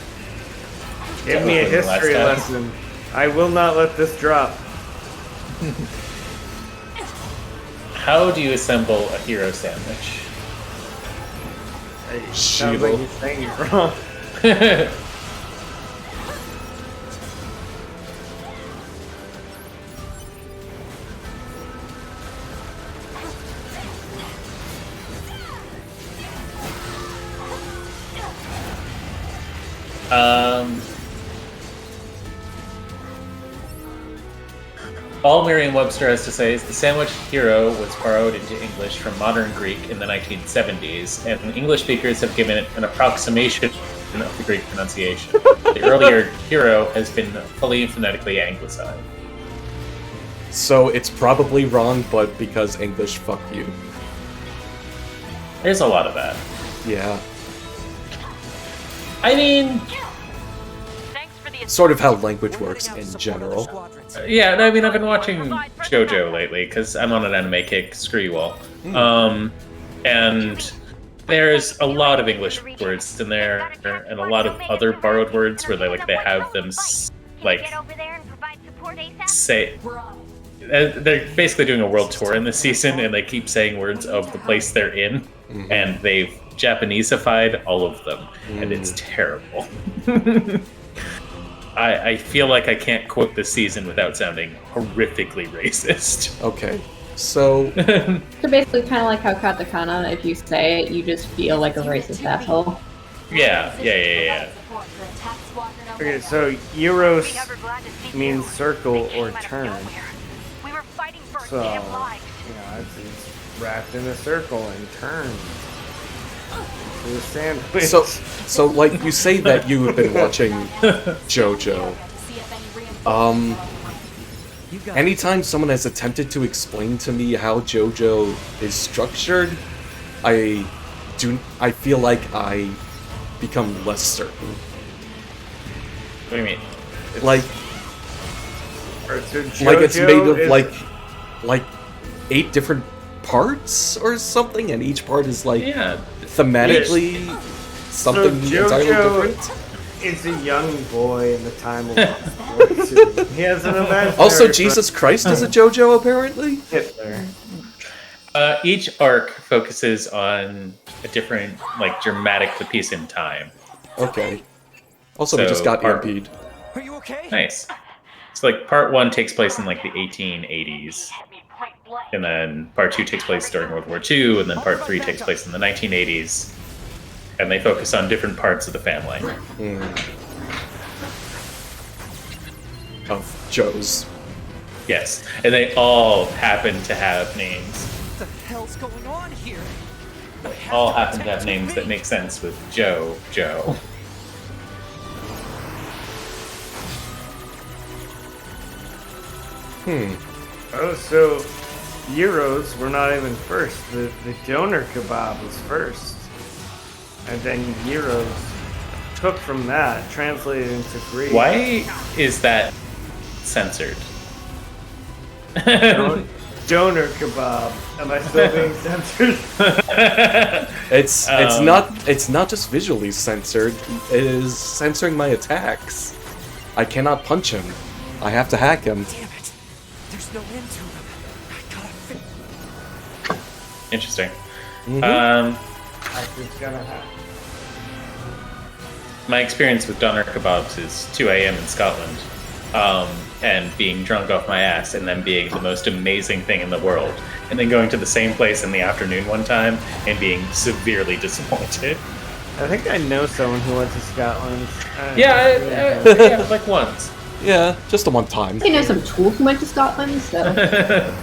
S2: Give me a
S3: Open the last
S2: history
S3: tab.
S2: lesson. I will not let this drop.
S3: How do you assemble a hero sandwich?
S2: It sounds like he's saying it wrong.
S3: All Merriam-Webster has to say is the sandwich hero was borrowed into English from modern Greek in the 1970s, and English speakers have given it an approximation of the Greek pronunciation. The earlier hero has been fully phonetically anglicized.
S1: So it's probably wrong, but because English, fuck you.
S3: There's a lot of that.
S1: Yeah.
S3: I mean,
S1: sort of how language works in general.
S3: yeah, I mean, I've been watching JoJo lately because I'm on an anime kick. Screw you all. And there's a lot of English words in there, and a lot of other borrowed words where they have them say. They're basically doing a world tour in this season, and they keep saying words of the place they're in, and they've Japaneseified all of them, and it's terrible. I feel like I can't quote this season without sounding horrifically racist.
S1: Okay, so...
S4: So basically kind of like how katakana, if you say it, you just feel like a racist asshole.
S3: Yeah.
S2: Okay, so Euros means circle or turn. So, it's wrapped in a circle and turned. To a sandwich.
S1: So like, you say that you have been watching JoJo. Anytime someone has attempted to explain to me how JoJo is structured, I feel like I become less certain.
S3: What do you mean?
S1: Like it's made of like 8 different parts or something, and each part is like thematically something entirely different.
S2: It's a young boy in the time of World War II. He has an imaginary
S1: Also, Jesus Christ is a JoJo, apparently?
S2: Hitler.
S3: Each arc focuses on a different, dramatic piece in time.
S1: Okay. Also, we just got EMP'd.
S5: Are you okay?
S3: Nice. So, part 1 takes place in, the 1880s. And then part 2 takes place during World War II, and then part 3 takes place in the 1980s. And they focus on different parts of the family.
S1: Of Joes.
S3: Yes. And they all happen to have names.
S5: What the hell's going on here?
S3: They all happen to have names that make sense with Joe.
S2: Oh, so Euros were not even first. The doner kebab was first. And then Euros took from that, translated into Greek.
S3: Why is that censored?
S2: Doner kebab. Am I still being censored?
S1: It's not just visually censored. It is censoring my attacks. I cannot punch him. I have to hack him.
S5: Damn it. There's no end to him. I gotta
S3: Interesting.
S2: I just gonna hack.
S3: My experience with doner kebabs is 2 a.m. in Scotland, and being drunk off my ass, and then being the most amazing thing in the world, and then going to the same place in the afternoon one time and being severely disappointed.
S2: I think I know someone who went to Scotland.
S3: Yeah, like once.
S1: Yeah, just the one time.
S4: I know some tools who went to Scotland, so...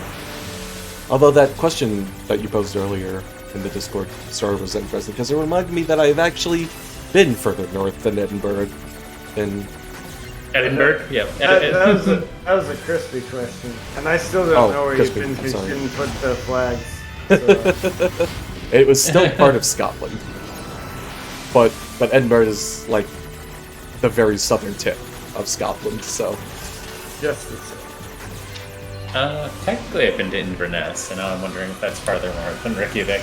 S1: Although that question that you posed earlier in the Discord server was interesting, because it reminded me that I've actually been further north than Edinburgh.
S3: Edinburgh? Yeah.
S2: That was a crispy question. And I still don't know where
S1: crispy,
S2: you've been because
S1: sorry.
S2: you didn't put the flags. So.
S1: It was still part of Scotland. But Edinburgh is, the very southern tip of Scotland, so...
S2: Just the same.
S3: Technically I've been to Inverness, and now I'm wondering if that's farther north than Reykjavik.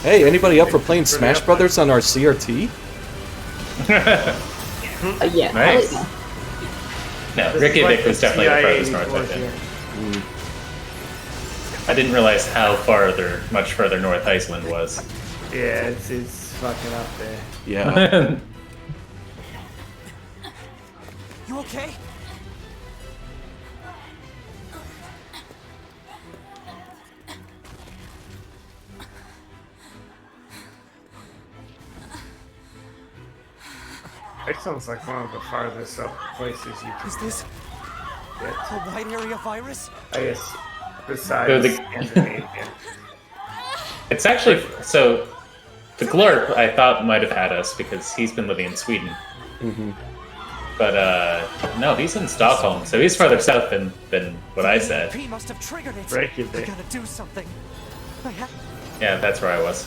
S1: Hey, anybody up for playing Smash Brothers on our CRT?
S4: Yeah.
S3: Nice.
S4: Yeah.
S3: No, Reykjavik was definitely the farthest north I've been. I didn't realize how much further north Iceland was.
S2: Yeah, it's fucking up there.
S1: Yeah.
S5: You okay?
S2: It sounds like one of the farthest up places you can.
S5: Is this
S2: get.
S5: a wide area virus?
S2: I guess besides Scandinavia.
S3: It's actually so. The Glorp I thought might have had us because he's been living in Sweden. But no, he's in Stockholm, so he's farther south than what I said.
S5: He must have triggered it.
S2: Reykjavik.
S5: I gotta do something.
S3: Yeah, that's where I was.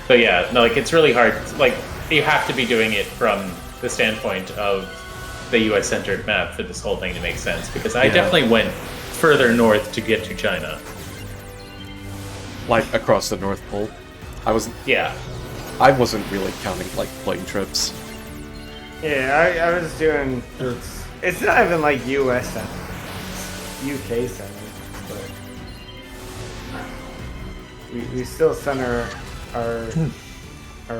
S3: But yeah, no, like it's really hard. Like you have to be doing it from the standpoint of the U.S.-centered map for this whole thing to make sense. Because I definitely went further north to get to China.
S1: Like across the North Pole. I wasn't really counting like plane trips.
S2: Yeah, I was doing. It's not even like U.S. center, it's UK center, but we still center our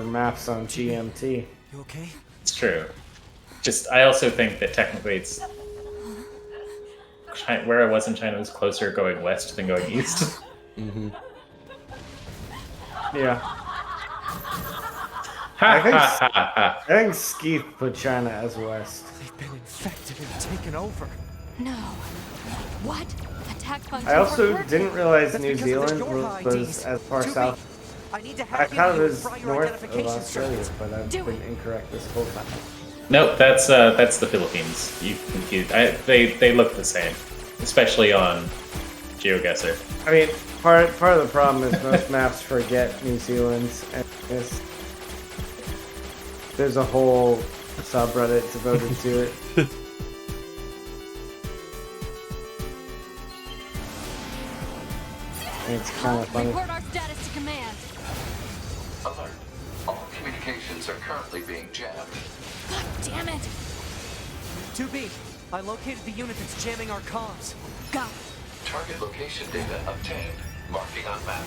S2: maps on GMT.
S5: You okay?
S3: It's true. Just I also think that technically it's where I was in China was closer going west than going east.
S2: Yeah. I think Skeeth put China as west.
S5: They've been infected and taken over.
S8: No. What? Attack by
S2: I also didn't realize
S5: That's
S2: New
S5: because of the
S2: Zealand
S5: Yorha
S2: was
S5: IDs.
S2: as far
S5: Too
S2: south.
S5: I need to
S2: I
S5: have
S2: thought it
S5: you
S2: was
S5: fry your
S2: north of
S5: identification
S2: Australia,
S5: circuits.
S2: but I've been incorrect this whole time.
S3: Nope, that's the Philippines. You confused. They look the same, especially on GeoGuessr.
S2: I mean, part of the problem is most maps forget New Zealand's, and there's a whole subreddit devoted to it. And it's kind of funny.
S8: Report our status to command.
S7: Alert. All communications are currently being jammed.
S8: God damn it!
S5: 2B, I located the unit that's jamming our comms.
S8: Got it.
S7: Target location data obtained. Marking on map.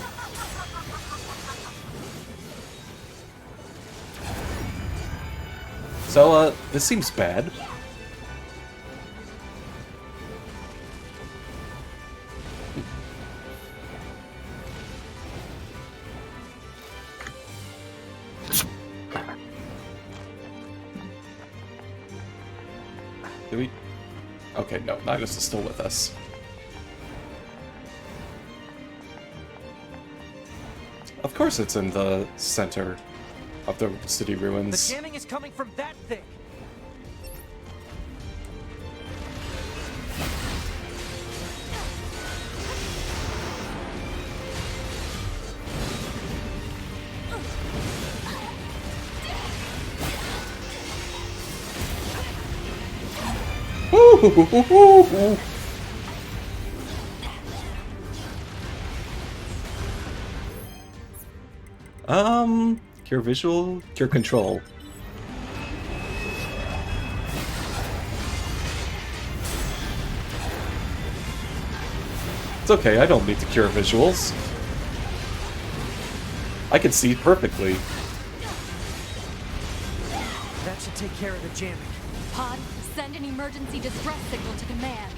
S1: So, this seems bad. Do we? Okay, no, Nidus is still with us. Of course it's in the center of the city ruins.
S5: The jamming is coming from that thing.
S1: Cure visual, cure control. It's okay, I don't need to cure visuals. I can see perfectly.
S5: That should take care of the jamming.
S8: Pod, send an emergency distress signal to command.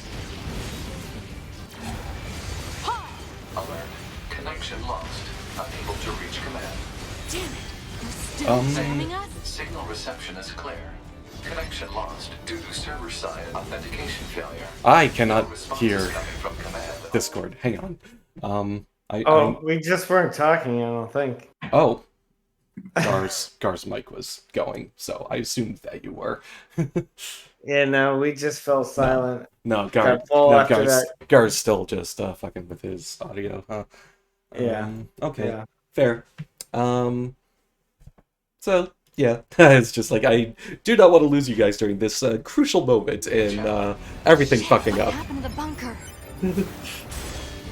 S8: Pod!
S7: Alert. Connection lost. Unable to reach command.
S8: Damn it! You're still jamming us?
S7: Signal reception is clear. Connection lost due to server-side authentication failure.
S1: I cannot hear
S7: Coming from command.
S1: Discord. Hang on.
S2: We just weren't talking, I don't think.
S1: Oh. Gar's mic was going, so I assumed that you were.
S2: Yeah, no, we just fell silent.
S1: No,
S2: Got full after that.
S1: Gar's still just fucking with his audio, huh?
S2: Yeah.
S1: Okay.
S2: Yeah.
S1: Fair. So yeah, it's just like I do not want to lose you guys during this crucial moment in everything fucking up.
S8: What happened to the bunker?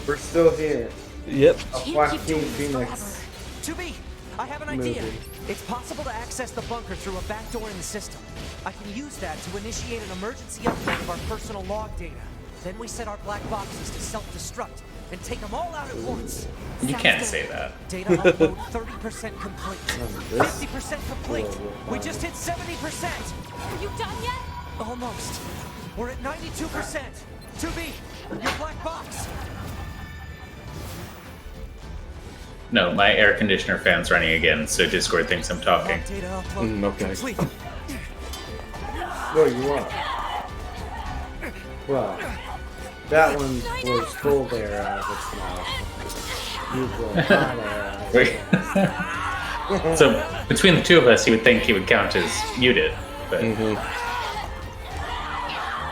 S2: We're still here.
S1: Yep.
S2: A Joaquin Phoenix.
S5: 2B, I have an idea. It's possible to access the bunker through a back door in the system. I can use that to initiate an emergency upload of our personal log data. Then we set our black boxes to self-destruct and take them all out at once.
S3: You can't say that.
S5: Data upload 30% complete. 50% complete. We just hit 70%.
S8: Are you done yet?
S5: Almost. We're at 92%. 2B, your black box.
S3: No, my air conditioner fan's running again, so Discord thinks I'm talking.
S1: Okay.
S2: What do you want? Well, that one was cold air out of its mouth. You blow hot air out of its
S3: So, between the two of us, you would think he would count as muted, but...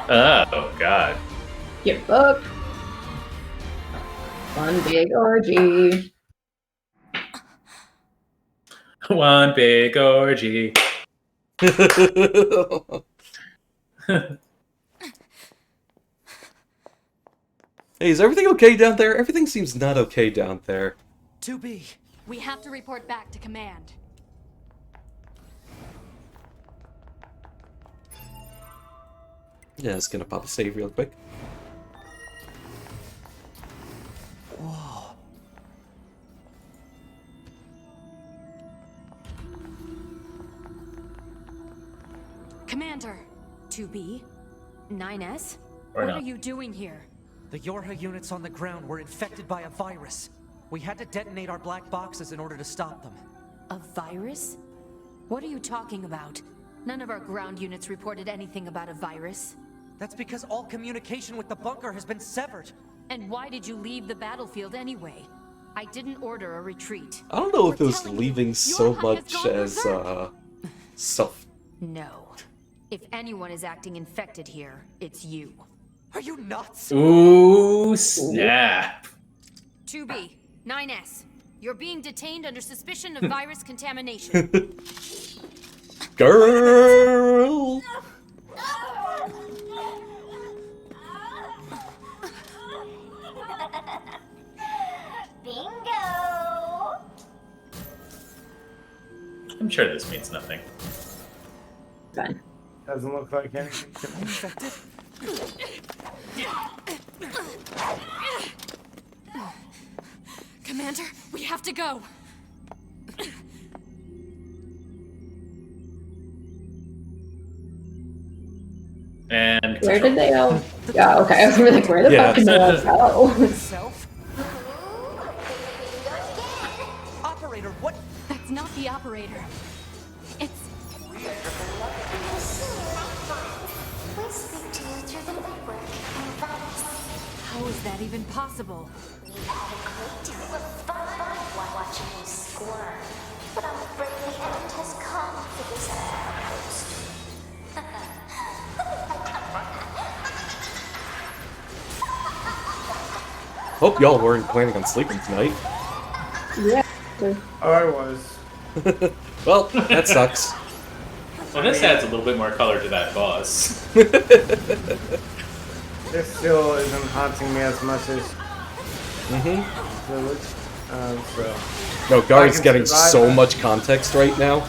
S3: Oh, God.
S4: Get booked. One big orgy.
S3: One big orgy.
S1: Hey, is everything okay down there? Everything seems not okay down there.
S5: 2B.
S8: We have to report back to command.
S1: Yeah, it's gonna pop a save real quick.
S5: Whoa.
S8: Commander. 2B? 9S?
S3: Or
S8: What
S3: no.
S8: are you doing here?
S5: The Yorha units on the ground were infected by a virus. We had to detonate our black boxes in order to stop them.
S6: A virus? What are you talking about? None of our ground units reported anything about a virus.
S5: That's because all communication with the bunker has been severed.
S6: And why did you leave the battlefield anyway? I didn't order a retreat.
S1: I don't know if it
S6: We're
S1: was
S6: telling
S1: leaving
S6: you,
S1: so
S6: Yorha has
S1: much
S6: gone
S1: as
S6: berserk.
S1: self.
S6: No. If anyone is acting infected here, it's you.
S5: Are you nuts?
S3: Ooh, snap.
S8: 2B, 9S. You're being detained under suspicion of virus contamination.
S1: Girl!
S14: Bingo!
S3: I'm sure this means nothing.
S4: Fine.
S2: Doesn't look like anything to me.
S5: Infected?
S8: Commander, we have to go.
S3: And
S4: Where did they all? Yeah, okay. I was gonna be like, where the fuck did they all go?
S5: Self? Operator, what?
S8: That's not the operator. It's...
S14: We speak to you through the network and virus.
S8: How is that even possible?
S14: We've had a great deal of fun while watching you squirm. But I'm afraid the end has come for this outpost.
S1: Hope y'all weren't planning on sleeping tonight.
S4: Yeah.
S2: I was.
S1: Well, that sucks.
S3: Well, this adds a little bit more color to that boss.
S2: This still isn't haunting me as much as Village. So.
S1: No, Gar's
S2: can
S1: getting
S2: survive
S1: so
S2: that.
S1: much context right now.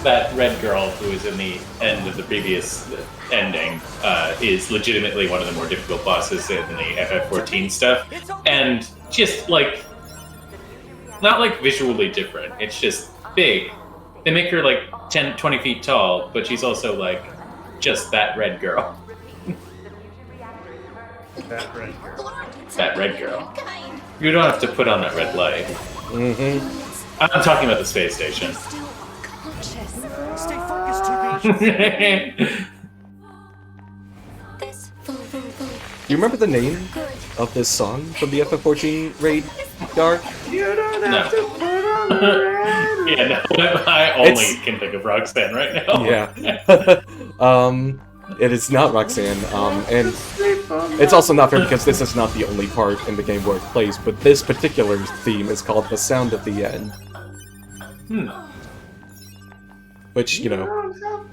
S3: That red girl who was in the end of the previous ending is legitimately one of the more difficult bosses in the FF14 stuff. And just like, not like visually different, it's just big. They make her like 10, 20 feet tall, but she's also like just that red girl.
S2: That red girl.
S3: That red girl. You don't have to put on that red light. I'm talking about the space station.
S5: Stay focused, 2B.
S1: you remember the name of this song from the FF14 raid, Gar?
S2: You don't have
S3: No.
S2: to put on the red.
S3: Yeah, no, I only can think of Roxanne right now.
S1: Yeah. It is not Roxanne, and it's also not fair because this is not the only part in the game where it plays, but this particular theme is called The Sound of the End. Which, you know...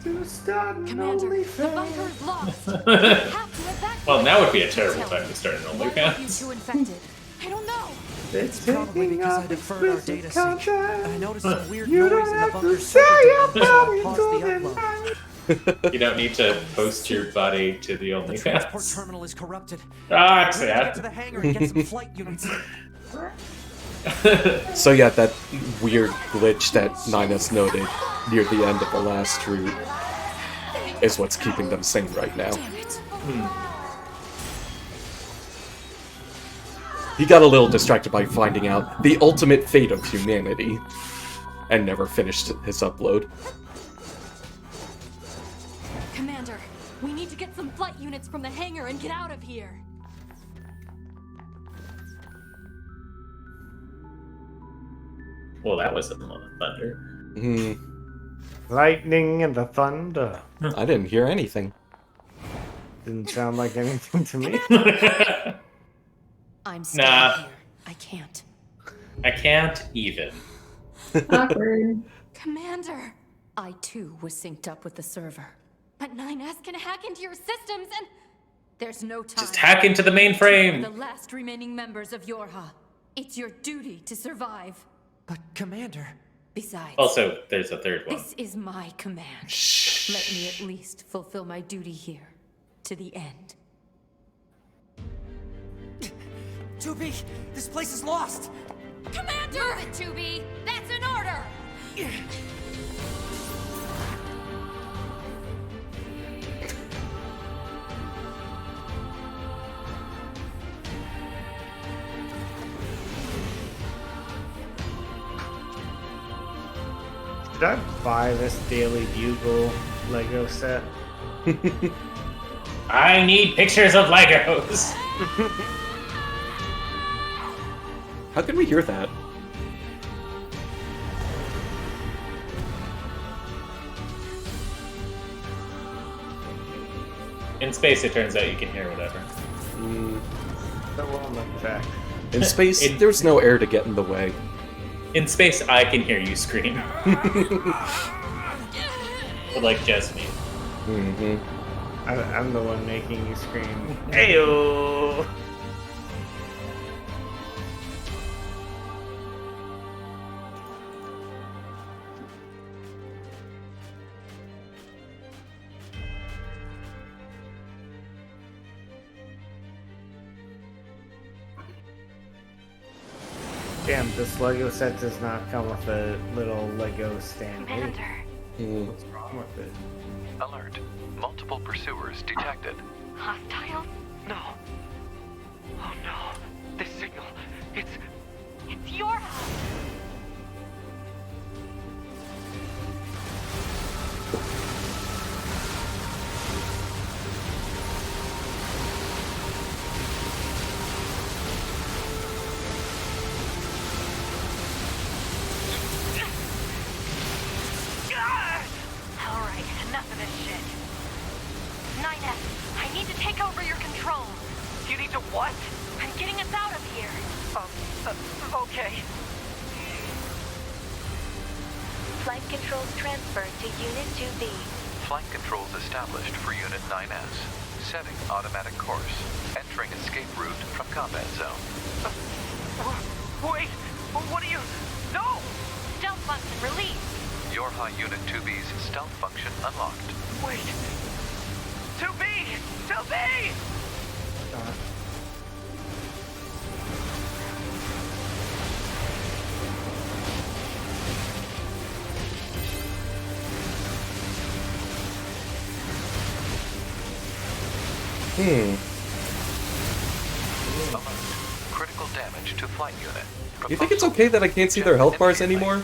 S8: Commander, the bunker is lost. We have to evacuate.
S3: Well, now would be a terrible time to start an OnlyFans.
S8: You infected. I don't know.
S5: It's probably because I deferred our data sync. I noticed some weird
S2: You
S5: noise
S2: don't
S5: in the
S2: have
S5: bunker
S2: to say
S5: server, so
S2: about
S5: I
S2: it
S5: paused
S2: till
S5: the
S2: then.
S5: upload.
S3: You don't need to post your body to the
S5: The transport
S3: OnlyFans.
S5: terminal is corrupted.
S3: Ah,
S5: I need to get to the hangar and get some flight units.
S1: So yeah, that weird glitch that Ninus noted near the end of the last route is what's keeping them sane right now. He got a little distracted by finding out the ultimate fate of humanity, and never finished his upload.
S8: Commander, we need to get some flight units from the hangar and get out of here.
S3: Well, that was a lot of thunder.
S2: Lightning and the thunder.
S1: I didn't hear anything.
S2: Didn't sound like anything to me.
S6: I'm staying
S3: Nah.
S6: here. I can't.
S3: I can't even.
S4: Awkward.
S8: Commander.
S6: I too was synced up with the server.
S8: But 9S can hack into your systems and...
S6: There's no time.
S3: Just hack into the
S8: The
S3: mainframe.
S8: last remaining members of Yorha. It's your duty to survive.
S5: But, Commander...
S6: Besides,
S3: Also, there's a third one.
S6: this is my command. Let me at least fulfill my duty here. To the end.
S5: 2B, this place is lost!
S8: Commander! Move it, 2B! That's an order!
S2: Did I buy this Daily Bugle Lego set?
S3: I need pictures of Legos.
S1: How can we hear that?
S3: In space, it turns out you can hear whatever.
S2: The woman fact.
S1: In space, there's no air to get in the way.
S3: In space, I can hear you scream. But like just me.
S2: I'm the one making you scream. Ayo! Damn, this Lego set does not come with a little Lego stand. What's wrong with it?
S7: Alert. Multiple pursuers detected.
S12: Hostile?
S9: No. Oh no. This signal. It's
S12: Your house. Alright, enough of this shit. 9S, I need to take over your control.
S9: You need to what?
S12: I'm getting us out of here.
S9: Okay.
S10: Flight controls transferred to Unit 2B.
S7: Flight controls established for Unit 9S. Setting automatic course. Entering escape route from combat zone.
S9: Wait! What are you... No!
S12: Stealth function released.
S7: Yorha Unit 2B's stealth function unlocked.
S9: Wait! 2B! 2B!
S7: Critical damage to flight unit.
S1: You think it's okay that I can't see their health bars anymore?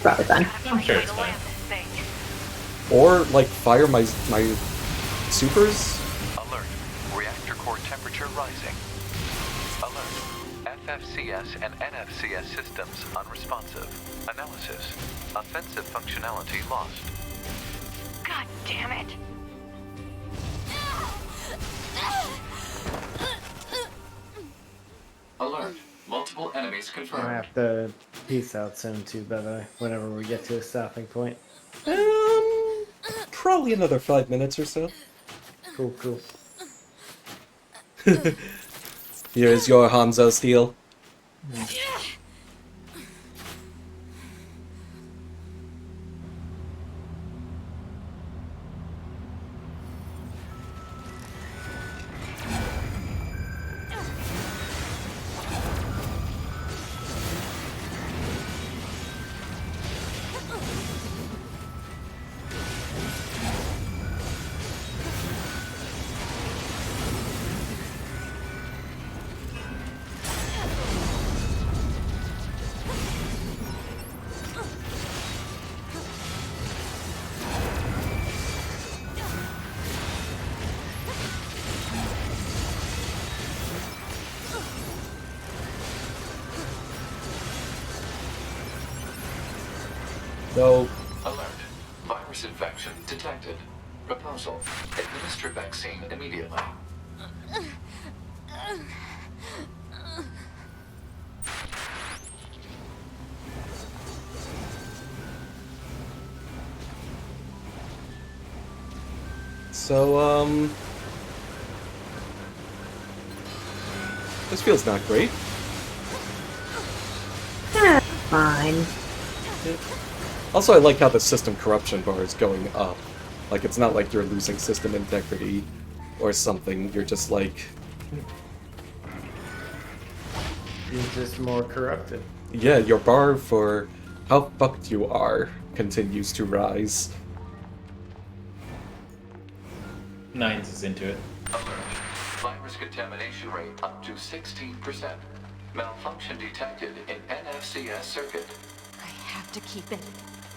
S4: Probably fine.
S3: I'm sure it's fine.
S1: Or, like, fire my supers?
S7: Alert. Reactor core temperature rising. Alert. FFCS and NFCS systems unresponsive. Analysis. Offensive functionality lost.
S12: God damn it!
S7: Alert. Multiple enemies
S2: I
S7: confirmed.
S2: have to peace out soon too, by the way, whenever we get to a stopping point.
S1: Probably another 5 minutes or so.
S2: Cool, cool.
S1: Here's your Hanzo steel. So,
S7: Alert. Virus infection detected. Proposal. Administer vaccine immediately.
S1: so, this feels not great.
S4: Fine.
S1: Also, I like how the system corruption bar is going up. Like, it's not like you're losing system integrity or something. You're just like...
S2: He's just more corrupted.
S1: Yeah, your bar for how fucked you are continues to rise.
S3: Nines is into it.
S7: Alert. Virus contamination rate up to 16%. Malfunction detected in NFCS circuit.
S6: I have to keep it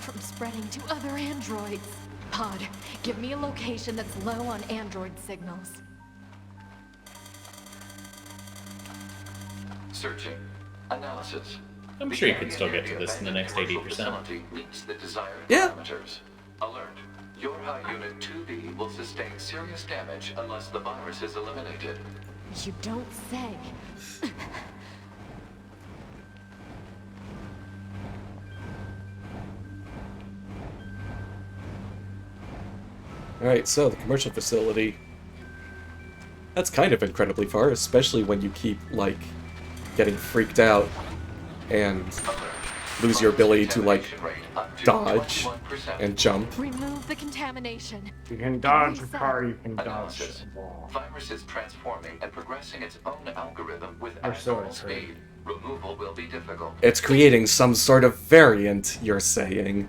S6: from spreading to other androids. Pod, give me a location that's low on android signals.
S7: Searching. Analysis.
S3: I'm sure you can still get to this in the next 80%.
S7: Facility meets the desired
S1: Yeah.
S7: parameters. Alert. Your high unit 2B will sustain serious damage unless the virus is eliminated.
S6: You don't say.
S1: Alright, so the commercial facility. That's kind of incredibly far, especially when you keep, like, getting freaked out and lose your ability to, like, dodge and jump.
S6: Remove the contamination.
S2: You can dodge a car, you can dodge
S7: Analysis.
S2: a ball.
S7: Virus is transforming and progressing its own algorithm with
S2: Or so
S7: abnormal
S2: it's heard.
S7: speed. Removal will be difficult.
S1: It's creating some sort of variant, you're saying.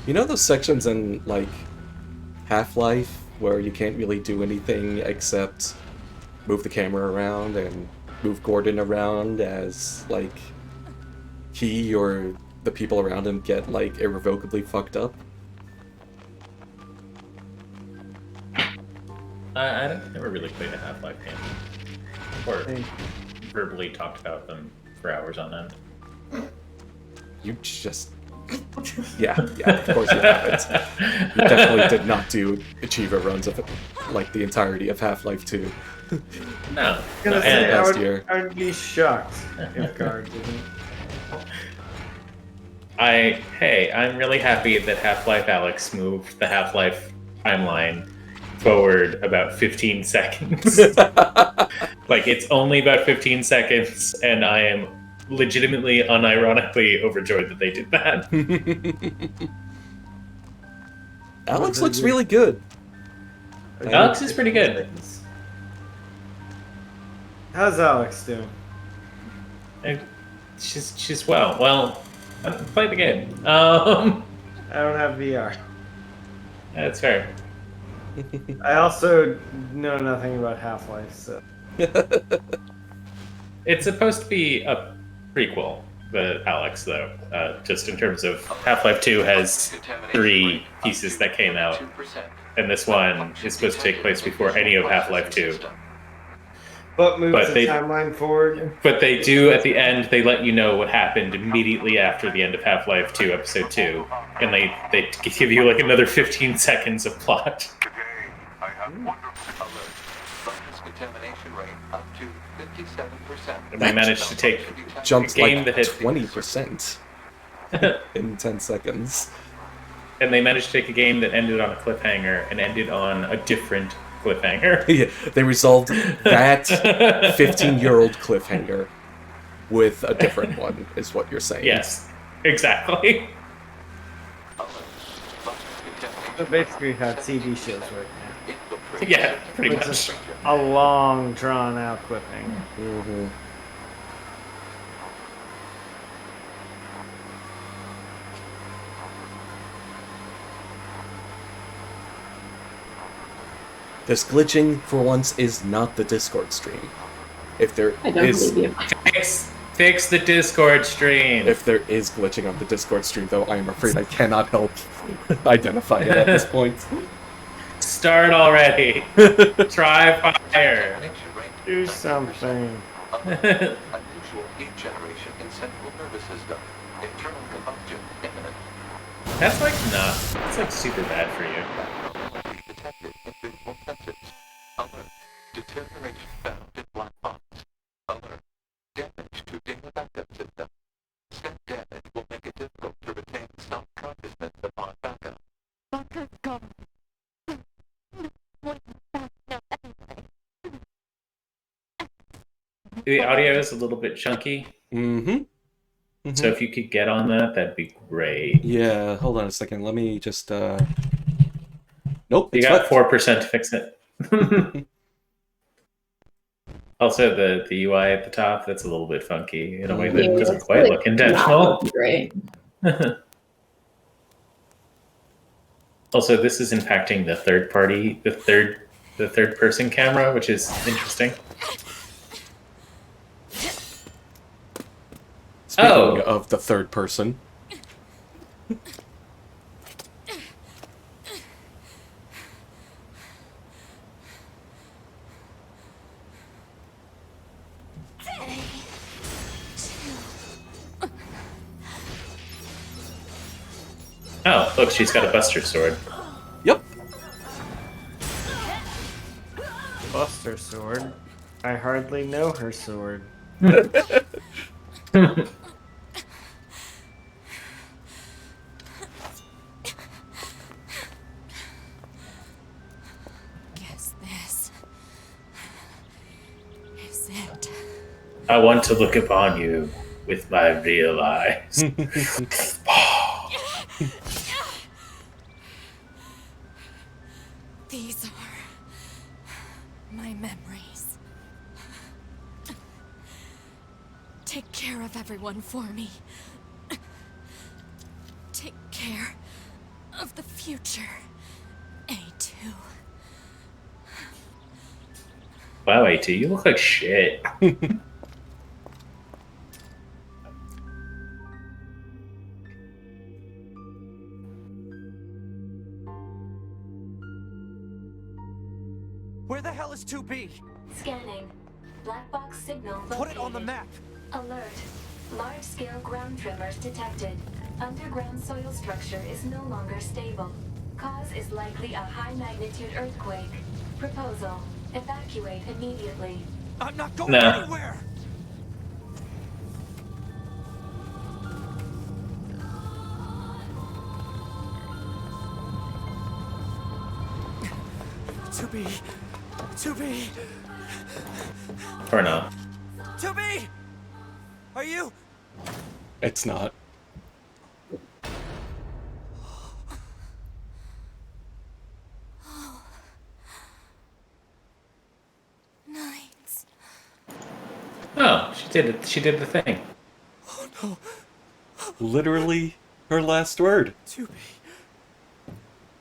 S1: You know those sections in, like, Half-Life where you can't really do anything except move the camera around and move Gordon around as, like, he or the people around him get, like, irrevocably fucked up?
S3: I never really played a Half-Life game. Or verbally talked about them for hours on end.
S1: You just... yeah, of course you haven't. You definitely did not do achiever runs of, like, the entirety of Half-Life 2.
S3: No.
S2: Gonna
S3: no,
S2: say,
S1: last year.
S2: I would be shocked if Guard didn't.
S3: I'm really happy that Half-Life Alyx moved the Half-Life timeline forward about 15 seconds. Like, it's only about 15 seconds, and I am legitimately, unironically overjoyed that they did that.
S1: Alex looks really good.
S3: Alex is pretty good.
S2: How's Alex doing?
S3: And she's well. Play the game.
S2: I don't have VR.
S3: That's fair.
S2: I also know nothing about Half-Life, so.
S3: It's supposed to be a prequel, the Alex, though. Just in terms of Half-Life 2 has 3 pieces that came out, and this one is supposed to take place before any of Half-Life 2.
S2: But moves
S3: But
S2: the
S3: they,
S2: timeline forward.
S3: but they do at the end. They let you know what happened immediately after the end of Half-Life 2, Episode 2, and they give you like another 15 seconds of plot.
S7: Contamination rate up to 57%.
S3: And they managed to take
S1: Jumps
S3: a game
S1: like
S3: that had
S1: 20% in 10 seconds.
S3: And they managed to take a game that ended on a cliffhanger and ended on a different cliffhanger.
S1: Yeah, they resolved that 15-year-old cliffhanger with a different one, is what you're saying.
S3: Yes, exactly.
S2: So basically how TV shows work now.
S3: Yeah, pretty
S2: It's
S3: much.
S2: just a long, drawn-out cliffhanger.
S1: Mm-hmm. This glitching, for once, is not the Discord stream. If there
S4: I don't
S1: is,
S4: believe you.
S3: Fix the Discord stream.
S1: If there is glitching on the Discord stream, though, I am afraid I cannot help identify it at this point.
S3: Start already. Try fire.
S2: Do something.
S7: Unusual heat generation in central nervous system. Internal combustion imminent.
S3: That's like super bad for you.
S7: Detected in visual sensors. Alert. Deterioration found in black box. Alert. Damage to data backup system. Step damage will make it difficult to retain stock consciousness upon backup.
S3: The audio is a little bit chunky.
S1: Mm-hmm. Mm-hmm.
S3: So if you could get on that, that'd be great.
S1: Yeah, hold on a second. Let me just, Nope,
S3: You
S1: it's
S3: got
S1: fine.
S3: 4% to fix it. Also, the UI at the top, that's a little bit funky in a way that
S4: Yeah,
S3: doesn't
S4: it's
S3: quite
S4: like
S3: look intentional.
S4: not great.
S3: Also, this is impacting the third party, the third person camera, which is interesting.
S1: Speaking of the third person.
S3: Oh, look, she's got a Buster Sword.
S1: Yep.
S2: Buster Sword? I hardly know her sword.
S6: Guess this is it.
S3: I want to look upon you with my real eyes.
S6: These are my memories. Take care of everyone for me. Take care of the future, A2.
S3: Wow, AT, you look like shit.
S5: Where the hell is 2B?
S10: Scanning. Black box signal located.
S5: Put it on the map.
S10: Alert. Large-scale ground tremors detected. Underground soil structure is no longer stable. Cause is likely a high-magnitude earthquake. Proposal. Evacuate immediately.
S5: I'm not going
S3: No.
S5: anywhere. To be.
S3: Or not.
S5: 2B! Are you?
S1: It's not.
S6: Nights.
S3: Oh, she did it. She did the thing.
S5: Oh no.
S1: Literally her last word.
S5: 2B.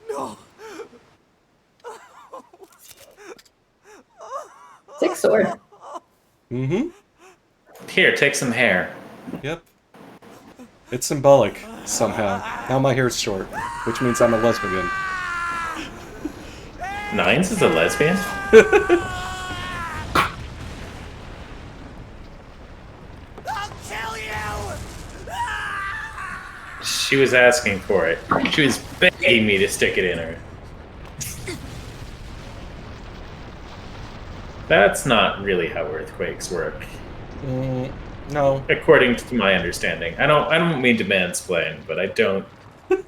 S5: No.
S4: Six sword.
S1: Mm-hmm.
S3: Here, take some hair.
S1: Yep. It's symbolic, somehow. Now my hair's short, which means I'm a lesbian.
S3: Nines is a lesbian? She was asking for it. She was begging me to stick it in her. That's not really how earthquakes work.
S1: No.
S3: According to my understanding. I don't mean to mansplain, but I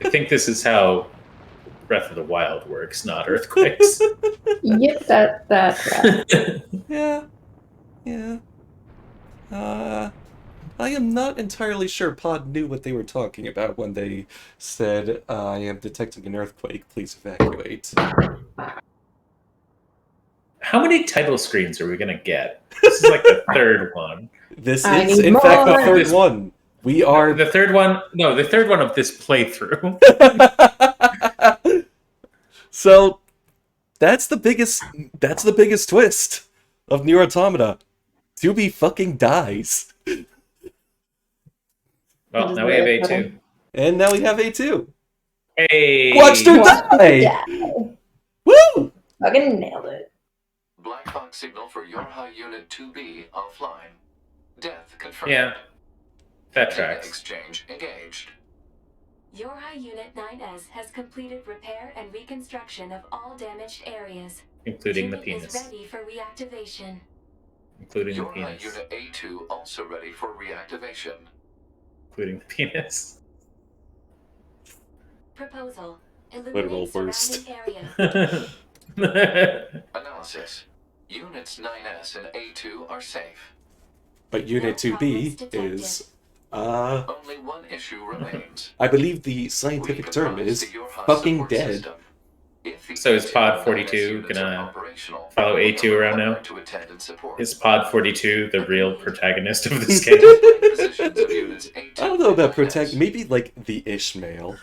S3: think this is how Breath of the Wild works, not earthquakes.
S4: Yep, that's right.
S1: Yeah. I am not entirely sure Pod knew what they were talking about when they said, I am detecting an earthquake, please evacuate.
S3: How many title screens are we gonna get? This is like the third one.
S1: This is, in fact, the third one. We are...
S3: The third one? No, the third one of this playthrough.
S1: So, that's the biggest twist of NieR Automata. 2B fucking dies.
S3: Well, now we have A2.
S1: And now we have A2.
S3: Hey!
S1: Watched her die! Woo!
S4: Fucking nailed it.
S7: Black Fox signal for Yorha Unit 2B offline. Death confirmed.
S3: Yeah. That
S7: Data
S3: tracks.
S7: exchange engaged.
S10: Yorha Unit 9S has completed repair and reconstruction of all damaged areas.
S3: Including the
S10: Unit
S3: penis.
S10: is ready for reactivation.
S3: Including the
S7: Yorha
S3: penis.
S7: Unit A2 also ready for reactivation.
S3: Including the penis.
S10: Proposal.
S1: Literal
S10: Illuminate
S1: worst.
S10: surrounding area.
S7: Analysis. Units 9S and A2 are safe.
S1: But Unit 2B is...
S7: Only one issue remains.
S1: I believe the scientific term is fucking dead.
S3: So is Pod 42 gonna follow A2 around now? Is Pod 42 the real protagonist of this game?
S1: I don't know about protect. Maybe like the Ishmael.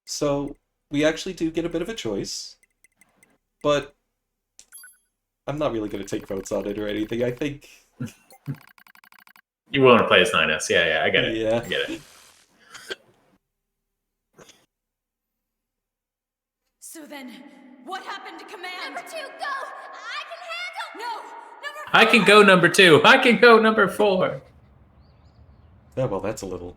S1: So, we actually do get a bit of a choice, but I'm not really going to take votes on it or anything. I think...
S3: You want to play as 9S. Yeah, I get it.
S1: Yeah.
S3: I get it.
S8: So then, what happened to command? Number 2, go! I can handle... No!
S3: I can go number 2. I can go number 4.
S1: Oh, well, that's a little...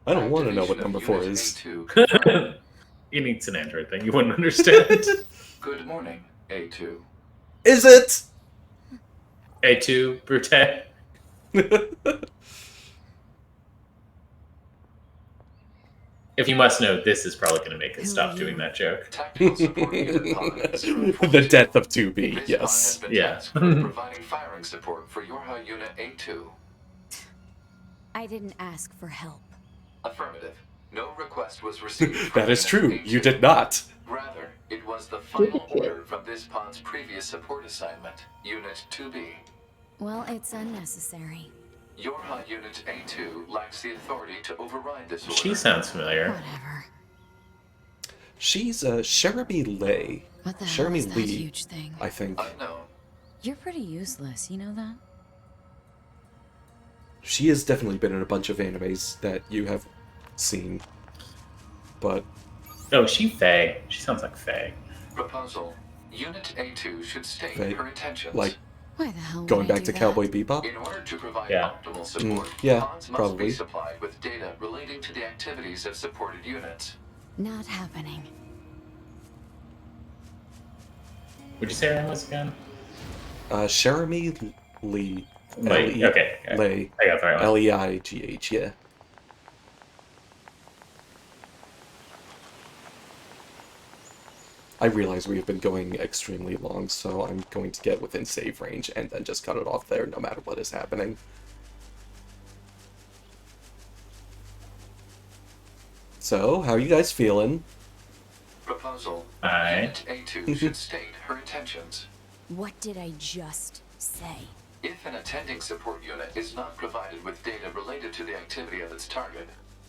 S1: I don't want to know what number 4 is.
S3: He needs an Android thing. You wouldn't understand.
S7: Good morning, A2.
S1: Is it?
S3: A2, Brute. If you must know, this is probably going to make us stop doing that joke.
S1: The death of 2B, yes.
S3: Yeah.
S7: Providing firing support for Yorha Unit A2.
S6: I didn't ask for help.
S7: Affirmative. No request was received.
S1: That is true. You did not.
S7: Rather, it was the final order from this pod's previous support assignment, Unit 2B.
S6: Well, it's unnecessary.
S7: Yorha Unit A2 lacks the authority to override this order.
S3: She sounds familiar.
S6: Whatever.
S1: She's Jeremy Lay.
S6: What the hell
S1: Jeremy
S6: is that
S1: Lee,
S6: huge thing?
S1: I think.
S7: Unknown.
S6: You're pretty useless, you know that?
S1: She has definitely been in a bunch of animes that you have seen, but...
S3: Oh, she Faye. She sounds like Faye.
S7: Proposal. Unit A2 should state
S1: Faye.
S7: her intentions.
S1: Like,
S6: Why the hell
S1: going
S6: would I
S1: back
S6: do
S1: to
S6: that?
S1: Cowboy Bebop?
S7: In order to provide
S3: Yeah.
S7: optimal support,
S1: Yeah,
S7: pods must
S1: probably.
S7: be supplied with data relating to the activities of supported units.
S6: Not happening.
S3: Would you say her name was again?
S1: Jeremy Lee.
S3: Lay.
S1: L-E-
S3: Okay.
S1: Lay.
S3: I got the right one.
S1: Leigh, yeah. I realize we have been going extremely long, so I'm going to get within save range and then just cut it off there no matter what is happening. So, how are you guys feeling?
S7: Proposal.
S3: Aye.
S7: Unit A2 should state her intentions.
S6: What did I just say?
S7: If an attending support unit is not provided with data related to the activity of its target,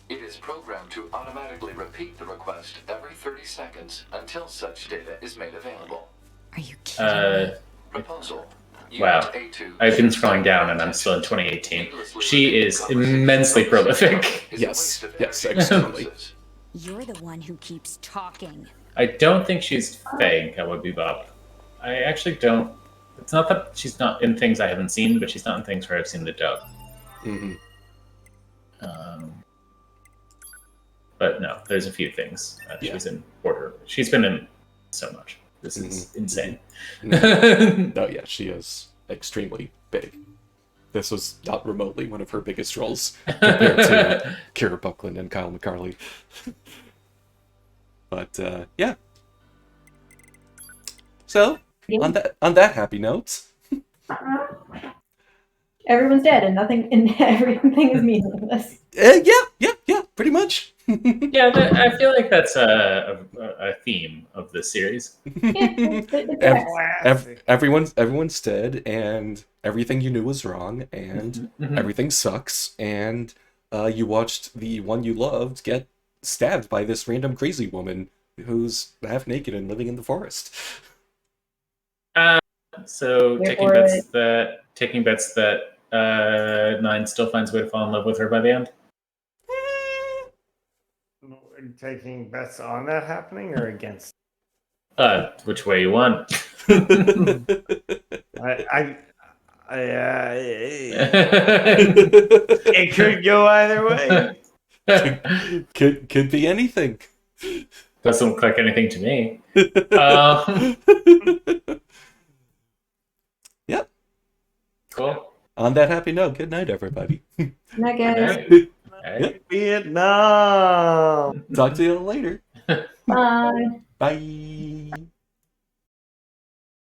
S7: it is programmed to automatically repeat the request every 30 seconds until such data is made available.
S6: Are you kidding me?
S7: Proposal.
S3: Wow. I've been scrolling down and I'm still in 2018. She is immensely prolific.
S1: Yes, extremely.
S15: You're the one who keeps talking.
S3: I don't think she's Faye in Cowboy Bebop. I actually don't. It's not that she's not in things I haven't seen, but she's not in things where I've seen the dub.
S1: Mm-hmm.
S3: But no, there's a few things.
S1: Yeah.
S3: She's in Border. She's been in so much. This is insane.
S1: Oh yeah, she is extremely big. This was not remotely one of her biggest roles compared to Kira Buckland and Kyle McCarley. But yeah. So on that happy note,
S4: Everyone's dead and nothing, and everything is meaningless.
S1: Yeah, pretty much.
S3: Yeah, I feel like that's a theme of this series.
S1: Everyone's dead, and everything you knew was wrong, and everything sucks, and you watched the one you loved get stabbed by this random crazy woman who's half naked and living in the forest.
S3: So taking bets that Nine still finds a way to fall in love with her by the end.
S2: Taking bets on that happening or against?
S3: Which way you want?
S2: It could go either way.
S1: Could be anything.
S3: Doesn't look like anything to me.
S1: Yep.
S3: Cool.
S1: On that happy note, good night, everybody.
S4: Night, guys.
S1: Yep.
S2: Vietnam.
S1: Talk to you later.
S4: Bye.
S1: Bye.